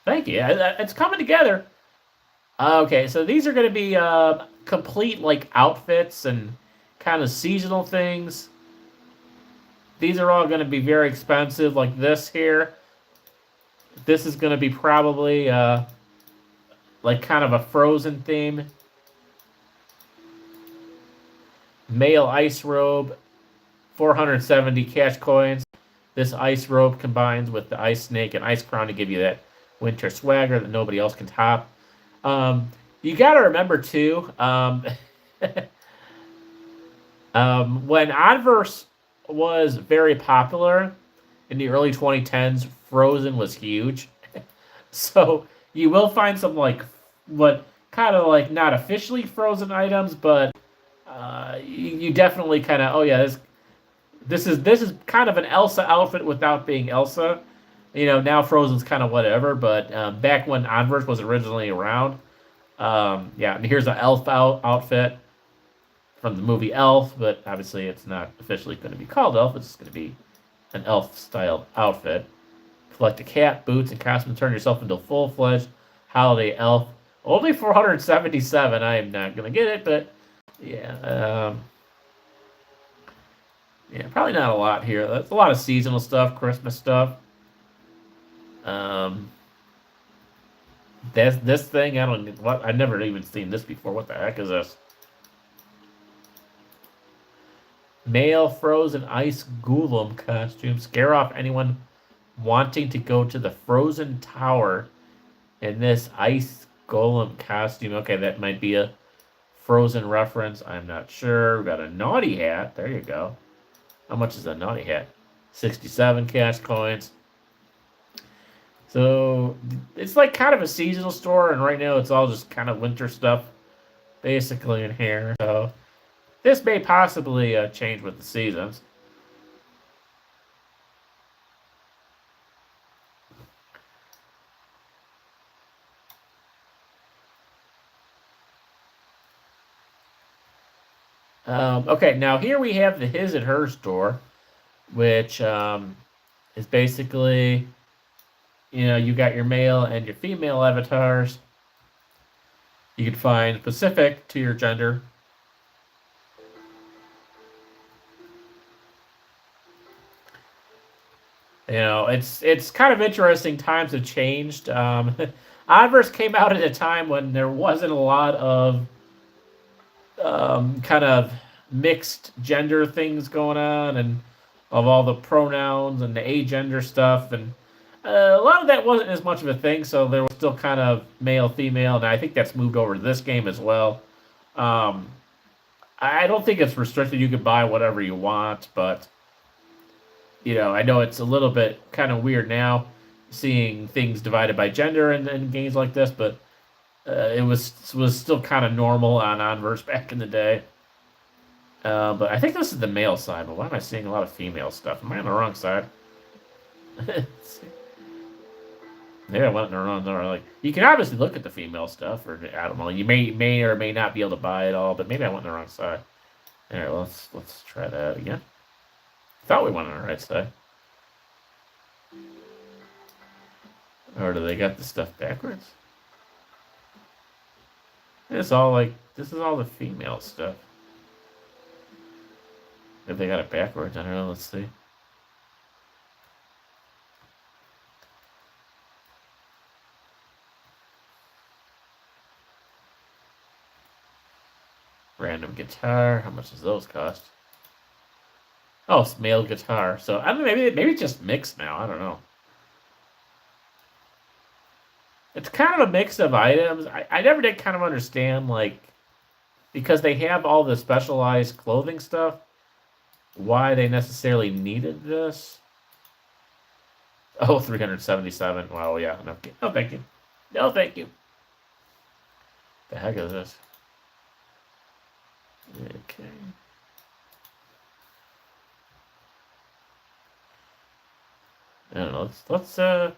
Thank you. It's coming together. Okay, so these are going to be complete like outfits and kind of seasonal things. These are all going to be very expensive, like this here. This is going to be probably like kind of a Frozen theme. Male ice robe, 470 cash coins. This ice robe combines with the ice snake and ice crown to give you that winter swagger that nobody else can top. You got to remember too, when Onverse was very popular in the early 2010s, Frozen was huge. So you will find some like what kind of like not officially Frozen items, but you definitely kind of this is kind of an Elsa outfit without being Elsa. You know, now Frozen's kind of whatever, but back when Onverse was originally around, yeah, and here's an elf outfit from the movie Elf, but obviously it's not officially going to be called Elf. It's just going to be an elf-style outfit. Collect a cat, boots, and costume to turn yourself into a full-fledged holiday elf. Only 477. I am not going to get it, but yeah. Yeah, probably not a lot here. That's a lot of seasonal stuff, Christmas stuff. This thing, I don't what I've never even seen this before. What the heck is this? Male frozen ice golem costume. Scare off anyone wanting to go to the frozen tower in this ice golem costume. Okay, that might be a Frozen reference. I'm not sure. We got a naughty hat. There you go. How much is a naughty hat? 67 cash coins. So it's like kind of a seasonal store, and right now it's all just kind of winter stuff, basically in here. So this may possibly change with the seasons. Okay, now here we have the his and her store, which is basically, you got your male and your female avatars. You can find specific to your gender. It's kind of interesting. Times have changed. Onverse came out at a time when there wasn't a lot of kind of mixed gender things going on, and of all the pronouns and the agender stuff, and a lot of that wasn't as much of a thing. So there was still kind of male, female, and I think that's moved over to this game as well. I don't think it's restricted. You can buy whatever you want, but I know it's a little bit kind of weird now seeing things divided by gender in games like this, but it was still kind of normal on Onverse back in the day. But I think this is the male side, but why am I seeing a lot of female stuff? Am I on the wrong side? Maybe I went on the wrong side. Like, you can obviously look at the female stuff, or I don't know. You may or may not be able to buy it all, but maybe I went on the wrong side. All right, well, let's try that again. Thought we went on the right side. Or do they got the stuff backwards? It's all like, this is all the female stuff. If they got it backwards, I don't know, let's see. Random guitar, how much does those cost? Oh, it's male guitar. So I don't know, maybe it's just mixed now, I don't know. It's kind of a mix of items. I never did kind of understand, like, because they have all the specialized clothing stuff, why they necessarily needed this. Oh, 377. Wow, yeah. No, thank you. No, thank you. The heck is this? Okay. I don't know. Let's I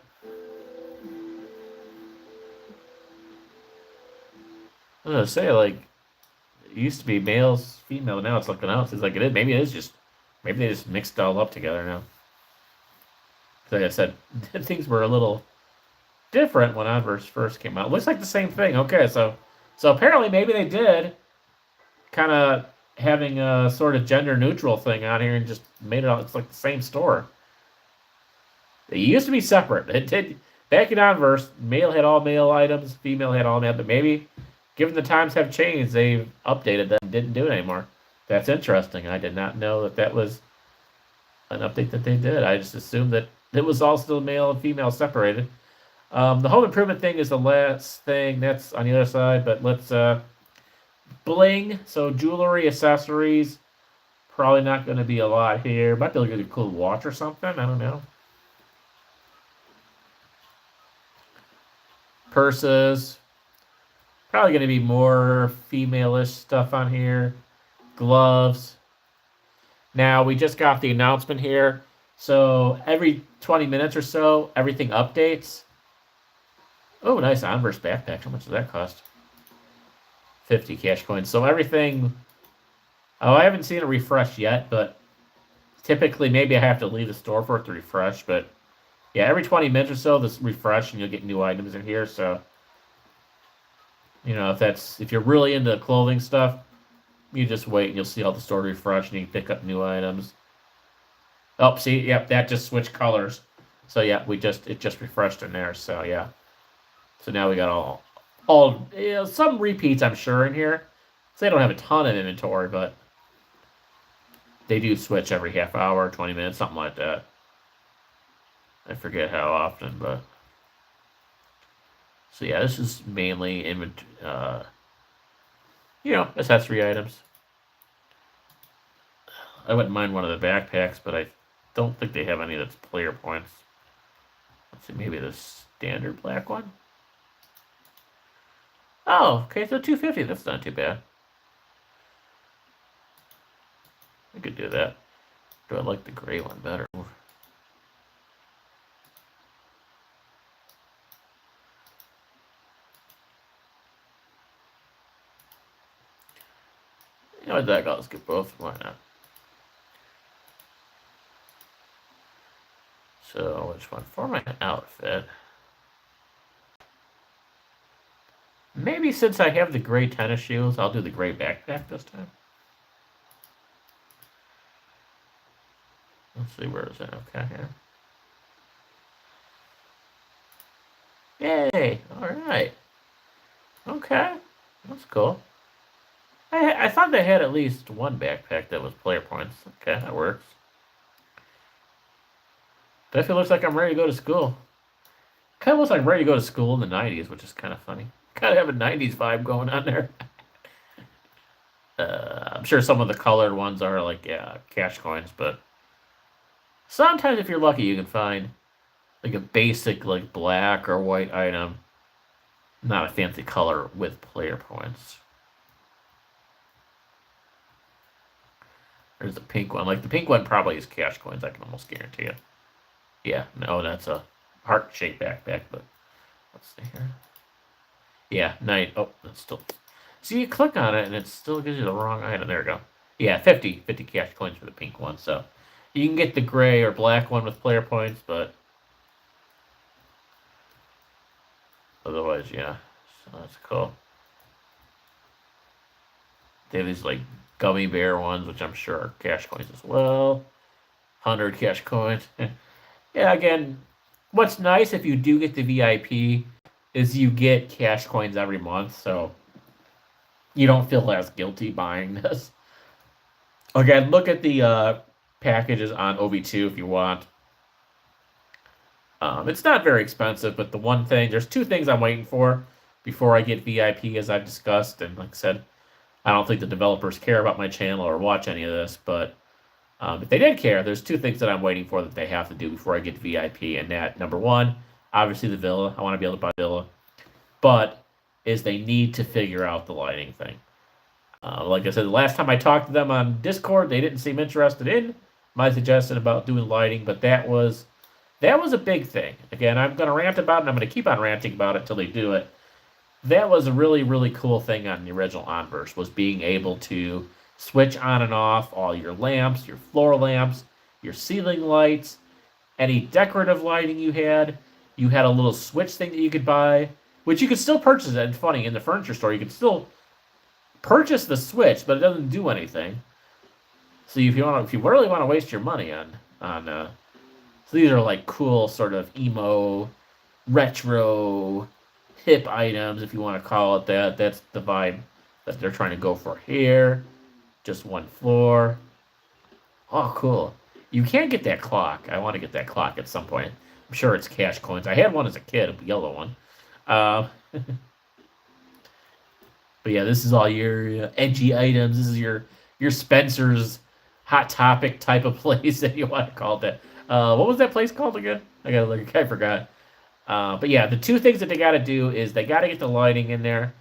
was gonna say, like, it used to be males, female. Now it's looking out. It's like it is. Maybe it is just. Maybe they just mixed it all up together now. Like I said, things were a little different when Onverse first came out. It looks like the same thing. Okay, so apparently maybe they did kind of having a sort of gender neutral thing on here and just made it all. It's like the same store. They used to be separate. It did back in Onverse. Male had all male items, female had all male. But maybe, given the times have changed, they've updated them and didn't do it anymore. That's interesting. I did not know that was an update that they did. I just assumed that it was all still male and female separated. The home improvement thing is the last thing. That's on the other side. But let's bling. So jewelry, accessories. Probably not going to be a lot here. Might be able to get a cool watch or something. I don't know. Purses. Probably going to be more female-ish stuff on here. Gloves. Now, we just got the announcement here. So, every 20 minutes or so, everything updates. Oh, nice Onverse backpack. How much does that cost? 50 cash coins. So, everything... Oh, I haven't seen a refresh yet, but typically maybe I have to leave the store for it to refresh. But, yeah, every 20 minutes or so, this refresh, and you'll get new items in here. So, if you're really into clothing stuff, you just wait and you'll see all the store refresh and you can pick up new items. Oh, see, yep, that just switched colors. So yeah, it just refreshed in there. So yeah. So now we got all some repeats I'm sure in here. So they don't have a ton of inventory, but they do switch every half hour, 20 minutes, something like that. I forget how often, but so yeah, this is mainly accessory items. I wouldn't mind one of the backpacks, but I don't think they have any that's player points. Let's see, maybe the standard black one. Oh, okay, so 250. That's not too bad. I could do that. Do I like the gray one better? You know what, that let's get both. Why not? So, which one? For my outfit. Maybe since I have the gray tennis shoes, I'll do the gray backpack this time. Let's see, where is it? Okay, here. Yay! Alright. Okay. That's cool. I thought they had at least one backpack that was player points. Okay, that works. Definitely looks like I'm ready to go to school. Kind of looks like I'm ready to go to school in the 90s, which is kind of funny. Kind of have a 90s vibe going on there. I'm sure some of the colored ones are like, yeah, cash coins, but sometimes if you're lucky, you can find like a basic, like black or white item, not a fancy color with player points. There's a pink one. Like the pink one probably is cash coins, I can almost guarantee it. Yeah, no, that's a heart-shaped backpack, but let's see here. Yeah, night. Oh, that's still. See, you click on it and it still gives you the wrong item. There we go. Yeah, 50 cash coins for the pink one. So you can get the gray or black one with player points, but otherwise, yeah. So that's cool. They have these like gummy bear ones, which I'm sure are cash coins as well. 100 cash coins. Yeah, again, what's nice if you do get the VIP is you get cash coins every month, so you don't feel as guilty buying this. Again, look at the packages on OV2 if you want. It's not very expensive, but there's two things I'm waiting for before I get VIP, as I've discussed, and like I said, I don't think the developers care about my channel or watch any of this, but if they did care, there's two things that I'm waiting for that they have to do before I get VIP, and that, number one, obviously the villa. I want to be able to buy the villa. But is they need to figure out the lighting thing. Like I said, the last time I talked to them on Discord, they didn't seem interested in my suggestion about doing lighting, but that was a big thing. Again, I'm going to rant about it, and I'm going to keep on ranting about it until they do it. That was a really, really cool thing on the original Onverse, was being able to switch on and off all your lamps, your floor lamps, your ceiling lights, any decorative lighting you had. You had a little switch thing that you could buy, which you could still purchase. It. And funny, in the furniture store, you could still purchase the switch, but it doesn't do anything. So if you really want to waste your money so these are like cool sort of emo, retro, hip items, if you want to call it that. That's the vibe that they're trying to go for here. Just one floor. Oh, cool. You can get that clock. I want to get that clock at some point. I'm sure it's cash coins. I had one as a kid, a yellow one. But yeah, this is all your edgy items. This is your Spencer's Hot Topic type of place that you want to call that. What was that place called again? I forgot. But yeah, the two things that they got to do is they got to get the lighting in there.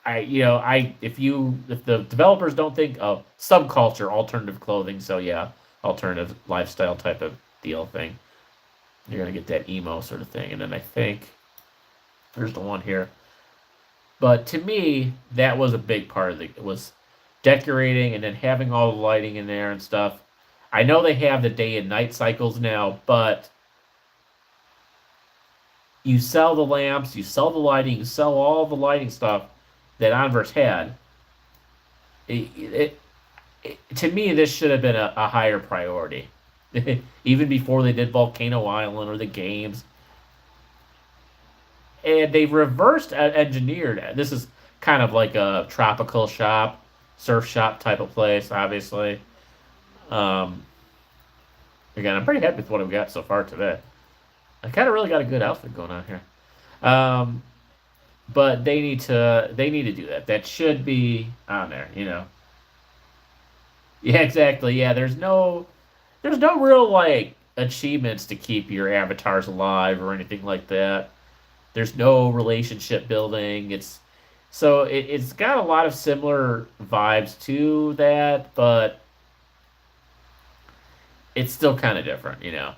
If the developers don't think of subculture, alternative clothing, so yeah, alternative lifestyle type of deal thing, you're gonna get that emo sort of thing. And then I think there's the one here. But to me, that was a big part of it was decorating and then having all the lighting in there and stuff. I know they have the day and night cycles now, but you sell the lamps, you sell the lighting, you sell all the lighting stuff that Onverse had. To me, this should have been a higher priority. even before they did Volcano Island or the games. And they've reversed engineered. This is kind of like a tropical shop, surf shop type of place, obviously. Um, Again, I'm pretty happy with what I've got so far today. I kind of really got a good outfit going on here. Um, but they need to do that. That should be on there, you know. Yeah, exactly. Yeah, there's no real like achievements to keep your avatars alive or anything like that. There's no relationship building. It's got a lot of similar vibes to that, but it's still kind of different, you know.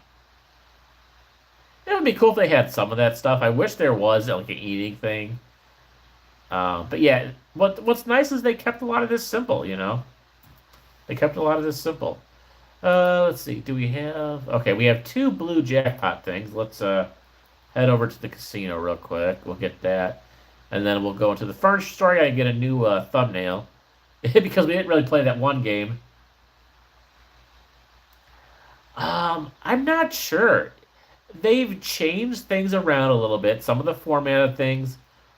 It would be cool if they had some of that stuff. I wish there was like an eating thing. But yeah, what's nice is they kept a lot of this simple, you know. They kept a lot of this simple. Let's see. Do we have? Okay, we have two blue jackpot things. Let's head over to the casino real quick. We'll get that, and then we'll go into the furniture store. I gotta get a new thumbnail because we didn't really play that one game. I'm not sure. They've changed things around a little bit. Some of the format of things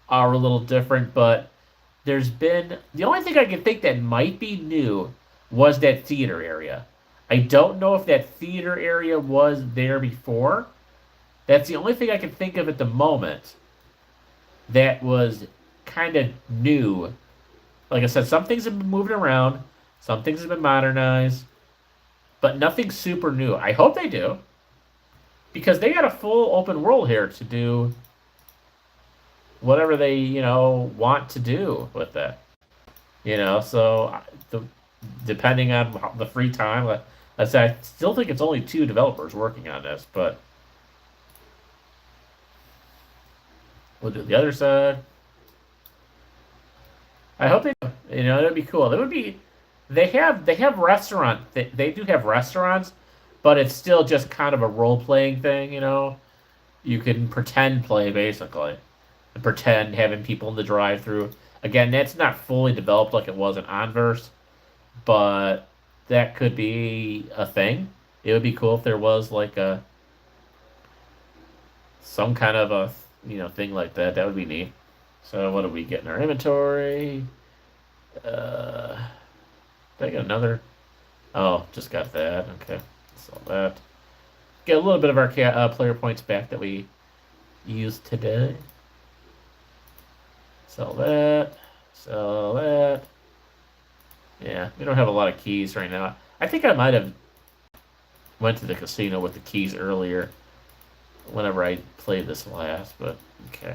are a little different, but there's been the only thing I can think that might be new was that theater area. I don't know if that theater area was there before. That's the only thing I can think of at the moment that was kind of new. Like I said, some things have been moving around, some things have been modernized, but nothing super new. I hope they do because they got a full open world here to do whatever they, want to do with that. So depending on the free time, I said I still think it's only two developers working on this, but we'll do the other side. I hope they do. That'd be cool. That would be. They have restaurant. They do have restaurants, but it's still just kind of a role playing thing. You can pretend play basically, and pretend having people in the drive through. Again, that's not fully developed like it was in Onverse, but that could be a thing. It would be cool if there was like some kind of a thing like that. That would be neat. So what do we get in our inventory? Did I get another? Oh, just got that. Okay, sell that. Get a little bit of our player points back that we used today. Sell that. Sell that. Yeah, we don't have a lot of keys right now. I think I might have went to the casino with the keys earlier whenever I played this last, but okay.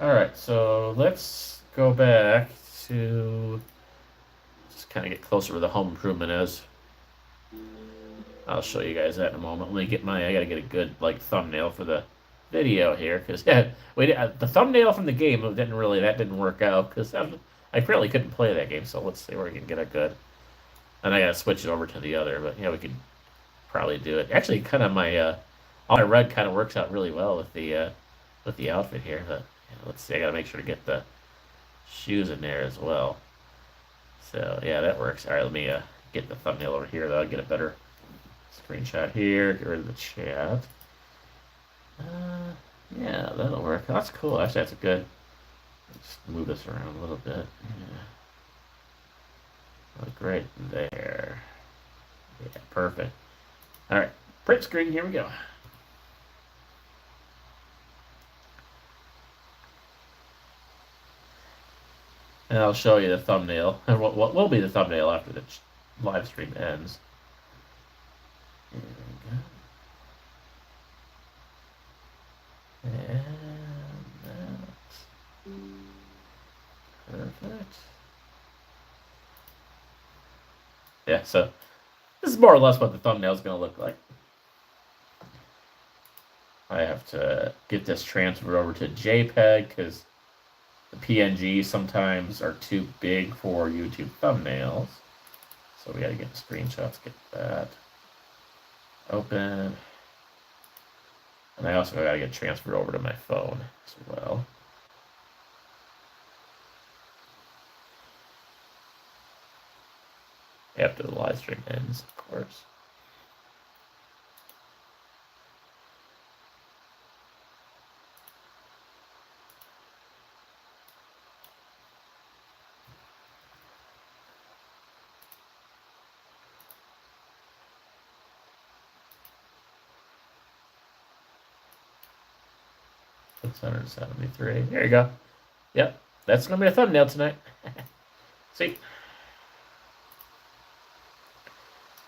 Alright, so let's go back to just kind of get closer where the home improvement is. I'll show you guys that in a moment. Let me get I gotta get a good thumbnail for the video here, because the thumbnail from the game didn't work out, because I apparently couldn't play that game, so let's see where we can get it good. And I gotta switch it over to the other, but yeah, we could probably do it. Actually, kind of all my red kind of works out really well with the outfit here, but let's see, I gotta make sure to get the shoes in there as well. So yeah, that works. Alright, let me get the thumbnail over here, though. I'll get a better screenshot here, get rid of the chat. Yeah, that'll work. That's cool. Actually, that's a good. Let's move this around a little bit. Yeah. Look right there. Yeah, perfect. Alright, print screen, here we go. And I'll show you the thumbnail, and what will be the thumbnail after the live stream ends. There we go. And that's perfect. Yeah, so this is more or less what the thumbnail is going to look like. I have to get this transferred over to JPEG because the PNGs sometimes are too big for YouTube thumbnails. So we got to get the screenshots, get that open. And I also got to get transferred over to my phone as well. after the live stream ends, of course. $673. There you go. Yep, that's gonna be a thumbnail tonight. See.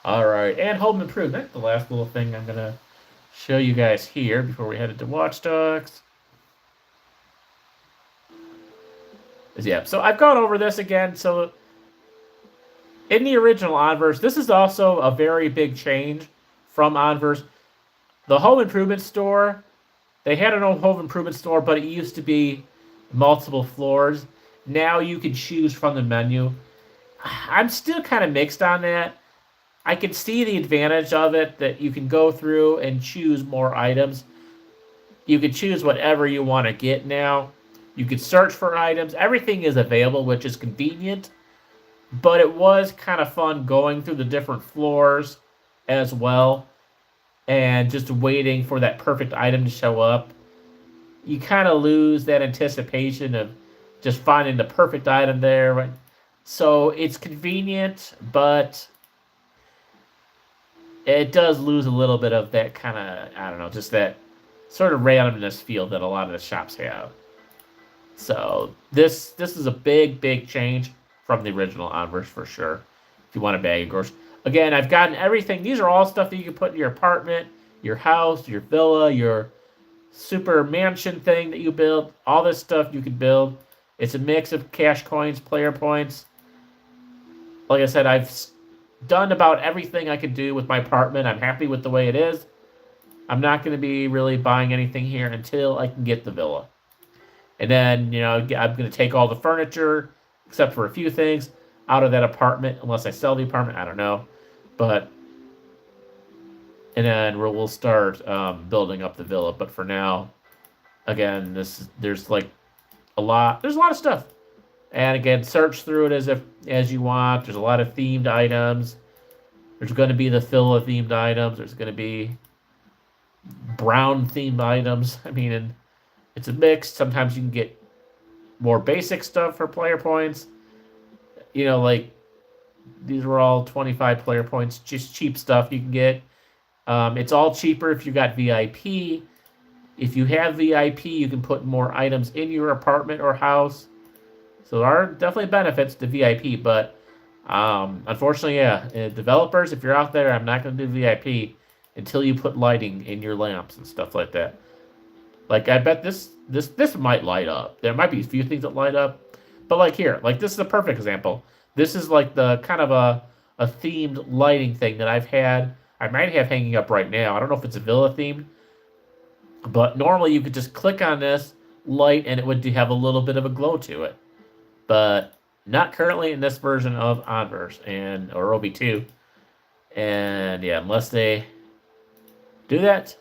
All right, and home improvement. The last little thing I'm gonna show you guys here before we head into Watch Dogs. Yeah, so I've gone over this again. So in the original Onverse, this is also a very big change from Onverse. The home improvement store, they had an old home improvement store, but it used to be multiple floors. Now you can choose from the menu. I'm still kind of mixed on that. I can see the advantage of it, that you can go through and choose more items. You can choose whatever you want to get now. You can search for items. Everything is available, which is convenient. But it was kind of fun going through the different floors as well and just waiting for that perfect item to show up. You kind of lose that anticipation of just finding the perfect item there. Right? So it's convenient, but it does lose a little bit of that kind of, I don't know, just that sort of randomness feel that a lot of the shops have. So this is a big, big change from the original Onverse for sure. If you want a bag of groceries. Again, I've gotten everything. These are all stuff that you can put in your apartment, your house, your villa, your super mansion thing that you build. All this stuff you can build. It's a mix of cash coins, player points. Like I said, I've done about everything I could do with my apartment. I'm happy with the way it is. I'm not going to be really buying anything here until I can get the villa. And then, you know, I'm going to take all the furniture, except for a few things, out of that apartment, unless I sell the apartment. I don't know. But, and then we'll start building up the villa. But for now, again, there's like a lot of stuff. And again, search through it as you want. There's a lot of themed items. There's going to be the villa themed items. There's going to be brown themed items. I mean, and it's a mix. Sometimes you can get more basic stuff for player points. You know, like these were all 25 player points, just cheap stuff you can get. It's all cheaper if you got VIP. If you have VIP, you can put more items in your apartment or house. So there are definitely benefits to VIP, but unfortunately, yeah, developers, if you're out there, I'm not going to do VIP until you put lighting in your lamps and stuff like that. Like, I bet this might light up. There might be a few things that light up. But like here, like this is a perfect example. This is like the kind of a themed lighting thing that I might have hanging up right now. I don't know if it's a villa themed. But normally you could just click on this light and it would have a little bit of a glow to it. But not currently in this version of Onverse or OV2. And yeah, unless they do that,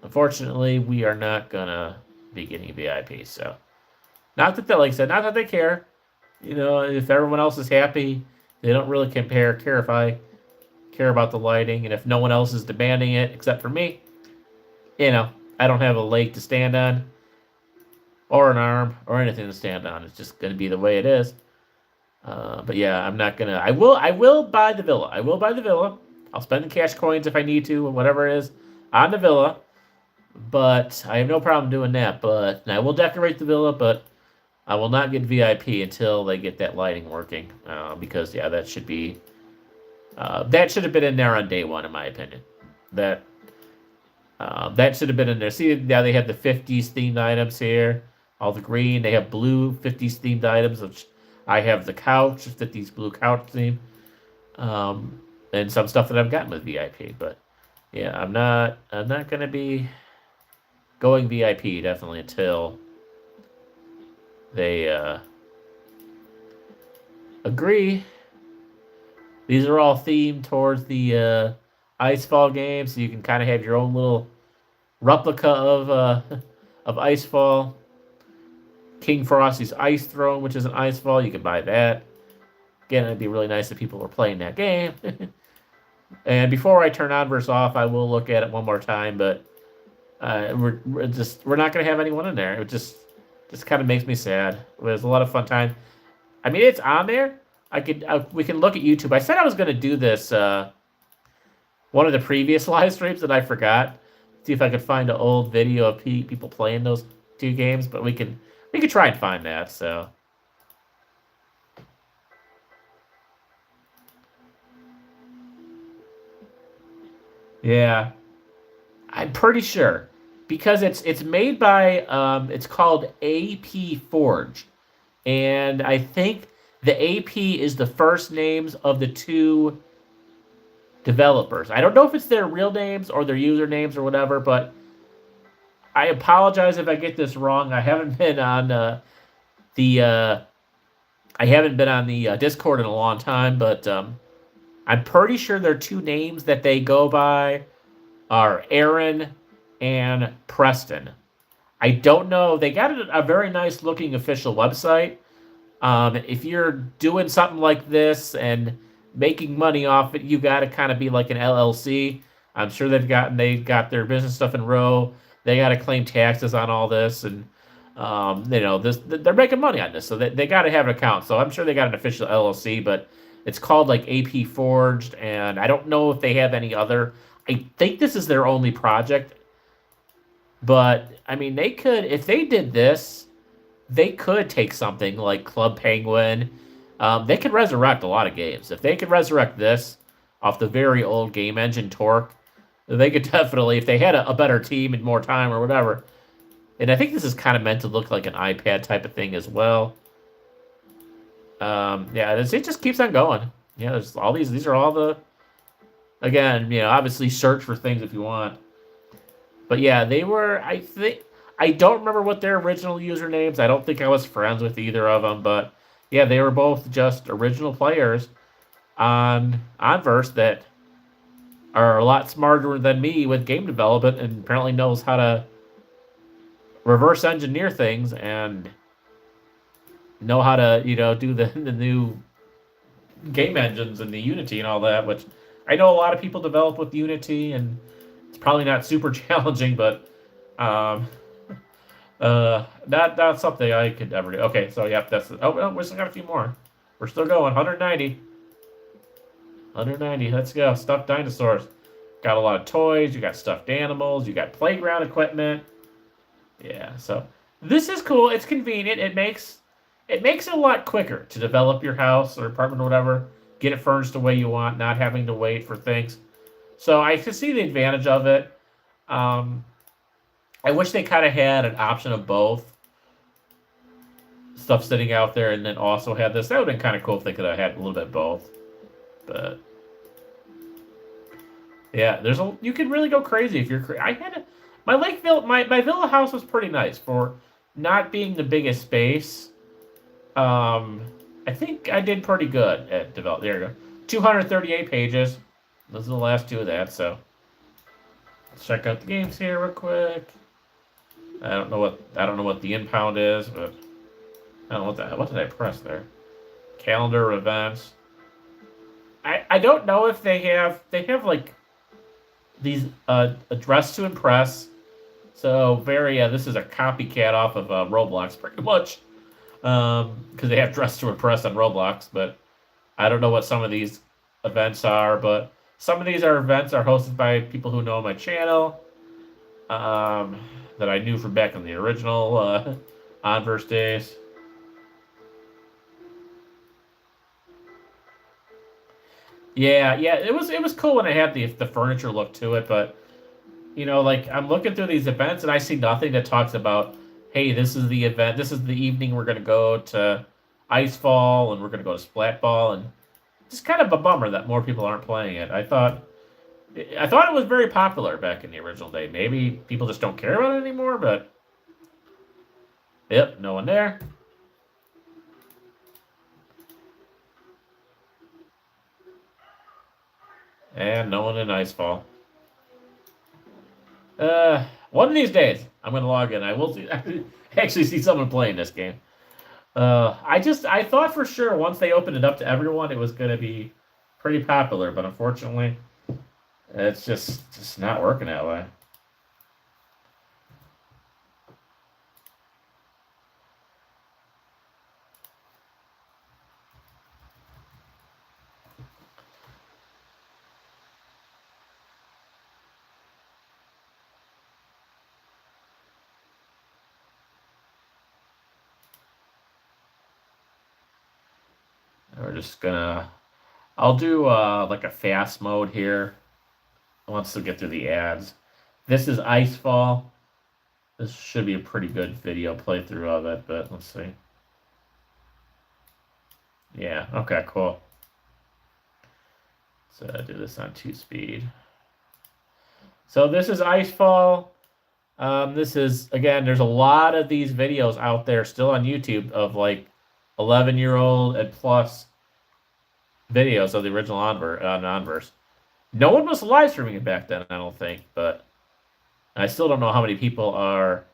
unfortunately, we are not gonna be getting VIP. So, not that like I said, not that they care. You know, if everyone else is happy, they don't really care if I care about the lighting, and if no one else is demanding it except for me, you know, I don't have a leg to stand on, or an arm, or anything to stand on. It's just gonna be the way it is. But yeah, I'm not gonna. I will buy the villa. I will buy the villa. I'll spend the cash coins if I need to, or whatever it is, on the villa. But I have no problem doing that. But I will decorate the villa, but I will not get VIP until they get that lighting working. Because yeah, that should have been in there on day one, in my opinion. That should have been in there. See, now they have the 50s themed items here. All the green. They have blue 50s themed items, which I have the couch, 50s blue couch theme. And some stuff that I've gotten with VIP. But yeah, I'm not gonna be going VIP definitely until they agree. These are all themed towards the Icefall game, so you can kind of have your own little replica of Icefall. King Frosty's Ice Throne, which is an Icefall, you can buy that. Again, it'd be really nice if people were playing that game. And before I turn Onverse off, I will look at it one more time. But we're not gonna have anyone in there. It just kind of makes me sad. It was a lot of fun time. I mean, it's on there. We can look at YouTube. I said I was gonna do this one of the previous live streams that I forgot. See if I could find an old video of people playing those two games, but we could try and find that. So. Yeah, I'm pretty sure because it's made by it's called AP Forge, and I think the AP is the first names of the two developers. I don't know if it's their real names or their usernames or whatever, but I apologize if I get this wrong. I haven't been on the Discord in a long time, but I'm pretty sure their two names that they go by are Aaron and Preston. I don't know. They got a very nice looking official website. If you're doing something like this and making money off it, you got to kind of be like an LLC. I'm sure they got their business stuff in row. They got to claim taxes on all this, and they're making money on this, so they got to have an account. So I'm sure they got an official LLC, but it's called like AP Forged, and I don't know if they have any other. I think this is their only project, but I mean, they could, if they did this, they could take something like Club Penguin. They could resurrect a lot of games. If they could resurrect this off the very old game engine Torque, they could definitely, if they had a better team and more time or whatever. And I think this is kind of meant to look like an iPad type of thing as well. Yeah, it just keeps on going. Yeah, there's all these are all the, again, obviously search for things if you want. But yeah, they were, I don't remember what their original usernames. I don't think I was friends with either of them, but yeah, they were both just original players on Onverse that are a lot smarter than me with game development and apparently knows how to reverse engineer things and know how to, do the new game engines and the Unity and all that, which I know a lot of people develop with Unity, and it's probably not super challenging, but not something I could ever do. Okay, so yep, that's we still got a few more. We're still going. 190. 190. Let's go. Stuffed dinosaurs. Got a lot of toys. You got stuffed animals. You got playground equipment. Yeah, so this is cool. It's convenient. It makes it a lot quicker to develop your house or apartment or whatever. Get it furnished the way you want, not having to wait for things. So I can see the advantage of it. I wish they kind of had an option of both stuff sitting out there, and then also had this. That would have been kind of cool if they could have had a little bit of both. But yeah, you can really go crazy if you're. My villa house was pretty nice for not being the biggest space. I think I did pretty good at develop. There you go. 238 pages. Those are the last two of that. So let's check out the games here real quick. I don't know what the impound is, but I don't know what did I press there? Calendar events. I don't know if they have like these Dress to Impress. So this is a copycat off of Roblox pretty much. Because they have Dress to Impress on Roblox, but I don't know what some of these events are, but some of these events are hosted by people who know my channel, that I knew from back in the original Onverse days. Yeah, it was cool when it had the furniture look to it, but like I'm looking through these events and I see nothing that talks about, hey, this is the event, this is the evening we're gonna go to Icefall and we're gonna go to Splatball, and it's kind of a bummer that more people aren't playing it. I thought it was very popular back in the original day. Maybe people just don't care about it anymore, but yep, no one there. And no one in Icefall. One of these days, I'm going to log in. I will actually see someone playing this game. I thought for sure once they opened it up to everyone, it was going to be pretty popular, but unfortunately, it's just not working that way. We're just gonna. I'll do like a fast mode here. Once we get through the ads. This is Icefall. This should be a pretty good video playthrough of it, but let's see. Yeah, okay, cool. So do this on 2-speed. So this is Icefall. This is, again, there's a lot of these videos out there still on YouTube of like 11-year-old and plus videos of the original Onverse. No one was live streaming it back then, I don't think, but I still don't know how many people are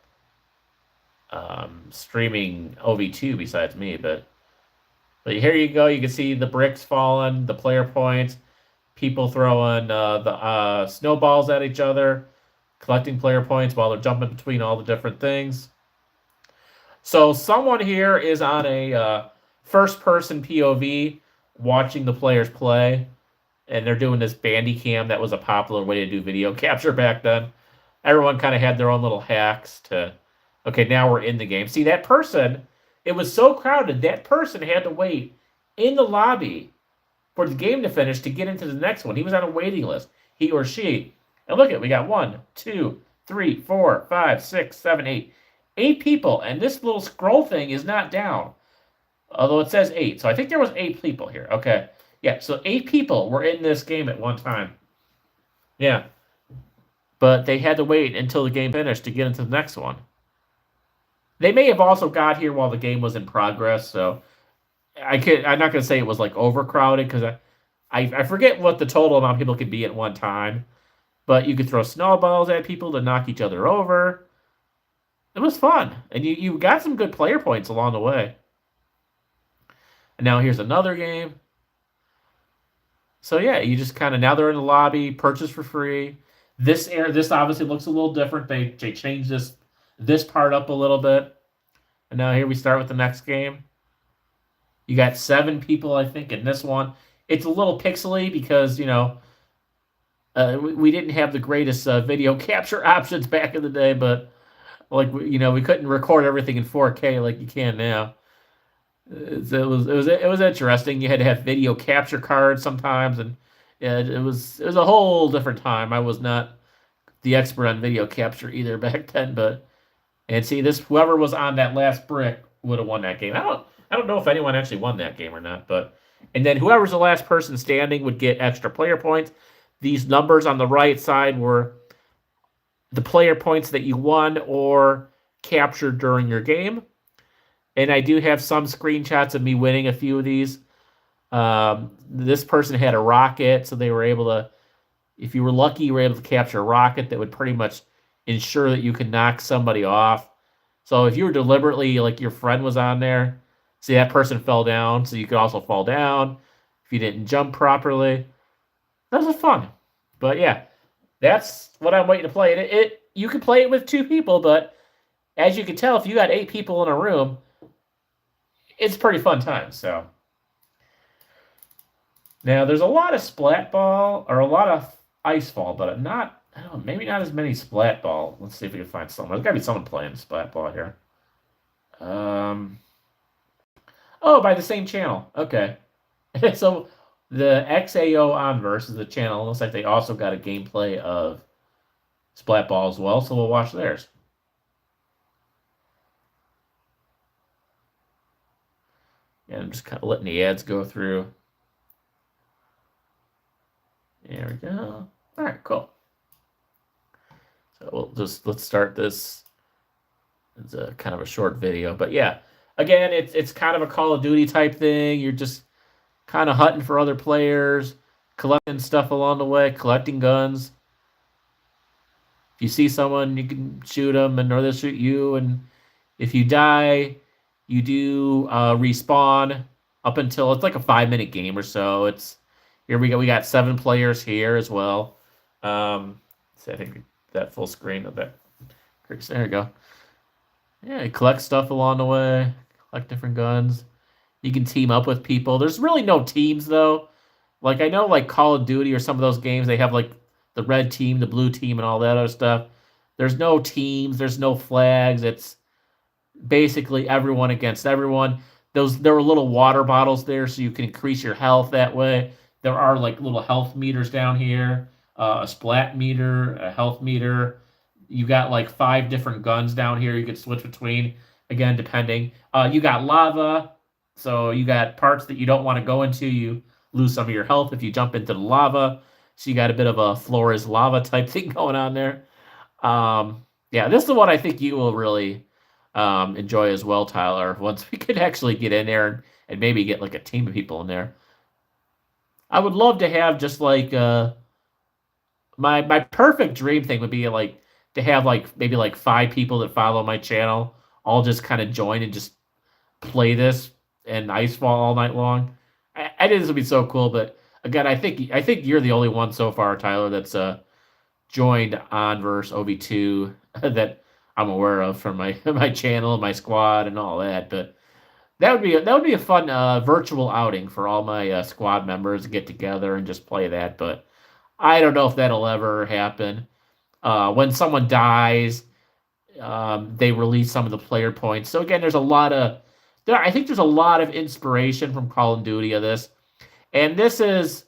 streaming OV2 besides me, but here you go. You can see the bricks falling, the player points, people throwing the snowballs at each other, collecting player points while they're jumping between all the different things. So someone here is on a first-person POV watching the players play, and they're doing this bandy cam. That was a popular way to do video capture back then. Everyone kind of had their own little hacks to, okay, now we're in the game. See, that person, it was so crowded, that person had to wait in the lobby for the game to finish to get into the next one. He was on a waiting list, he or she. And look at, we got 1, 2, 3, 4, 5, 6, 7, 8. 8 people, and this little scroll thing is not down. Although it says 8, so I think there was 8 people here. Okay, yeah, so 8 people were in this game at one time. Yeah. But they had to wait until the game finished to get into the next one. They may have also got here while the game was in progress, so I'm not going to say it was like overcrowded because I forget what the total amount of people could be at one time, but you could throw snowballs at people to knock each other over. It was fun, and you got some good player points along the way. And now here's another game. So yeah, you just kind of, now they're in the lobby, purchase for free. This obviously looks a little different. They changed this part up a little bit. And now here we start with the next game. You got 7 people, I think, in this one. It's a little pixely because, you know, we didn't have the greatest video capture options back in the day, but like, you know, we couldn't record everything in 4K like you can now. It was interesting. You had to have video capture cards sometimes, and yeah, it was a whole different time. I was not the expert on video capture either back then, but and see, this whoever was on that last brick would have won that game. I don't know if anyone actually won that game or not, but and then whoever's the last person standing would get extra player points. These numbers on the right side were the player points that you won or captured during your game. And I do have some screenshots of me winning a few of these. This person had a rocket, so they were able to, if you were lucky, you were able to capture a rocket that would pretty much ensure that you could knock somebody off. So if you were deliberately, like your friend was on there, see that person fell down, so you could also fall down if you didn't jump properly. That was fun. But yeah, that's what I'm waiting to play. It you can play it with 2 people, but as you can tell, if you got 8 people in a room, it's a pretty fun time. So now there's a lot of splat ball or a lot of Icefall, but not, I don't know, maybe not as many splat ball. Let's see if we can find someone. There's got to be someone playing splat ball here. Oh, by the same channel. Okay. So the XAO Onverse is the channel. It looks like they also got a gameplay of splat ball as well, so we'll watch theirs. And I'm just kind of letting the ads go through. There we go. All right, cool. So let's start this. It's a kind of a short video, but yeah, again, it's kind of a Call of Duty type thing. You're just kind of hunting for other players, collecting stuff along the way, collecting guns. If you see someone, you can shoot them, or they'll shoot you. And if you die, You do respawn up until it's like a 5 minute game or so. It's here we got 7 players here as well. So I think that full screen of that. There you go. Yeah, you collect stuff along the way, collect different guns. You can team up with people. There's really no teams though. Like I know like Call of Duty or some of those games they have like the red team, the blue team, and all that other stuff. There's no teams. There's no flags. It's basically everyone against everyone. There were little water bottles there, so you can increase your health that way. There are like little health meters down here, a splat meter, a health meter. You got like 5 different guns down here you can switch between. Again, depending. You got lava, so you got parts that you don't want to go into. You lose some of your health if you jump into the lava. So you got a bit of a floor is lava type thing going on there. Yeah, this is the one I think you will really enjoy as well, Tyler. Once we could actually get in there and maybe get like a team of people in there. I would love to have just like my perfect dream thing would be like to have like maybe like 5 people that follow my channel all just kind of join and just play this and Icefall all night long. I think this would be so cool, but again, I think you're the only one so far, Tyler, that's joined Onverse OV2 that I'm aware of from my my channel, my squad, and all that. But that would be a fun virtual outing for all my squad members to get together and just play that. But I don't know if that'll ever happen. When someone dies, they release some of the player points. So again, I think there's a lot of inspiration from Call of Duty of this, and this is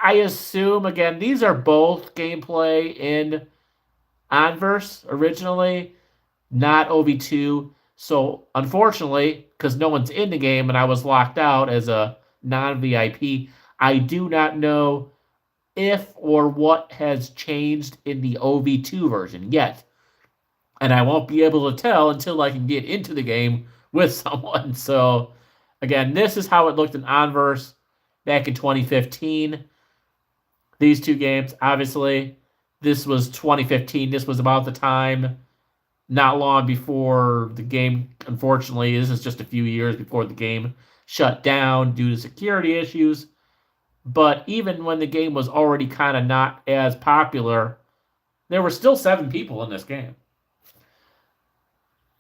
I assume again these are both gameplay in Onverse originally, not OV2. So unfortunately, because no one's in the game and I was locked out as a non-VIP, I do not know if or what has changed in the OV2 version yet. And I won't be able to tell until I can get into the game with someone. So again, this is how it looked in Onverse back in 2015. These two games, obviously, this was 2015. This was about the time, not long before the game. Unfortunately, this is just a few years before the game shut down due to security issues. But even when the game was already kind of not as popular, there were still 7 people in this game.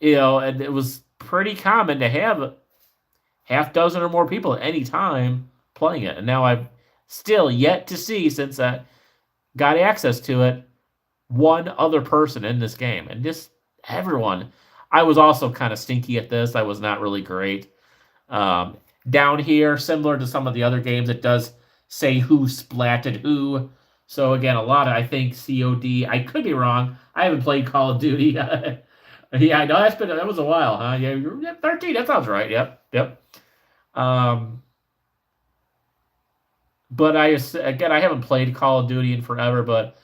And it was pretty common to have a half dozen or more people at any time playing it. And now I've still yet to see, since I got access to it, one other person in this game. And just everyone. I was also kind of stinky at this. I was not really great. Down here, similar to some of the other games, it does say who splatted who. So again, a lot of, I think, COD. I could be wrong. I haven't played Call of Duty. Yeah, I know that was a while, huh? Yeah, 13. That sounds right. Yep. But I haven't played Call of Duty in forever, but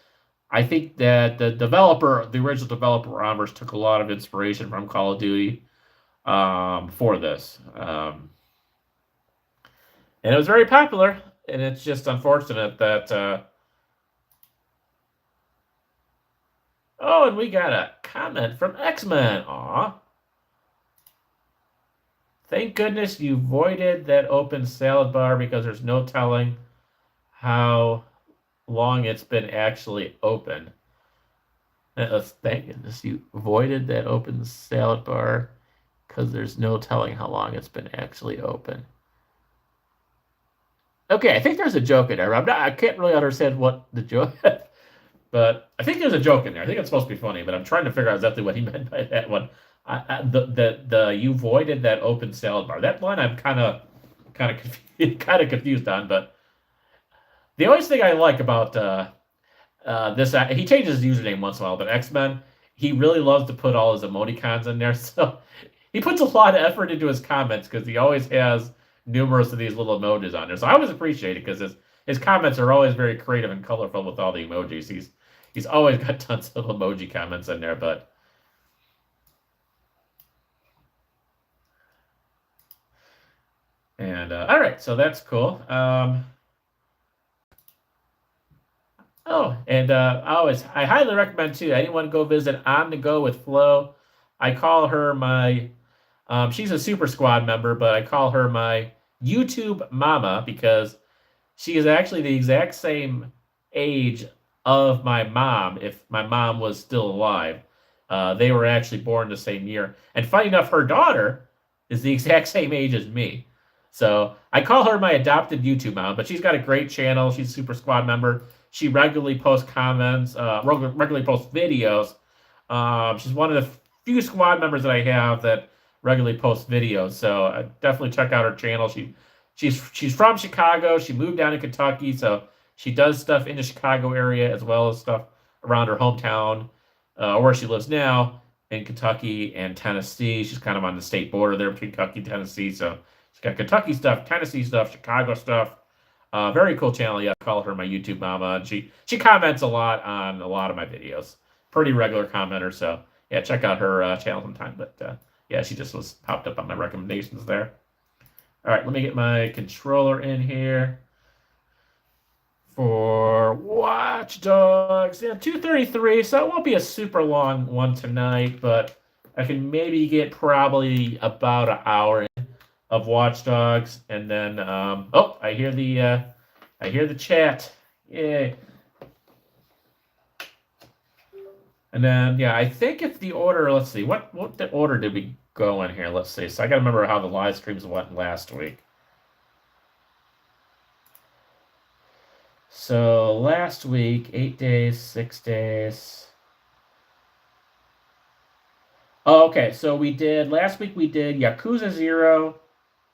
I think that the original developer, Onverse, took a lot of inspiration from Call of Duty for this. And it was very popular, and it's just unfortunate that. Oh, and we got a comment from X-Men. Aw. Thank goodness you voided that open salad bar because there's no telling how long it's been actually open. Thank goodness you avoided that open salad bar because there's no telling how long it's been actually open. Okay, I think there's a joke in there. I can't really understand what the joke is, but I think there's a joke in there. I think it's supposed to be funny, but I'm trying to figure out exactly what he meant by that one. You voided that open salad bar. That line I'm kind of confused on, but the only thing I like about this, he changes his username once in a while, but X-Men, he really loves to put all his emoticons in there. So he puts a lot of effort into his comments because he always has numerous of these little emojis on there. So I always appreciate it because his comments are always very creative and colorful with all the emojis. He's always got tons of emoji comments in there, but all right, so that's cool. I highly recommend too. Anyone go visit On the Go with Flo. I call her my She's a Super Squad member, but I call her my YouTube mama because she is actually the exact same age of my mom if my mom was still alive. They were actually born the same year. And funny enough, her daughter is the exact same age as me. So I call her my adopted YouTube mom, but she's got a great channel. She's a Super Squad member. She regularly posts comments, regularly posts videos. She's one of the few squad members that I have that regularly posts videos. So definitely check out her channel. She's from Chicago. She moved down to Kentucky, so she does stuff in the Chicago area as well as stuff around her hometown, where she lives now in Kentucky and Tennessee. She's kind of on the state border there between Kentucky and Tennessee. So she's got Kentucky stuff, Tennessee stuff, Chicago stuff. Very cool channel. Yeah, I call her my YouTube mama. And she comments a lot on a lot of my videos. Pretty regular commenter. So yeah, check out her channel sometime. But yeah, she just was popped up on my recommendations there. All right, let me get my controller in here for Watch Dogs. Yeah, 233, so it won't be a super long one tonight, but I can maybe get probably about an hour of Watch Dogs, and then oh, I hear the chat. Yay. And then yeah, I think if the order, let's see, what the order did we go in here? Let's see. So I got to remember how the live streams went last week. So last week, 8 days, 6 days. Oh, okay, so last week we did Yakuza 0,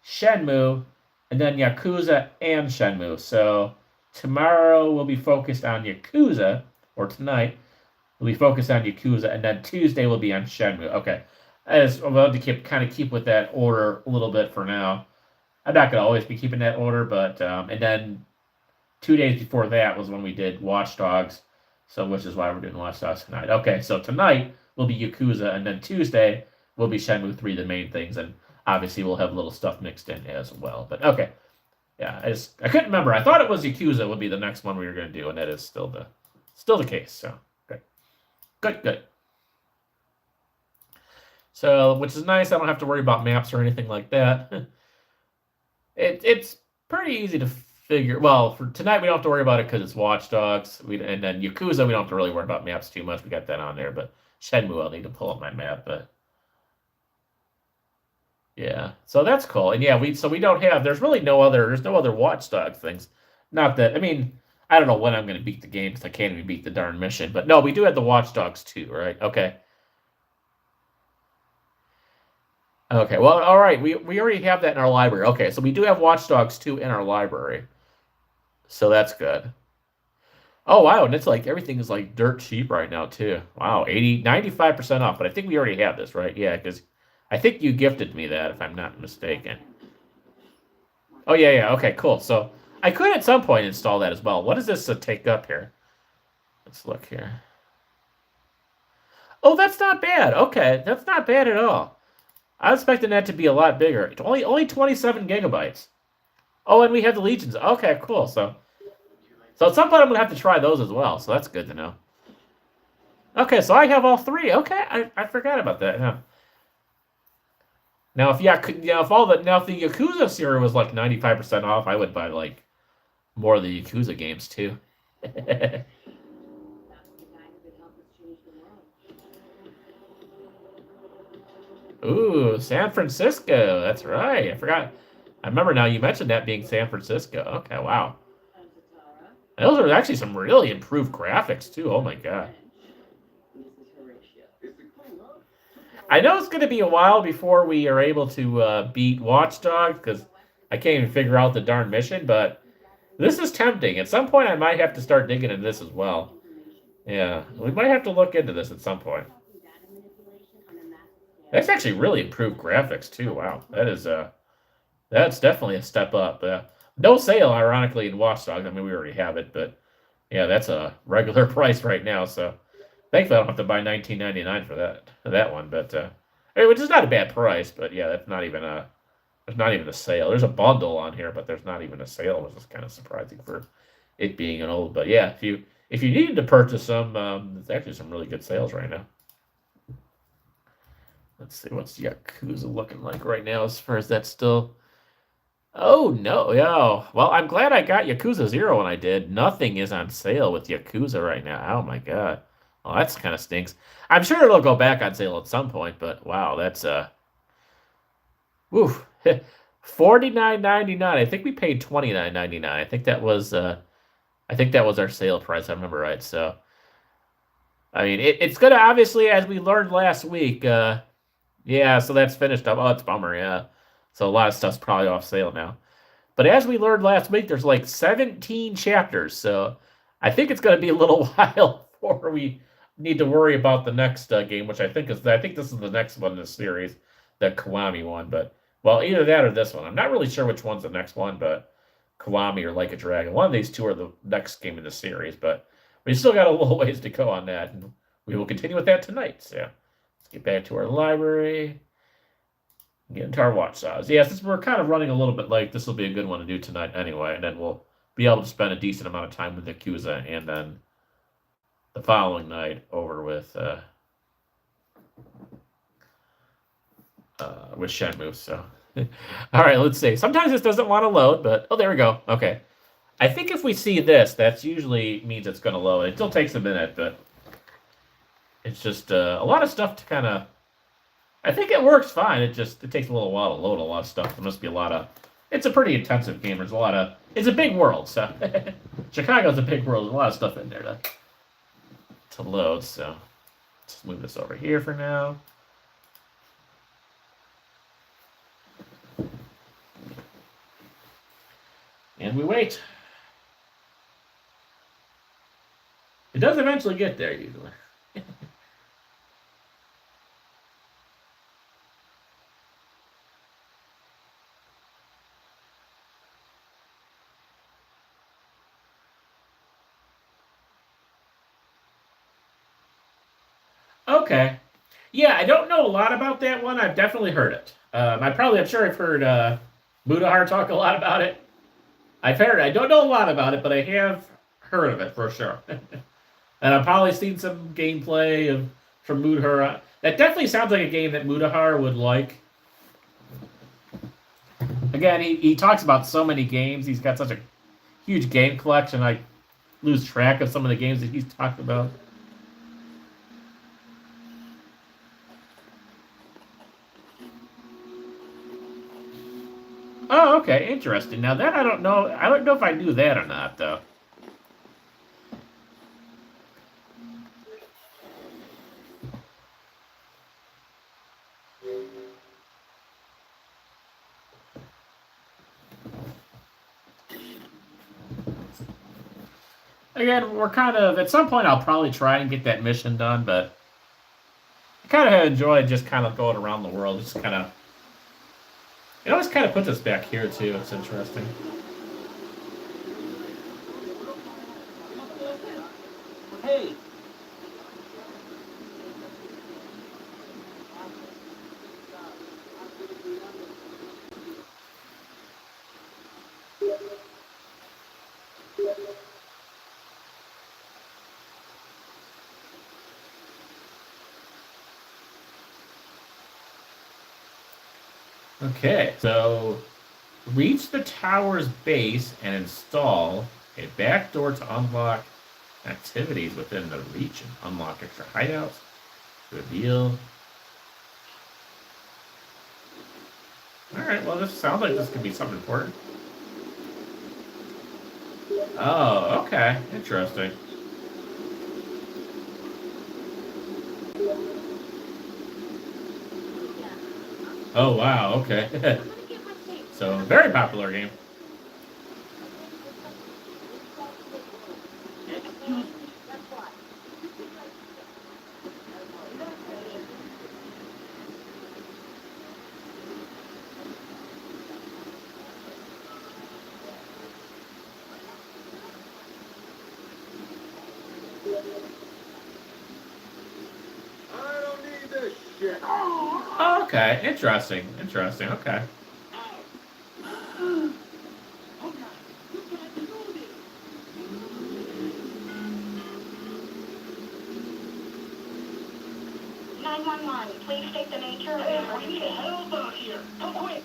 Shenmue, and then Yakuza and Shenmue. So tomorrow we'll be focused on Yakuza, or tonight we'll be focused on Yakuza, and then Tuesday will be on Shenmue. Okay, I'm going to kind of keep with that order a little bit for now. I'm not going to always be keeping that order, but and then 2 days before that was when we did Watch Dogs, so which is why we're doing Watch Dogs tonight. Okay, so tonight will be Yakuza, and then Tuesday will be Shenmue 3, the main things, and obviously we'll have a little stuff mixed in as well. But okay, yeah, I couldn't remember. I thought it was Yakuza would be the next one we were going to do, and that is still the case. So good. So, which is nice. I don't have to worry about maps or anything like that. It's pretty easy to figure. Well, for tonight we don't have to worry about it because it's Watch Dogs. And then Yakuza we don't have to really worry about maps too much. We got that on there. But Shenmue, I'll need to pull up my map. But yeah, so that's cool. And yeah, we don't have. There's no other Watch Dogs things. Not that, I mean, I don't know when I'm going to beat the game because I can't even beat the darn mission. But no, we do have the Watch Dogs 2, right? Okay. Okay, well, all right. We already have that in our library. Okay, so we do have Watch Dogs 2 in our library. So that's good. Oh, wow, and it's like everything is like dirt cheap right now, too. Wow, 95% off. But I think we already have this, right? Yeah, because I think you gifted me that, if I'm not mistaken. Oh, yeah. Okay, cool. So I could at some point install that as well. What does this take up here? Let's look here. Oh, that's not bad. Okay, that's not bad at all. I was expecting that to be a lot bigger. It's only 27 gigabytes. Oh, and we have the Legions. Okay, cool. So at some point I'm going to have to try those as well. So that's good to know. Okay, so I have all three. Okay, I forgot about that. Yeah. Now, if the Yakuza series was like 95% off, I would buy like more of the Yakuza games too. Ooh, San Francisco. That's right. I forgot. I remember now you mentioned that being San Francisco. Okay, wow. Those are actually some really improved graphics too. Oh my god. I know it's going to be a while before we are able to beat Watch Dogs because I can't even figure out the darn mission, but this is tempting. At some point, I might have to start digging into this as well. Yeah, we might have to look into this at some point. That's actually really improved graphics too. Wow, that's definitely a step up. No sale, ironically, in Watch Dogs. I mean, we already have it, but yeah, that's a regular price right now. So thankfully, I don't have to buy $19.99 for that one. But which is not a bad price. But yeah, that's not even there's not even a sale. There's a bundle on here, but there's not even a sale, which is kind of surprising for it being an old. But yeah, if you needed to purchase some, there's actually some really good sales right now. Let's see what's Yakuza looking like right now as far as that's still. Oh no, yeah. Well, I'm glad I got Yakuza 0 when I did. Nothing is on sale with Yakuza right now. Oh my god. Well, that's kind of stinks. I'm sure it'll go back on sale at some point, but wow, that's woof. 49.99. I think we paid 29.99. I think that was our sale price. I remember right. So I mean, it's gonna obviously, as we learned last week. Yeah, so that's finished up. Oh, it's a bummer. Yeah, so a lot of stuff's probably off sale now. But as we learned last week, there's like 17 chapters, so I think it's gonna be a little while before we need to worry about the next game, which I think this is the next one in the series, the Kiwami one. But well, either that or this one. I'm not really sure which one's the next one, but Kiwami or Like a Dragon. One of these two are the next game in the series, but we still got a little ways to go on that, and we will continue with that tonight. So let's get back to our library, get into our watch size. Yeah, since we're kind of running a little bit late, this will be a good one to do tonight anyway, and then we'll be able to spend a decent amount of time with Yakuza, and then the following night over with Shenmue. So, all right, let's see. Sometimes this doesn't want to load, but oh, there we go. Okay. I think if we see this, that's usually means it's going to load. It still takes a minute, but it's just a lot of stuff to kind of. I think it works fine. It takes a little while to load a lot of stuff. There must be a lot of. It's a pretty intensive game. There's a lot of. It's a big world, so Chicago's a big world. There's a lot of stuff in there to load. So let's move this over here for now. And we wait. It does eventually get there, usually. Okay. Yeah, I don't know a lot about that one. I've definitely heard it. I'm sure I've heard Mudahar talk a lot about it. I've heard it. I don't know a lot about it, but I have heard of it for sure. And I've probably seen some gameplay from Mudahar. That definitely sounds like a game that Mudahar would like. Again, he talks about so many games. He's got such a huge game collection. I lose track of some of the games that he's talked about. Oh, okay, interesting. Now that I don't know. I don't know if I knew that or not, though. Again, we're kind of at some point. I'll probably try and get that mission done, but I kind of enjoy just kind of going around the world. Just kind of, it always kind of puts us back here too. It's interesting. Hey. Okay, so reach the tower's base and install a backdoor to unlock activities within the region. Unlock extra hideouts. Reveal. Alright, well, this sounds like this could be something important. Oh, okay. Interesting. Oh, wow, okay. So, very popular game. Oh, okay, interesting. Interesting, okay. 911. Please state the nature of the emergency. We need help out here. Come quick.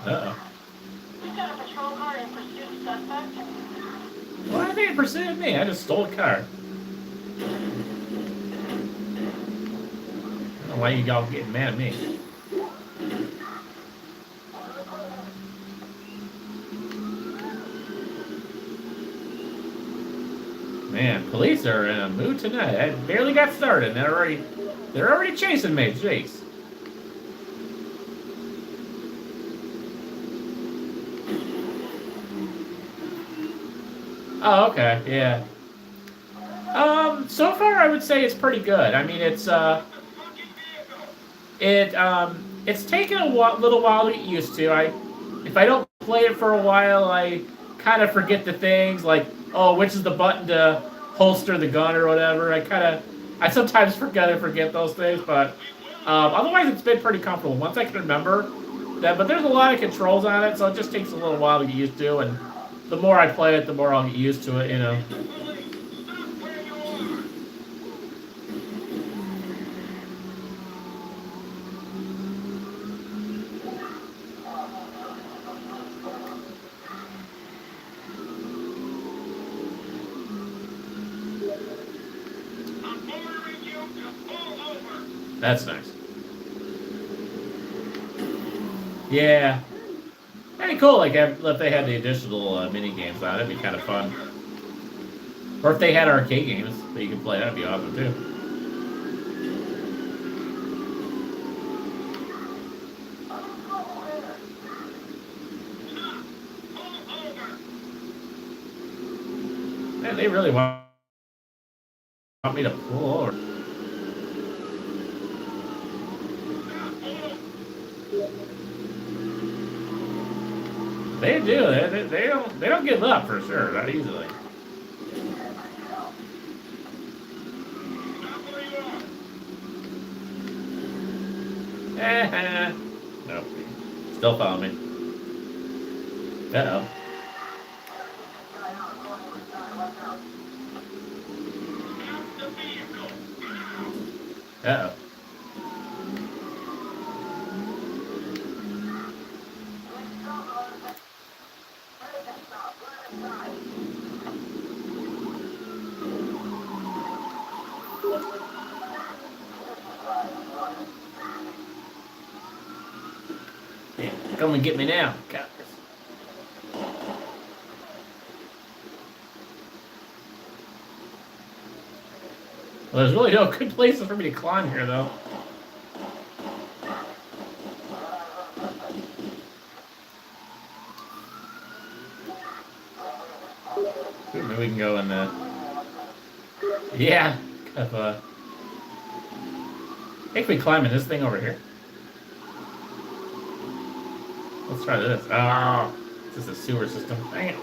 Uh-oh. We've got a patrol car in pursuit of suspect. Why are they pursuing me? I just stole a car. I don't know why you all getting mad at me. Man, police are in a mood tonight. I barely got started and they're already chasing me. Jeez. Oh, okay, yeah. So far I would say it's pretty good. I mean, it's taken a little while to get used to. If I don't play it for a while, I kind of forget the things like, oh, which is the button to holster the gun or whatever. I sometimes forget those things, but otherwise it's been pretty comfortable once I can remember that. But there's a lot of controls on it, so it just takes a little while to get used to. And the more I play it, the more I'll get used to it, you know. That's nice. Yeah. That'd be cool, like, if they had the additional mini games on it, it'd be kind of fun. Or if they had arcade games that you could play, that'd be awesome, too. Man, they really want me to pull over. They do. They don't give up for sure. Not easily. Nope. Still follow me. Uh-oh. Uh-oh. Come and get me now, cowards. Well, there's really no good places for me to climb here, though. Maybe we can go in the... Yeah, kind of, I think we climb in this thing over here. Let's try this. Oh, this is a sewer system. Dang it.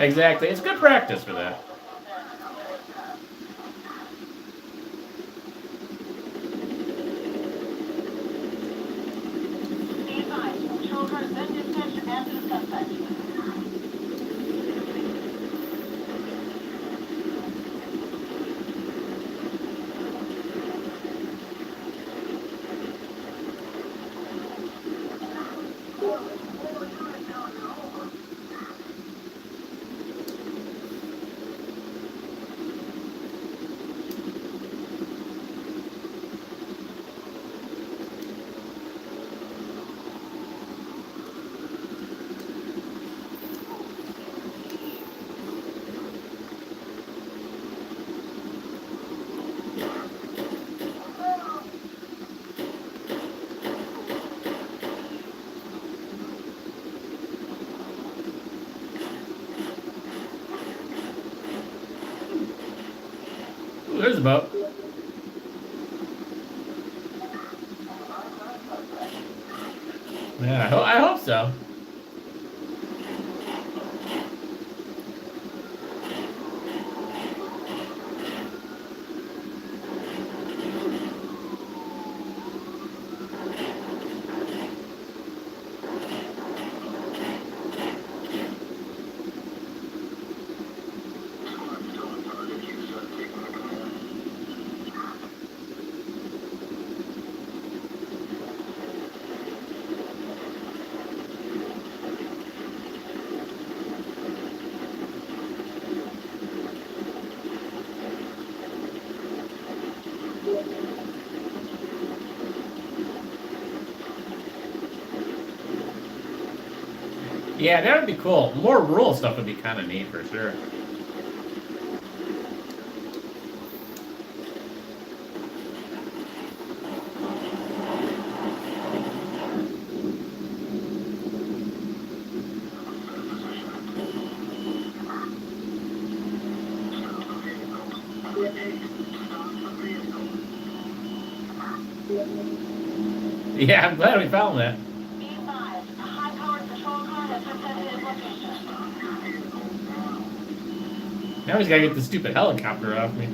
Exactly. It's good practice for that. Ooh, there's a boat. Yeah, I hope so. Yeah, that would be cool. More rural stuff would be kind of neat for sure. Yeah, I'm glad we found that. Be advised, a high-powered patrol car has detected its location. Now he's gotta get the stupid helicopter off me.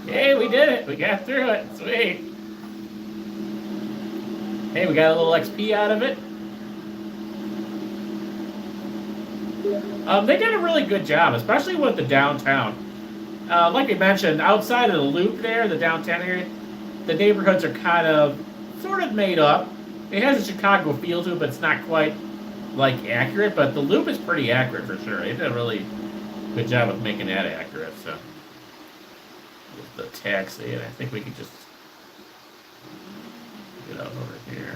Hey, we did it! We got through it. Sweet. Hey, we got a little XP out of it. They did a really good job, especially with the downtown. Like we mentioned, outside of the loop there, the downtown area, the neighborhoods are kind of sort of made up. It has a Chicago feel to it, but it's not quite like accurate. But the loop is pretty accurate for sure. They did a really good job of making that accurate. So with the taxi, and I think we could just get out over here.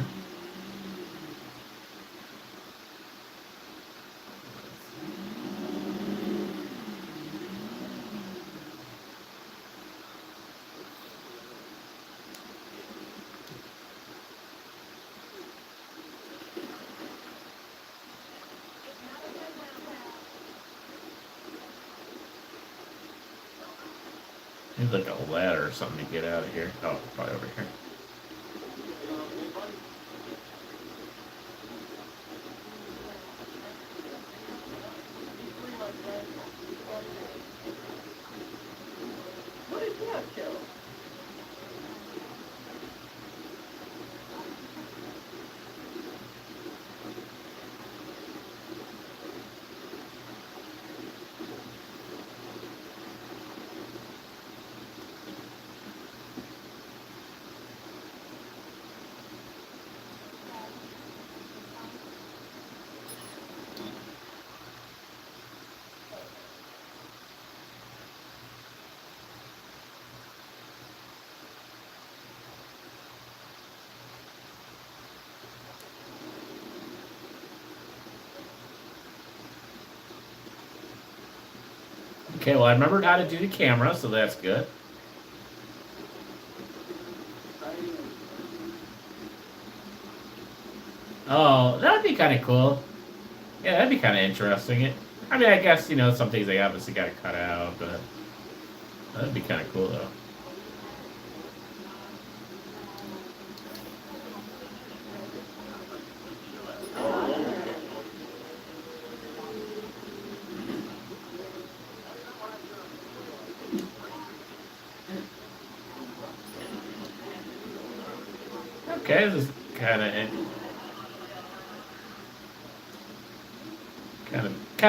Need like a ladder or something to get out of here. Oh, probably over here. What is that, Joe? Okay, well I remembered how to do the camera, so that's good. Oh, that would be kind of cool. Yeah, that'd be kind of interesting. I mean, I guess, you know, some things they obviously got to cut out, but that'd be kind of cool, though. Okay, this is kind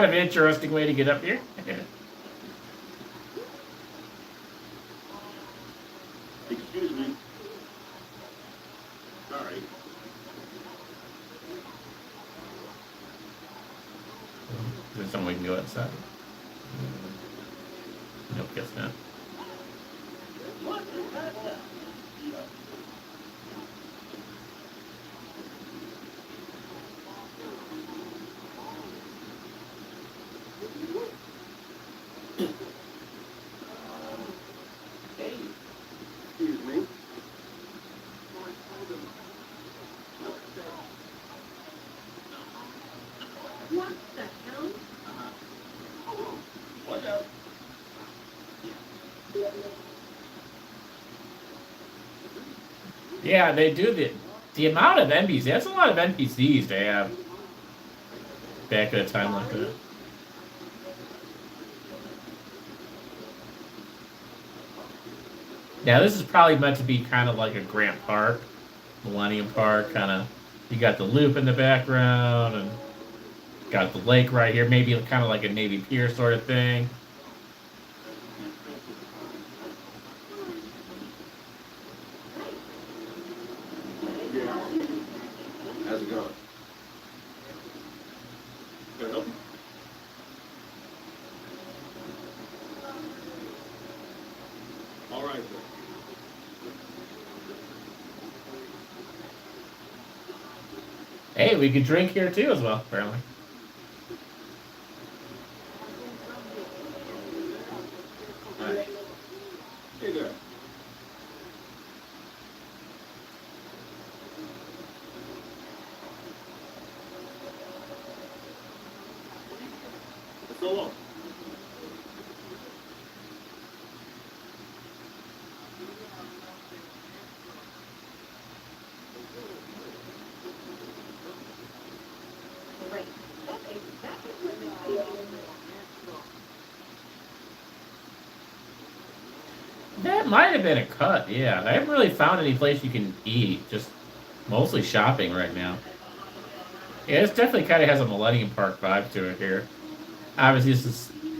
of interesting way to get up here. Excuse me. Sorry. Is there some way we can go outside? Nope, guess not. What is that? What the hell? What up? Yeah, they do the amount of NPCs. That's a lot of NPCs to have back at a time like that. Yeah, this is probably meant to be kind of like a Grant Park, Millennium Park, kind of. You got the loop in the background, and got the lake right here. Maybe kind of like a Navy Pier sort of thing. Yeah. How's it going? Can I help you? All right, sir. Hey, we could drink here too as well, apparently. Hi. Hey there. So long. Great. That's exactly what we see. That might have been a cut, yeah. I haven't really found any place you can eat. Just mostly shopping right now. Yeah, this definitely kind of has a Millennium Park vibe to it here. Obviously,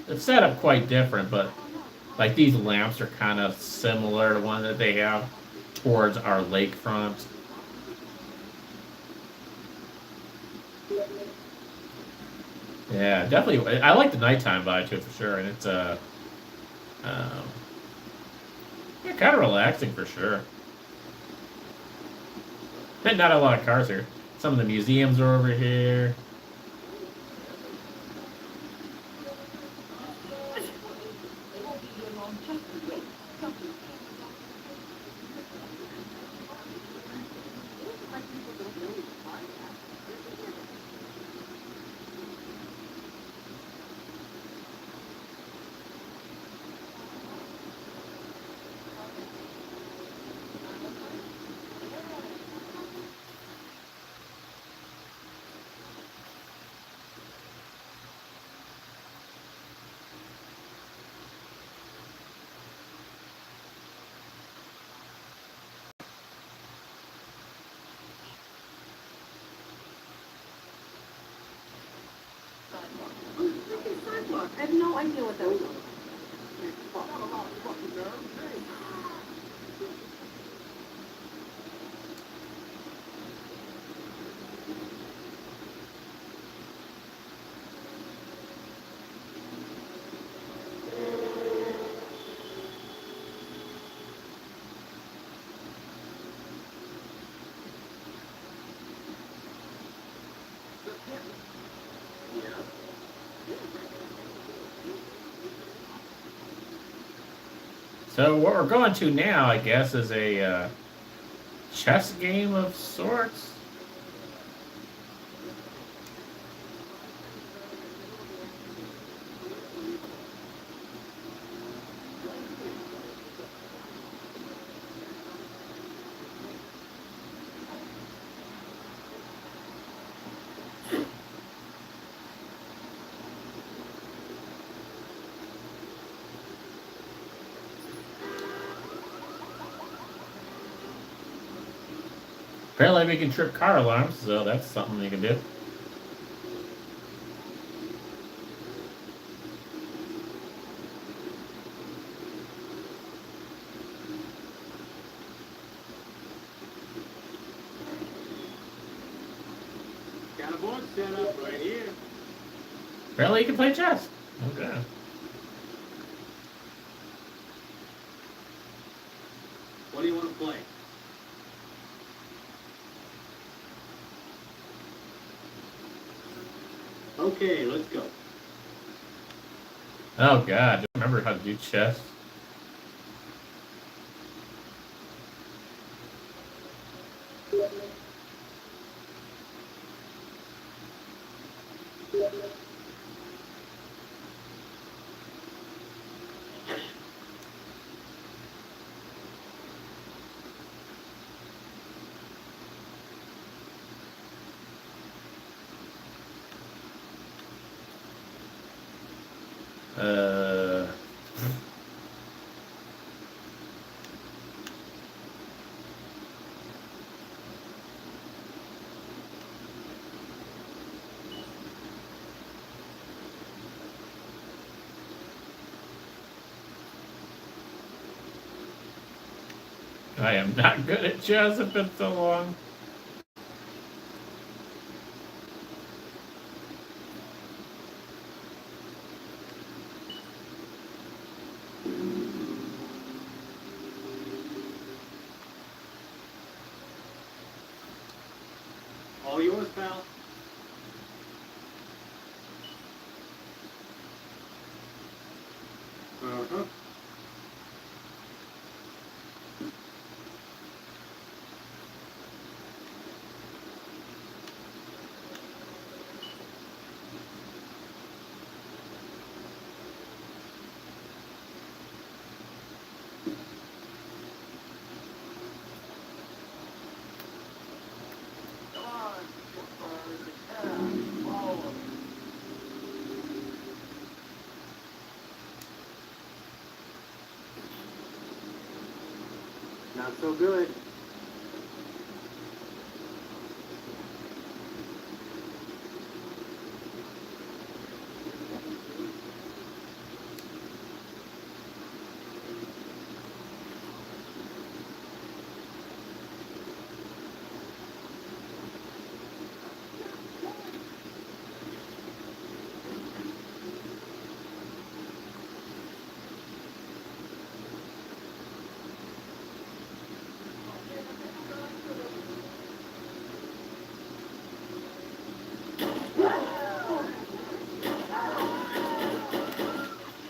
it's set up quite different, but like these lamps are kind of similar to one that they have towards our lakefront. Yeah, definitely. I like the nighttime vibe to it for sure, and it's um, yeah, kind of relaxing for sure. And not a lot of cars here. Some of the museums are over here. It won't be here long. Just wait. Something. Sidewalk. I have no idea what that was. So what we're going to now, I guess, is a chess game of sorts. Apparently, we can trip car alarms, so that's something you can do. Got a board set up right here. Apparently, you can play chess. Okay. What do you want to play? Okay, let's go. Oh God, do you remember how to do chess? I am not good at chess. It's been so long. All yours, pal. Uh-huh. Not so good.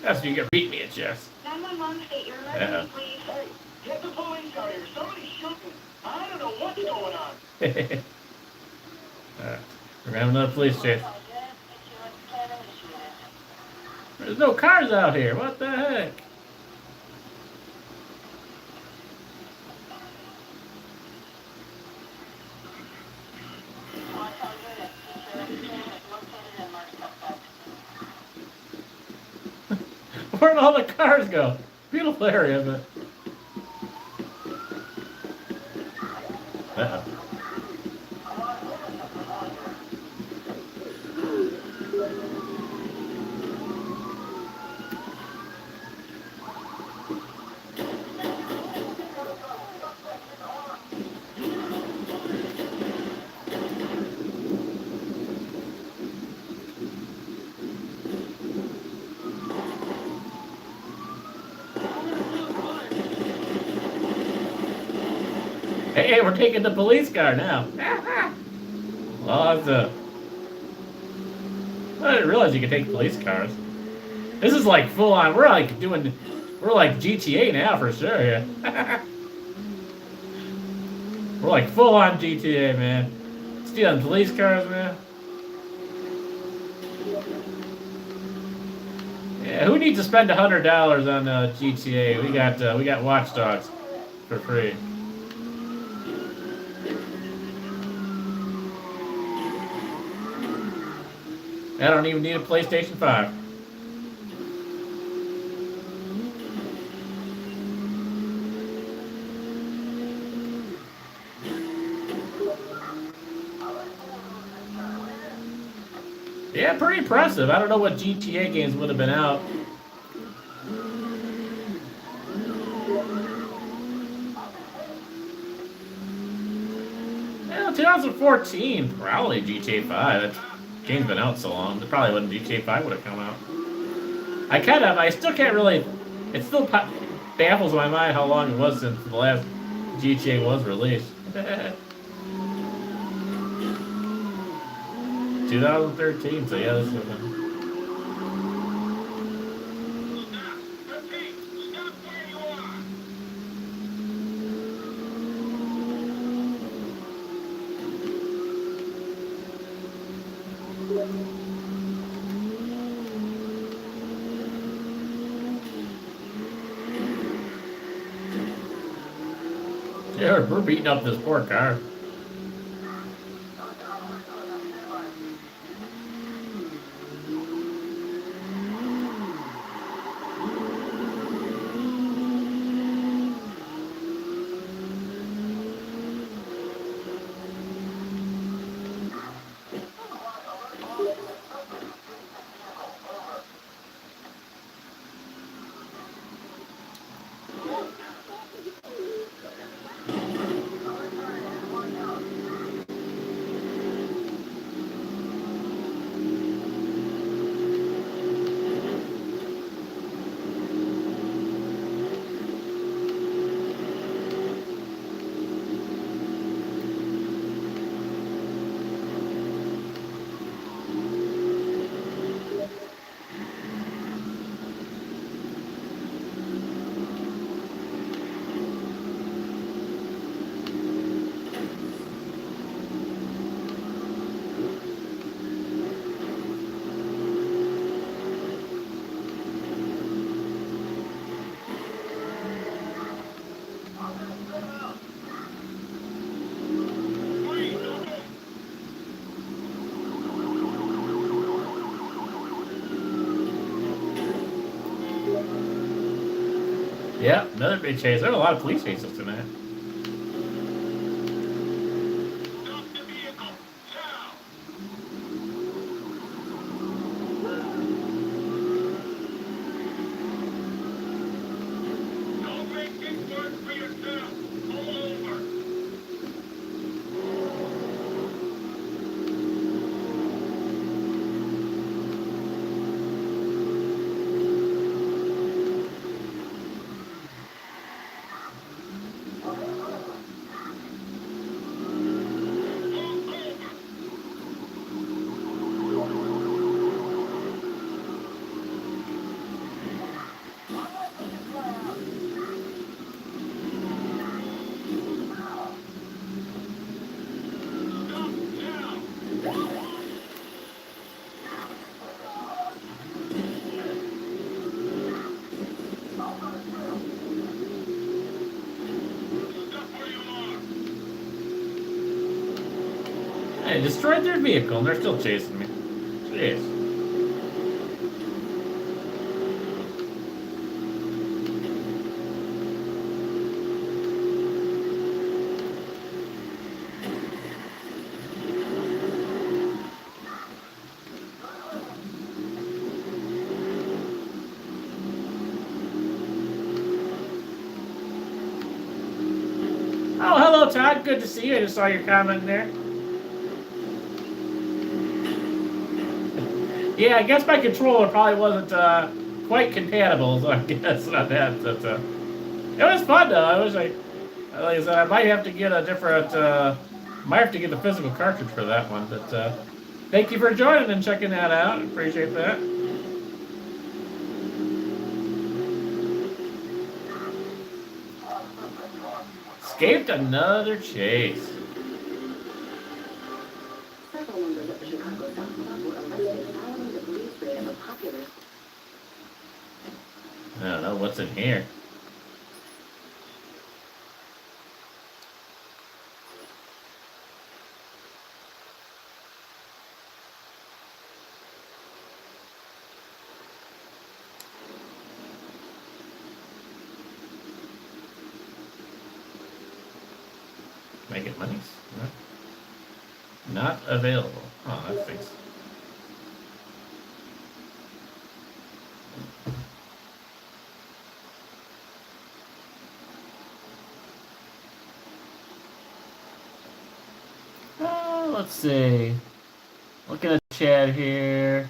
That's you can beat me at chess. 911, state your Yeah. emergency, please. Hey, get the police out here. Somebody's shooting. I don't know what's going on. We're having another police chase. There's no cars out here. What the heck? Where'd all the cars go? Beautiful area, but. Uh-oh. Hey, we're taking the police car now. Well, that's I didn't realize you could take police cars. This is like full on. We're like GTA now for sure. Yeah. We're like full on GTA, man. Stealing police cars, man. Yeah, who needs to spend $100 on GTA? We got Watch Dogs for free. I don't even need a PlayStation 5. Yeah, pretty impressive. I don't know what GTA games would have been out. Yeah, 2014, probably GTA 5. That game's been out so long. It probably wouldn't GTA 5 would have come out. I still can't really. It still baffles my mind how long it was since the last GTA was released. 2013, so yeah, this is. Stop! Repeat, stop where you are! Yeah, we're beating up this poor car. Yep, another big chase. There are a lot of police chases tonight. Stop the vehicle. Now. Don't make this work for yourself. Pull over. Stop now. Stop where you are. I destroyed their vehicle and they're still chasing me. Jeez. Oh, hello, Todd. Good to see you. I just saw your comment there. Yeah, I guess my controller probably wasn't quite compatible, so I guess on that. But, it was fun, though. I wish like I said, I might have to get a different, might have to get the physical cartridge for that one. But thank you for joining and checking that out. Appreciate that. Escaped another chase. Several members of the Chicago South Club were arrested following the police raid of a popular. I don't know what's in here. Make it money? Not available. Oh, that stinks. Let's see. Looking at the chat here.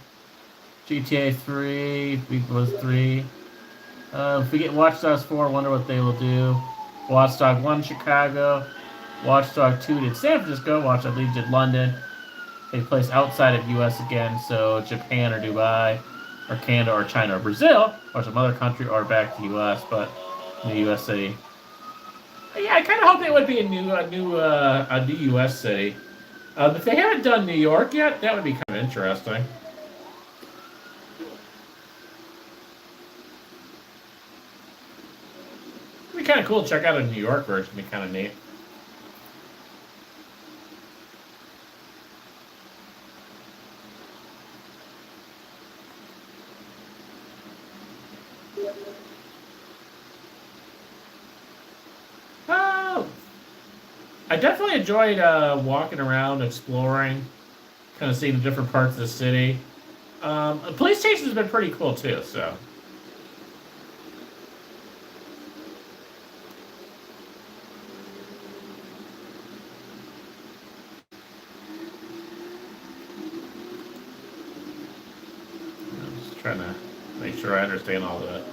GTA 3, Week was 3. If we get Watch Dogs 4, I wonder what they will do. Watch Dog 1, Chicago. Watch Dog 2 did San Francisco. Watch Dog 3 did London. Take place outside of US again, so Japan or Dubai, or Canada or China or Brazil, or some other country, or back to US, but in the US city. Yeah, I kind of hope it would be a new US city. If they haven't done New York yet, that would be kind of interesting. It'd be kind of cool to check out a New York version. It'd be kind of neat. Oh, I definitely enjoyed walking around, exploring, kind of seeing the different parts of the city. The police station's been pretty cool too. So. Trying to make sure I understand all of that.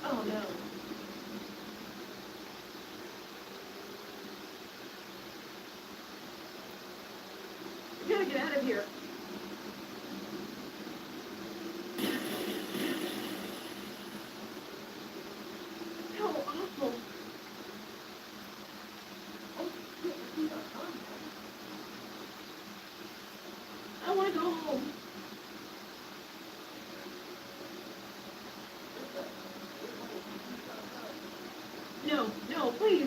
Oh no. We gotta get out of here. How awful. I want to go home. No, no, please.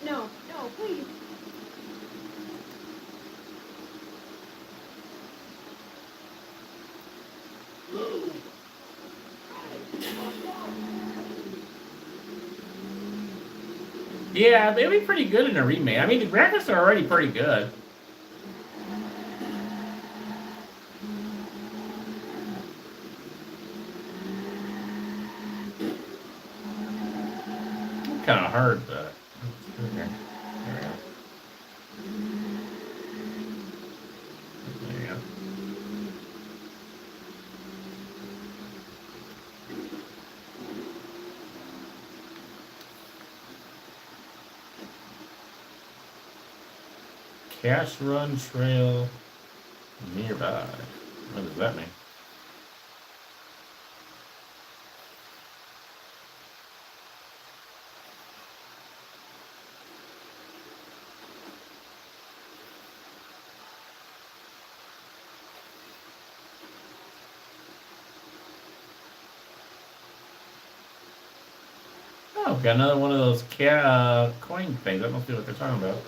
No, no, please. Yeah, they'd be pretty good in a remake. I mean, the graphics are already pretty good. Kind of hard, but okay. There we go. There you go. Cash Run Trail nearby. What does that mean? Oh, got another one of those coin things. I don't see what they're talking about.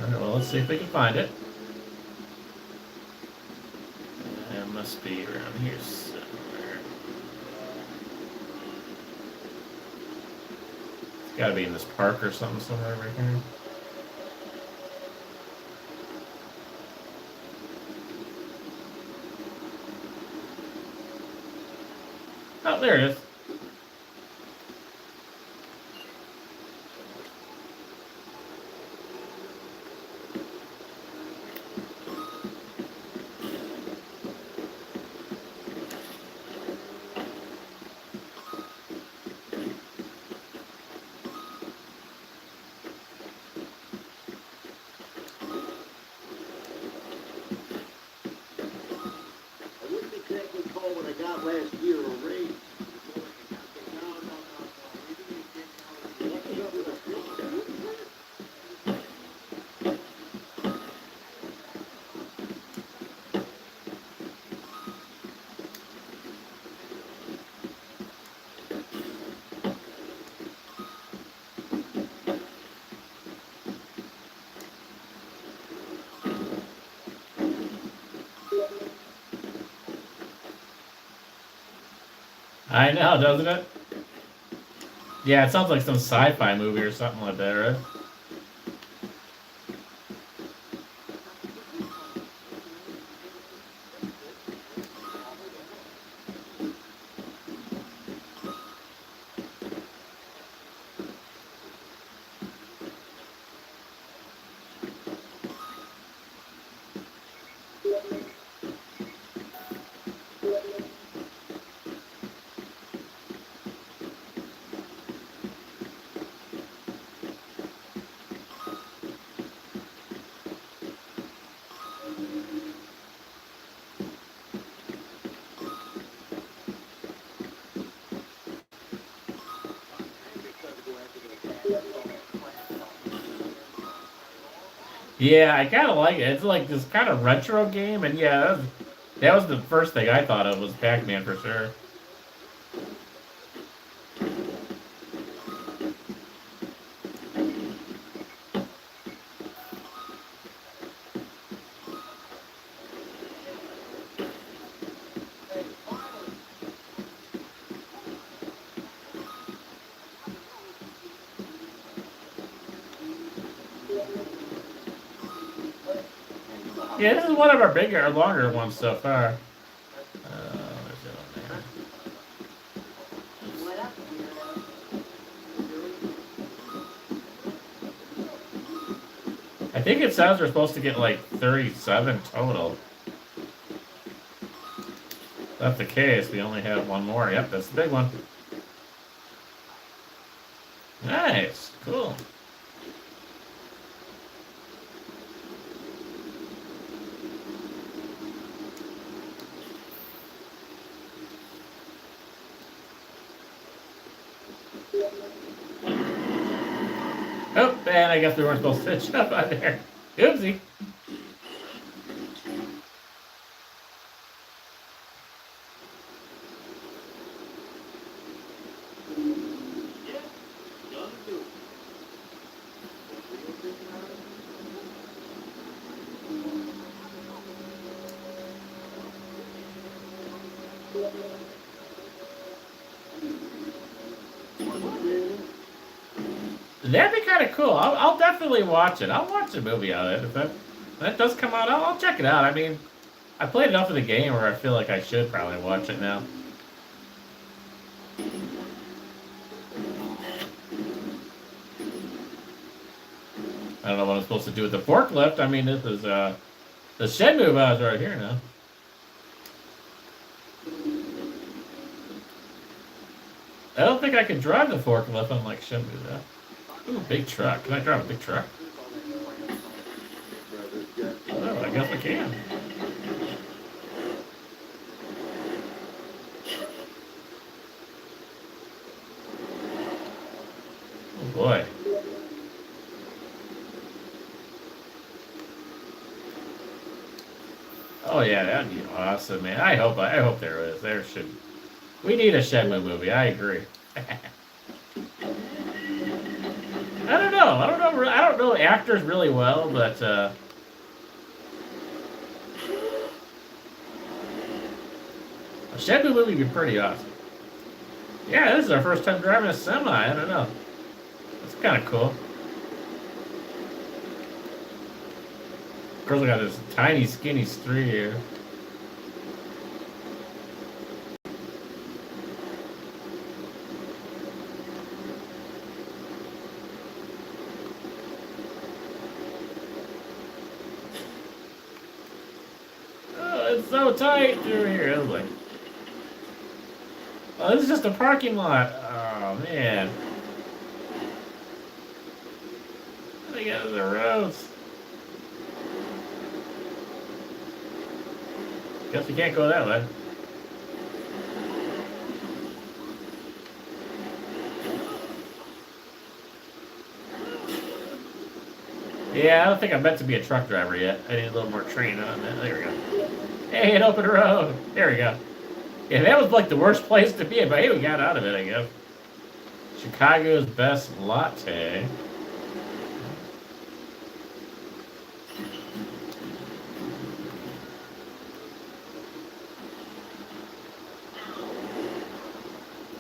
Alright, well, let's see if we can find it. It must be around here somewhere. It's gotta be in this park or something somewhere right here. Oh, there it is. I wish the tech would call what I got last year a raid. What's up with the future? I know, doesn't it? Yeah, it sounds like some sci-fi movie or something like that, right? Yeah, I kind of like it. It's like this kind of retro game, and yeah, that was the first thing I thought of was Pac-Man for sure. Yeah, this is one of our bigger, longer ones so far. Where's it on there? What up, weirdo? I think it says we're supposed to get like 37 total. If that's the case, we only have one more. Yep, that's the big one. Nice, cool. Oh, and I guess we weren't supposed to jump on there. Oopsie. That'd be kind of cool. I'll definitely watch it. I'll watch a movie of it. If that does come out, I'll check it out. I mean, I played enough of the game where I feel like I should probably watch it now. I don't know what I'm supposed to do with the forklift. I mean, this is the Shenmue is right here now. I don't think I can drive the forklift unlike Shenmue though. Ooh, big truck. Can I drive a big truck? Oh, I guess I can. Oh boy. Oh yeah, that'd be awesome, man. I hope there is. There should. We need a Shenmue movie. I agree. I don't know. I don't know actors really well, but a Shenmue movie would be pretty awesome. Yeah, this is our first time driving a semi. I don't know. That's kind of cool. Of course, we got this tiny, skinny street here. It's so tight through here. Oh, like, oh, this is just a parking lot. Oh man. They got the roads. Guess we can't go that way. Yeah, I don't think I'm meant to be a truck driver yet. I need a little more training on that. There we go. Hey, an open road. There we go. Yeah, that was like the worst place to be, but hey, we got out of it, I guess. Chicago's best latte.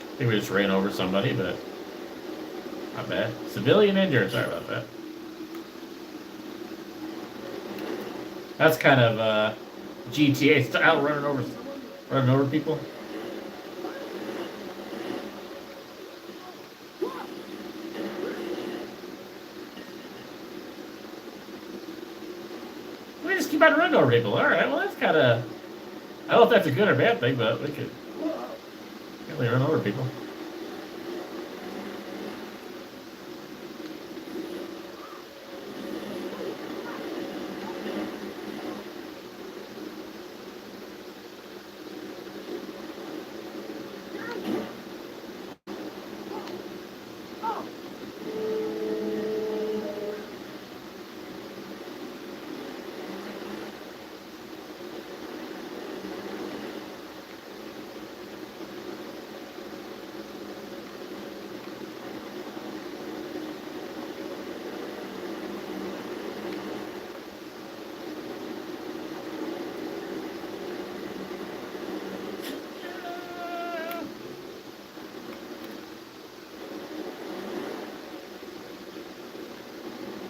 I think we just ran over somebody, but not bad. Civilian injured. Sorry about that. That's kind of GTA style, running over people. We just keep on running over people. All right. Well, that's kind of. I don't know if that's a good or bad thing, but we could really run over people.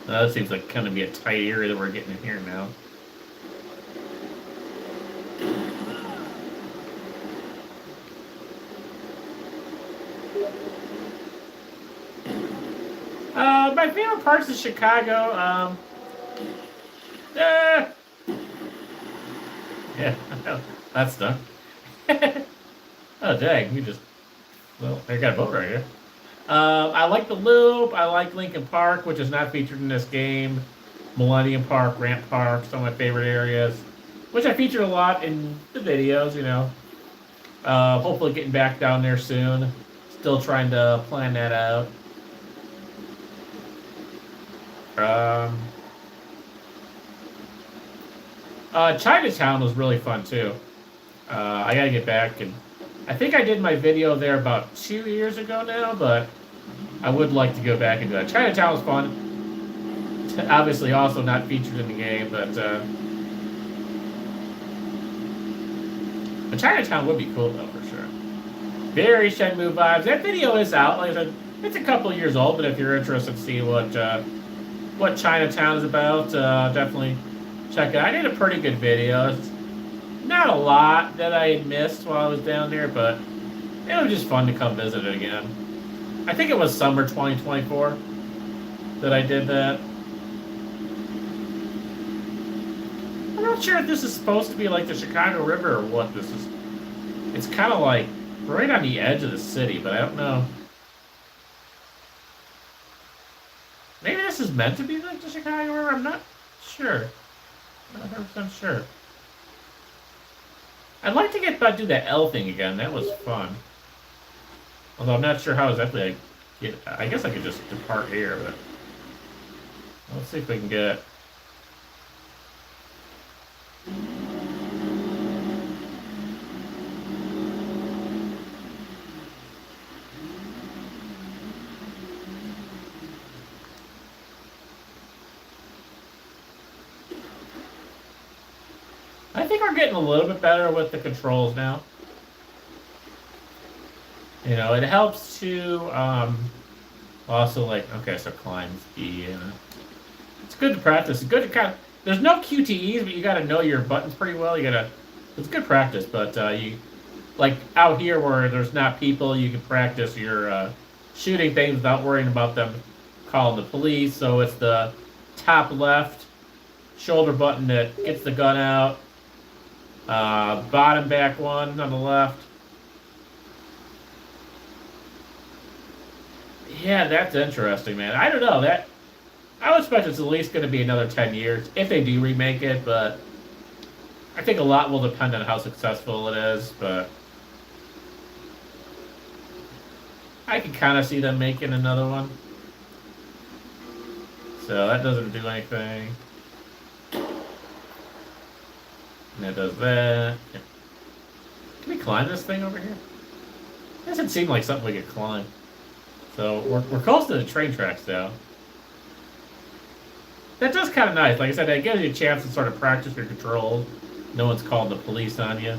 That seems like kind of be a tight area that we're getting in here now. My favorite parts of Chicago, yeah, that's done. Oh, dang, we just, well, I got a boat right here. I like the Loop. I like Lincoln Park, which is not featured in this game. Millennium Park, Grant Park, some of my favorite areas, which I featured a lot in the videos, you know. Hopefully getting back down there soon. Still trying to plan that out. Chinatown was really fun too. I gotta get back, and I think I did my video there about 2 years ago now, but I would like to go back and do that. Chinatown was fun. Obviously also not featured in the game, but Chinatown would be cool though, for sure. Very Shenmue vibes. That video is out. Like I said, it's a couple years old, but if you're interested to see what Chinatown is about, definitely check it out. I did a pretty good video. It's not a lot that I had missed while I was down there, but it was just fun to come visit it again. I think it was summer 2024 that I did that. I'm not sure if this is supposed to be like the Chicago River or what this is. It's kind of like right on the edge of the city, but I don't know. Maybe this is meant to be like the Chicago River. I'm not sure. I'm not 100% sure. I'd like to do that L thing again. That was fun. Although I'm not sure how exactly I get. I guess I could just depart here, but let's see if we can get. I think we're getting a little bit better with the controls now. You know, it helps to also like, okay, so climbs E. It's good to practice. It's good to kind of. There's no QTEs, but you got to know your buttons pretty well. You got to. It's good practice, but you like out here where there's not people, you can practice your shooting things without worrying about them calling the police. So it's the top left shoulder button that gets the gun out. Bottom back one on the left. Yeah, that's interesting, man. I don't know. I would expect it's at least going to be another 10 years if they do remake it, but I think a lot will depend on how successful it is, but I can kind of see them making another one. So that doesn't do anything. And that does that. Can we climb this thing over here? It doesn't seem like something we could climb. So we're close to the train tracks now. That does kind of nice. Like I said, it gives you a chance to sort of practice your controls. No one's called the police on you.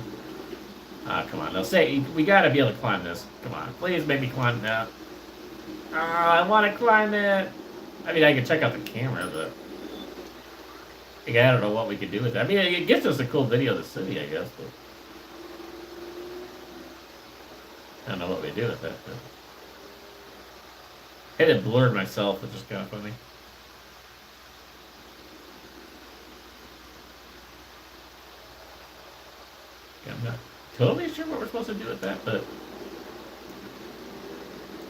Come on. Now say we got to be able to climb this. Come on. Please make me climb that. I want to climb it. I mean, I can check out the camera, but I don't know what we could do with that. I mean, it gives us a cool video of the city, I guess, but I don't know what we do with that. But I had it blurred myself, which is kind of funny. I'm not totally sure what we're supposed to do with that, but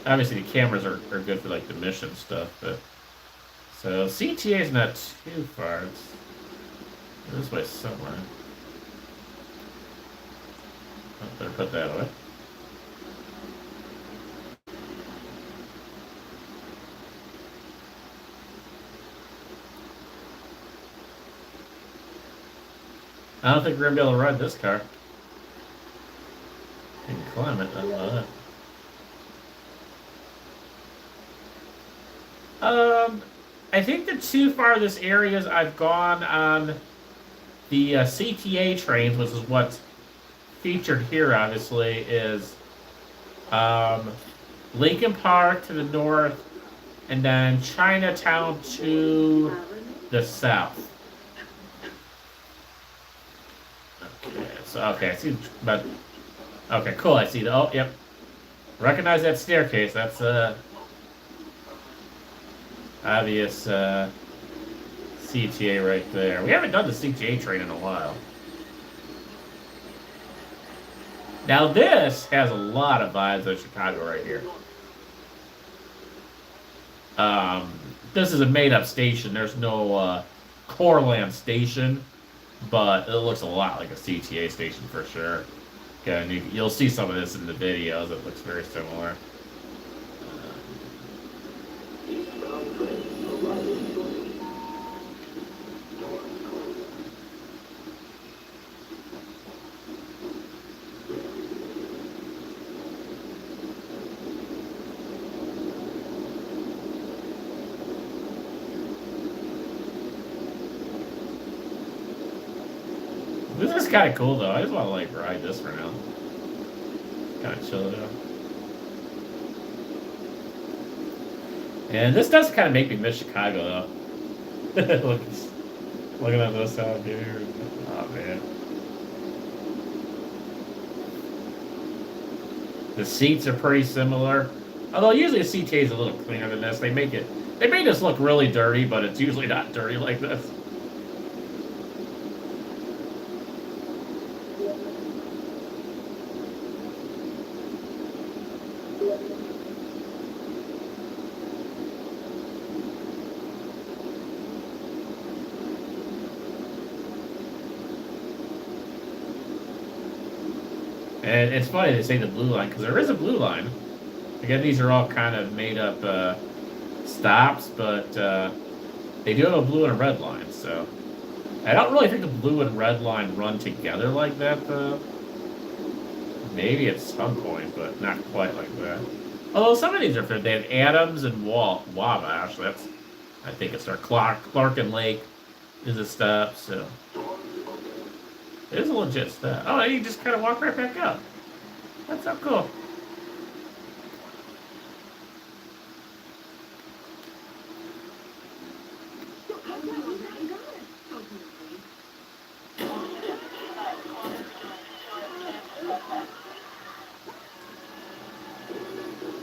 obviously the cameras are good for like the mission stuff, but so CTA is not too far. It's this way somewhere. Oh, better put that away. I don't think we're gonna be able to ride this car. You can climb it, I don't know that. I think the two farthest areas I've gone on the CTA trains, which is what's featured here, obviously, is Lincoln Park to the north and then Chinatown to the south. Okay, so okay, I see, but okay, cool. I see the. Oh, yep. Recognize that staircase. That's obvious CTA right there. We haven't done the CTA train in a while. Now this has a lot of vibes of Chicago right here. This is a made-up station. There's no Coreland station, but it looks a lot like a CTA station for sure. Okay, and you'll see some of this in the videos. It looks very similar. This is kind of cool though. I just want to like ride this for now. Kind of chill it out. And this does kind of make me miss Chicago though. Looking at this out here. Oh man. The seats are pretty similar. Although usually a CTA is a little cleaner than this. They made this look really dirty, but it's usually not dirty like this. And it's funny they say the blue line, because there is a blue line. Again, these are all kind of made up stops, but they do have a blue and a red line, so. I don't really think the blue and red line run together like that, though. Maybe at some point, but not quite like that. Although some of these are fit. They have Adams and Wabash. That's, I think it's our Clark and Lake is a stop, so. It is a legit stop. Oh, you just kind of walk right back up. That's so cool.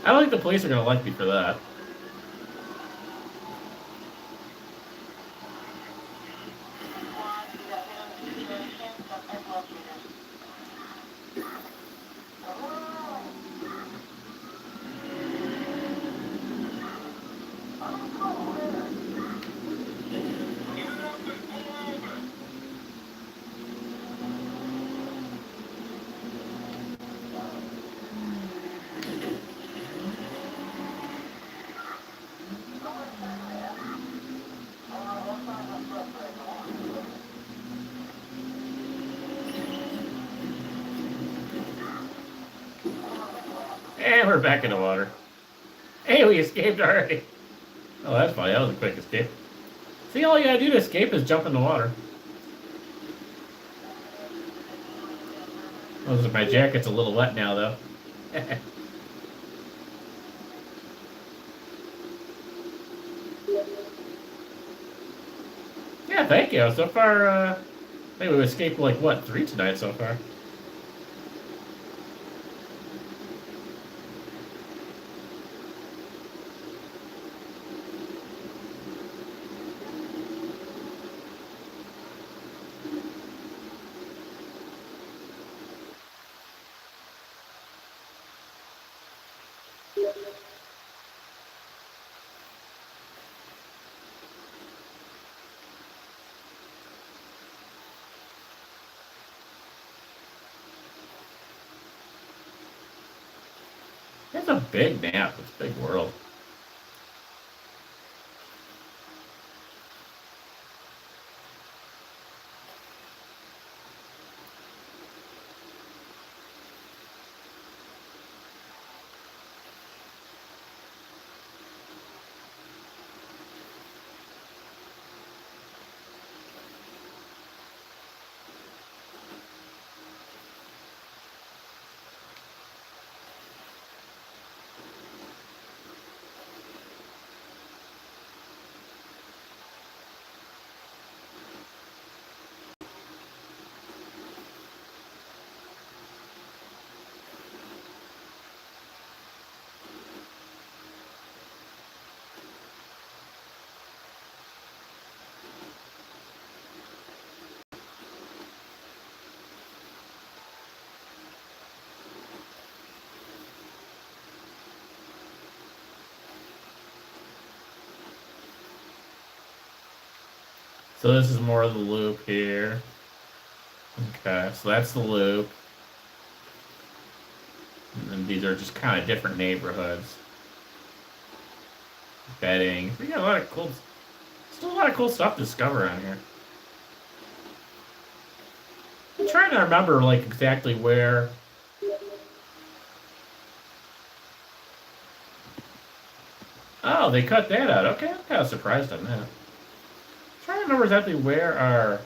I don't think the police are going to like me for that. And we're back in the water. Hey, we escaped already. Oh, that's funny. That was a quick escape. See, all you gotta do to escape is jump in the water. Oh, my jacket's a little wet now, though. Yeah, thank you. So far, I think we've escaped, like, what, 3 tonight so far? It's a big map. It's a big world. So this is more of the loop here. Okay, so that's the loop. And then these are just kind of different neighborhoods. Bedding. We got a lot of cool... Still a lot of cool stuff to discover around here. I'm trying to remember, like, exactly where... Oh, they cut that out. Okay, I'm kind of surprised on that. I'm trying to remember exactly where our...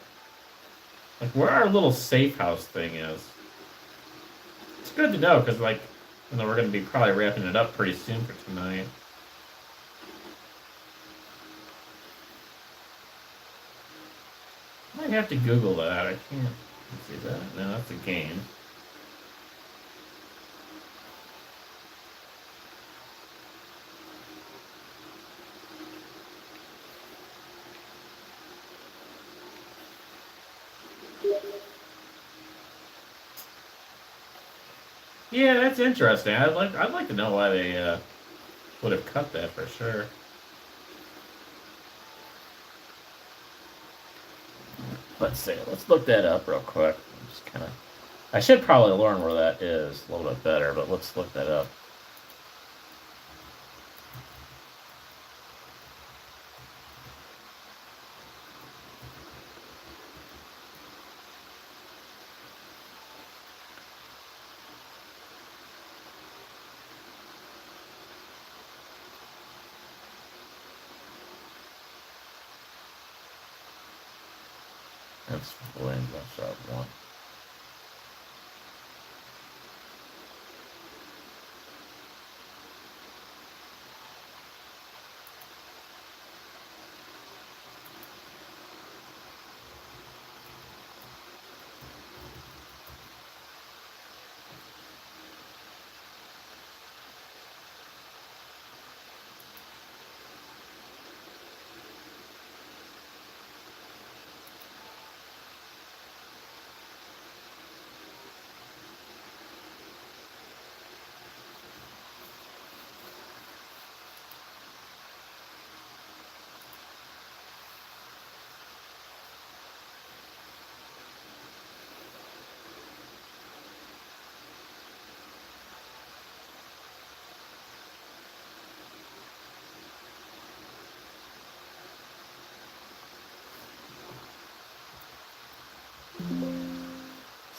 Like, where our little safe house thing is. It's good to know, because, like, you know, we're going to be probably wrapping it up pretty soon for tonight. I might have to Google that. I can't see that. No, that's a game. Yeah, that's interesting. I'd like to know why they would have cut that for sure. Let's see. Let's look that up real quick. Just kind of. I should probably learn where that is a little bit better, but let's look that up. That's Williams Shop 1.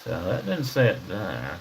So that didn't say it there.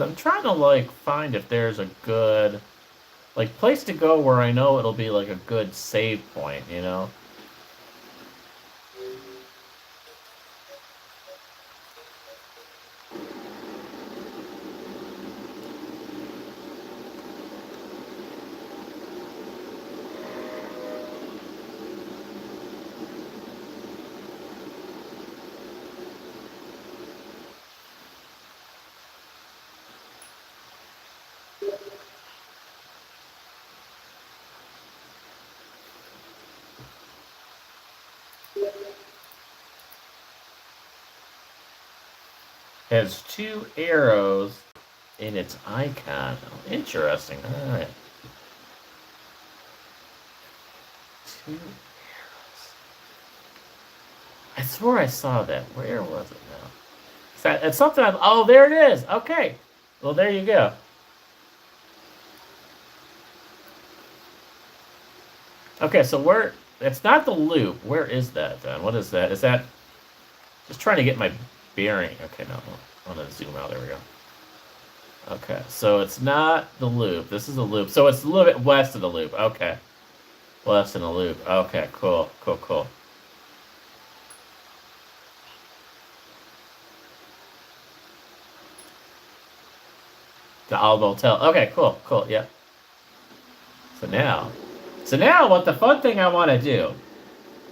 I'm trying to, like, find if there's a good, like, place to go where I know it'll be, like, a good save point, you know? Has 2 arrows in its icon. Oh, interesting. All right. 2 arrows. I swore I saw that. Where was it now? It's something. Oh, there it is. Okay. Well, there you go. Okay, so where... It's not the loop. Where is that, then? What is that? Is that... Just trying to get my bearing. Okay, no. I want to zoom out. There we go. Okay, so it's not the loop. This is the loop. So it's a little bit west of the loop. Okay. West of the loop. Okay, cool. Cool, cool. The Old Motel. Okay, cool, cool, yep. So now what the fun thing I want to do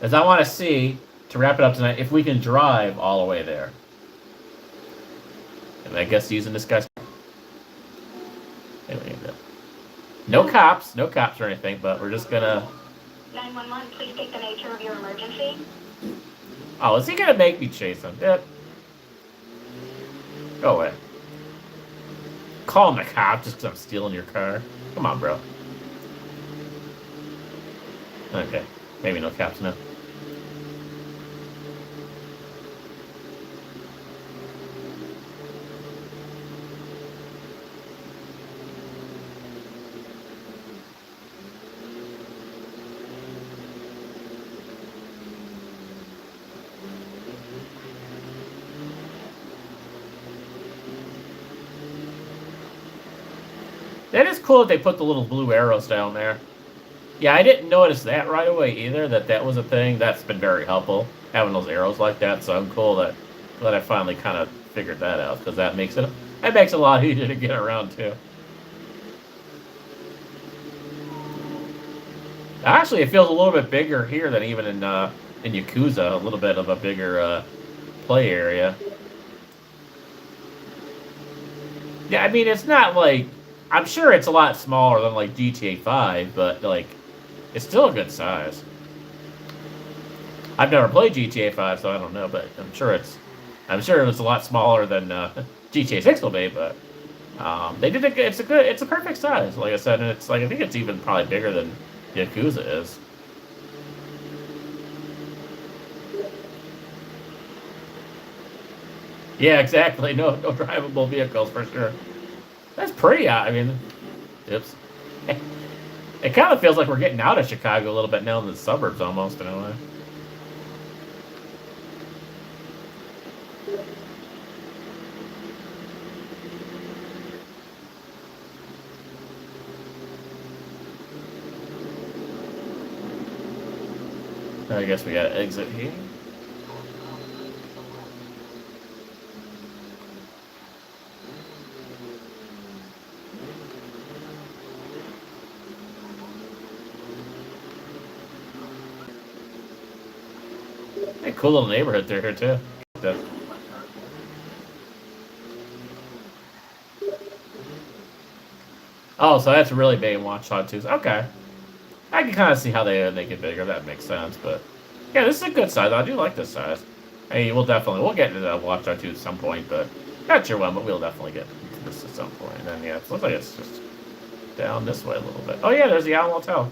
is I want to see, to wrap it up tonight, if we can drive all the way there. And I guess using this guy's... No cops or anything, but we're just gonna... 911, please state the nature of your emergency. Oh, is he gonna make me chase him? Yep. Go away. Call him a cop just because I'm stealing your car. Come on, bro. Okay. Maybe no cops now. That is cool that they put the little blue arrows down there. Yeah, I didn't notice that right away either, that was a thing. That's been very helpful, having those arrows like that, so I'm cool that I finally kind of figured that out, because that makes it a lot easier to get around, too. Actually, it feels a little bit bigger here than even in Yakuza, a little bit of a bigger play area. Yeah, I mean, it's not like... I'm sure it's a lot smaller than, like, GTA 5, but, like, it's still a good size. I've never played GTA 5, so I don't know, but I'm sure it was a lot smaller than GTA 6 will be, but they did it's a perfect size, like I said, and it's like, I think it's even probably bigger than Yakuza is. Yeah, exactly. No drivable vehicles for sure. That's pretty, I mean, oops. It kind of feels like we're getting out of Chicago a little bit now in the suburbs almost, in a way. I guess we gotta exit here. Hey, cool little neighborhood through here too. Oh, so that's really big in Watchdog 2. Okay. I can kind of see how they make it bigger. That makes sense, but yeah, this is a good size. I do like this size. Hey, we'll get into the Watchdog 2 at some point, but not sure when, but we'll definitely get into this at some point. And then yeah, it looks like it's just down this way a little bit. Oh yeah, there's the Owl Motel.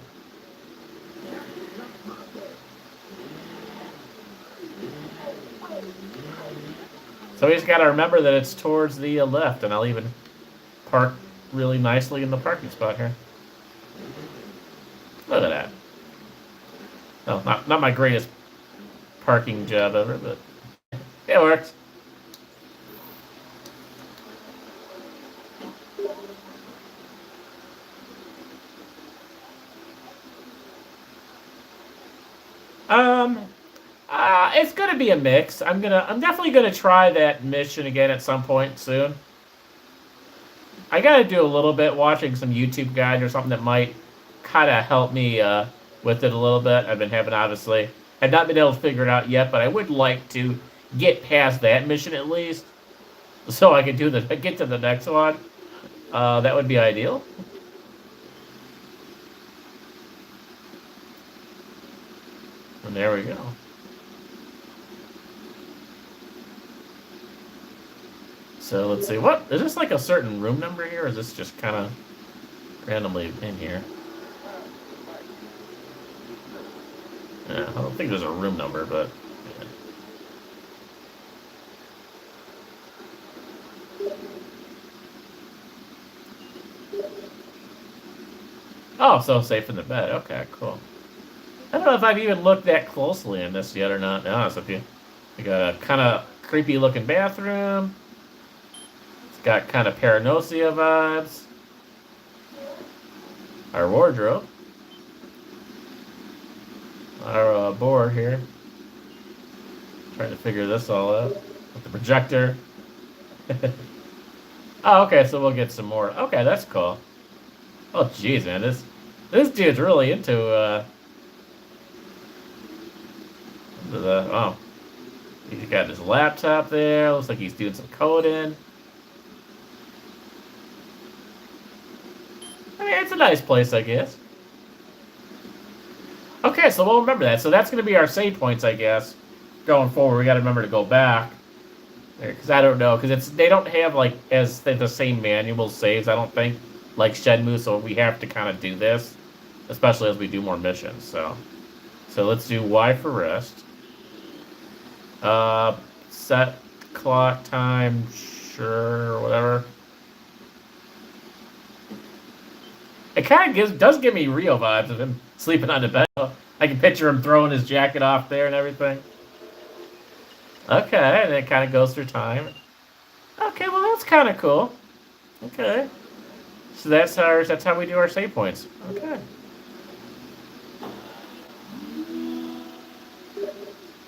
So we just gotta remember that it's towards the left, and I'll even park really nicely in the parking spot here. Look at that. No, not my greatest parking job ever, but it works. It's gonna be a mix. I'm definitely gonna try that mission again at some point soon. I gotta do a little bit watching some YouTube guides or something that might kind of help me with it a little bit. I've been having, obviously, have not been able to figure it out yet, but I would like to get past that mission at least, so I can get to the next one. That would be ideal. And there we go. So let's see, what is this, like a certain room number here, or is this just kind of randomly in here? Yeah, I don't think there's a room number, but yeah. Oh, so safe in the bed. Okay, cool. I don't know if I've even looked that closely in this yet or not, to be honest with you. We got a kind of creepy looking bathroom. It's got kind of Paranoia vibes. Our wardrobe. Our board here. Trying to figure this all out. With the projector. Oh, okay, so we'll get some more. Okay, that's cool. Oh, jeez, man. This dude's really into oh. He's got his laptop there. Looks like he's doing some coding. I mean, it's a nice place, I guess. Okay, so we'll remember that. So that's going to be our save points, I guess. Going forward, we got to remember to go back. Because I don't know. Because they don't have, like, the same manual saves, I don't think, like Shenmue. So we have to kind of do this. Especially as we do more missions. So let's do Y for rest. Set clock time, sure, whatever. It kind of does give me Rio vibes of him sleeping on the bed. I can picture him throwing his jacket off there and everything. Okay, and it kind of goes through time. Okay, well that's kind of cool. Okay, so that's how we do our save points. Okay.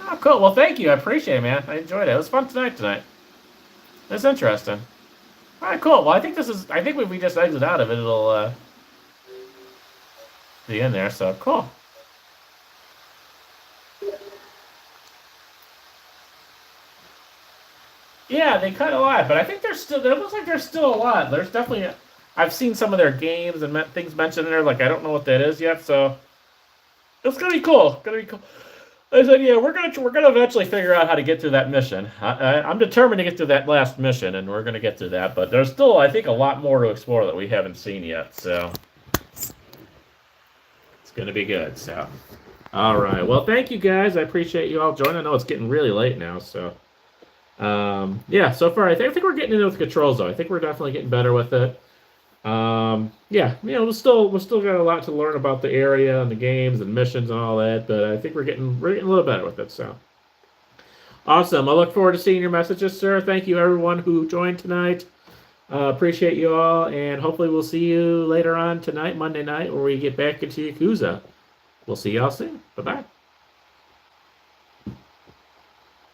Oh, cool. Well, thank you. I appreciate it, man. I enjoyed it. It was fun tonight. That's interesting. All right, cool. Well, I think if we just exit out of it, it'll be in there. So cool. Yeah, they cut a lot, but I think it looks like there's still a lot. There's definitely, I've seen some of their games and things mentioned in there. Like I don't know what that is yet, so it's gonna be cool. I said, yeah, we're gonna eventually figure out how to get through that mission. I'm determined to get through that last mission, and we're gonna get through that. But there's still, I think, a lot more to explore that we haven't seen yet. So it's gonna be good. So, all right. Well, thank you guys. I appreciate you all joining. I know it's getting really late now. So, yeah. So far, I think we're getting into the controls though. I think we're definitely getting better with it. Yeah, we've still got a lot to learn about the area and the games and missions and all that, but I think we're getting a little better with it. So awesome! I look forward to seeing your messages, sir. Thank you, everyone who joined tonight. Appreciate you all, and hopefully we'll see you later on tonight, Monday night, where we get back into Yakuza. We'll see y'all soon. Bye bye.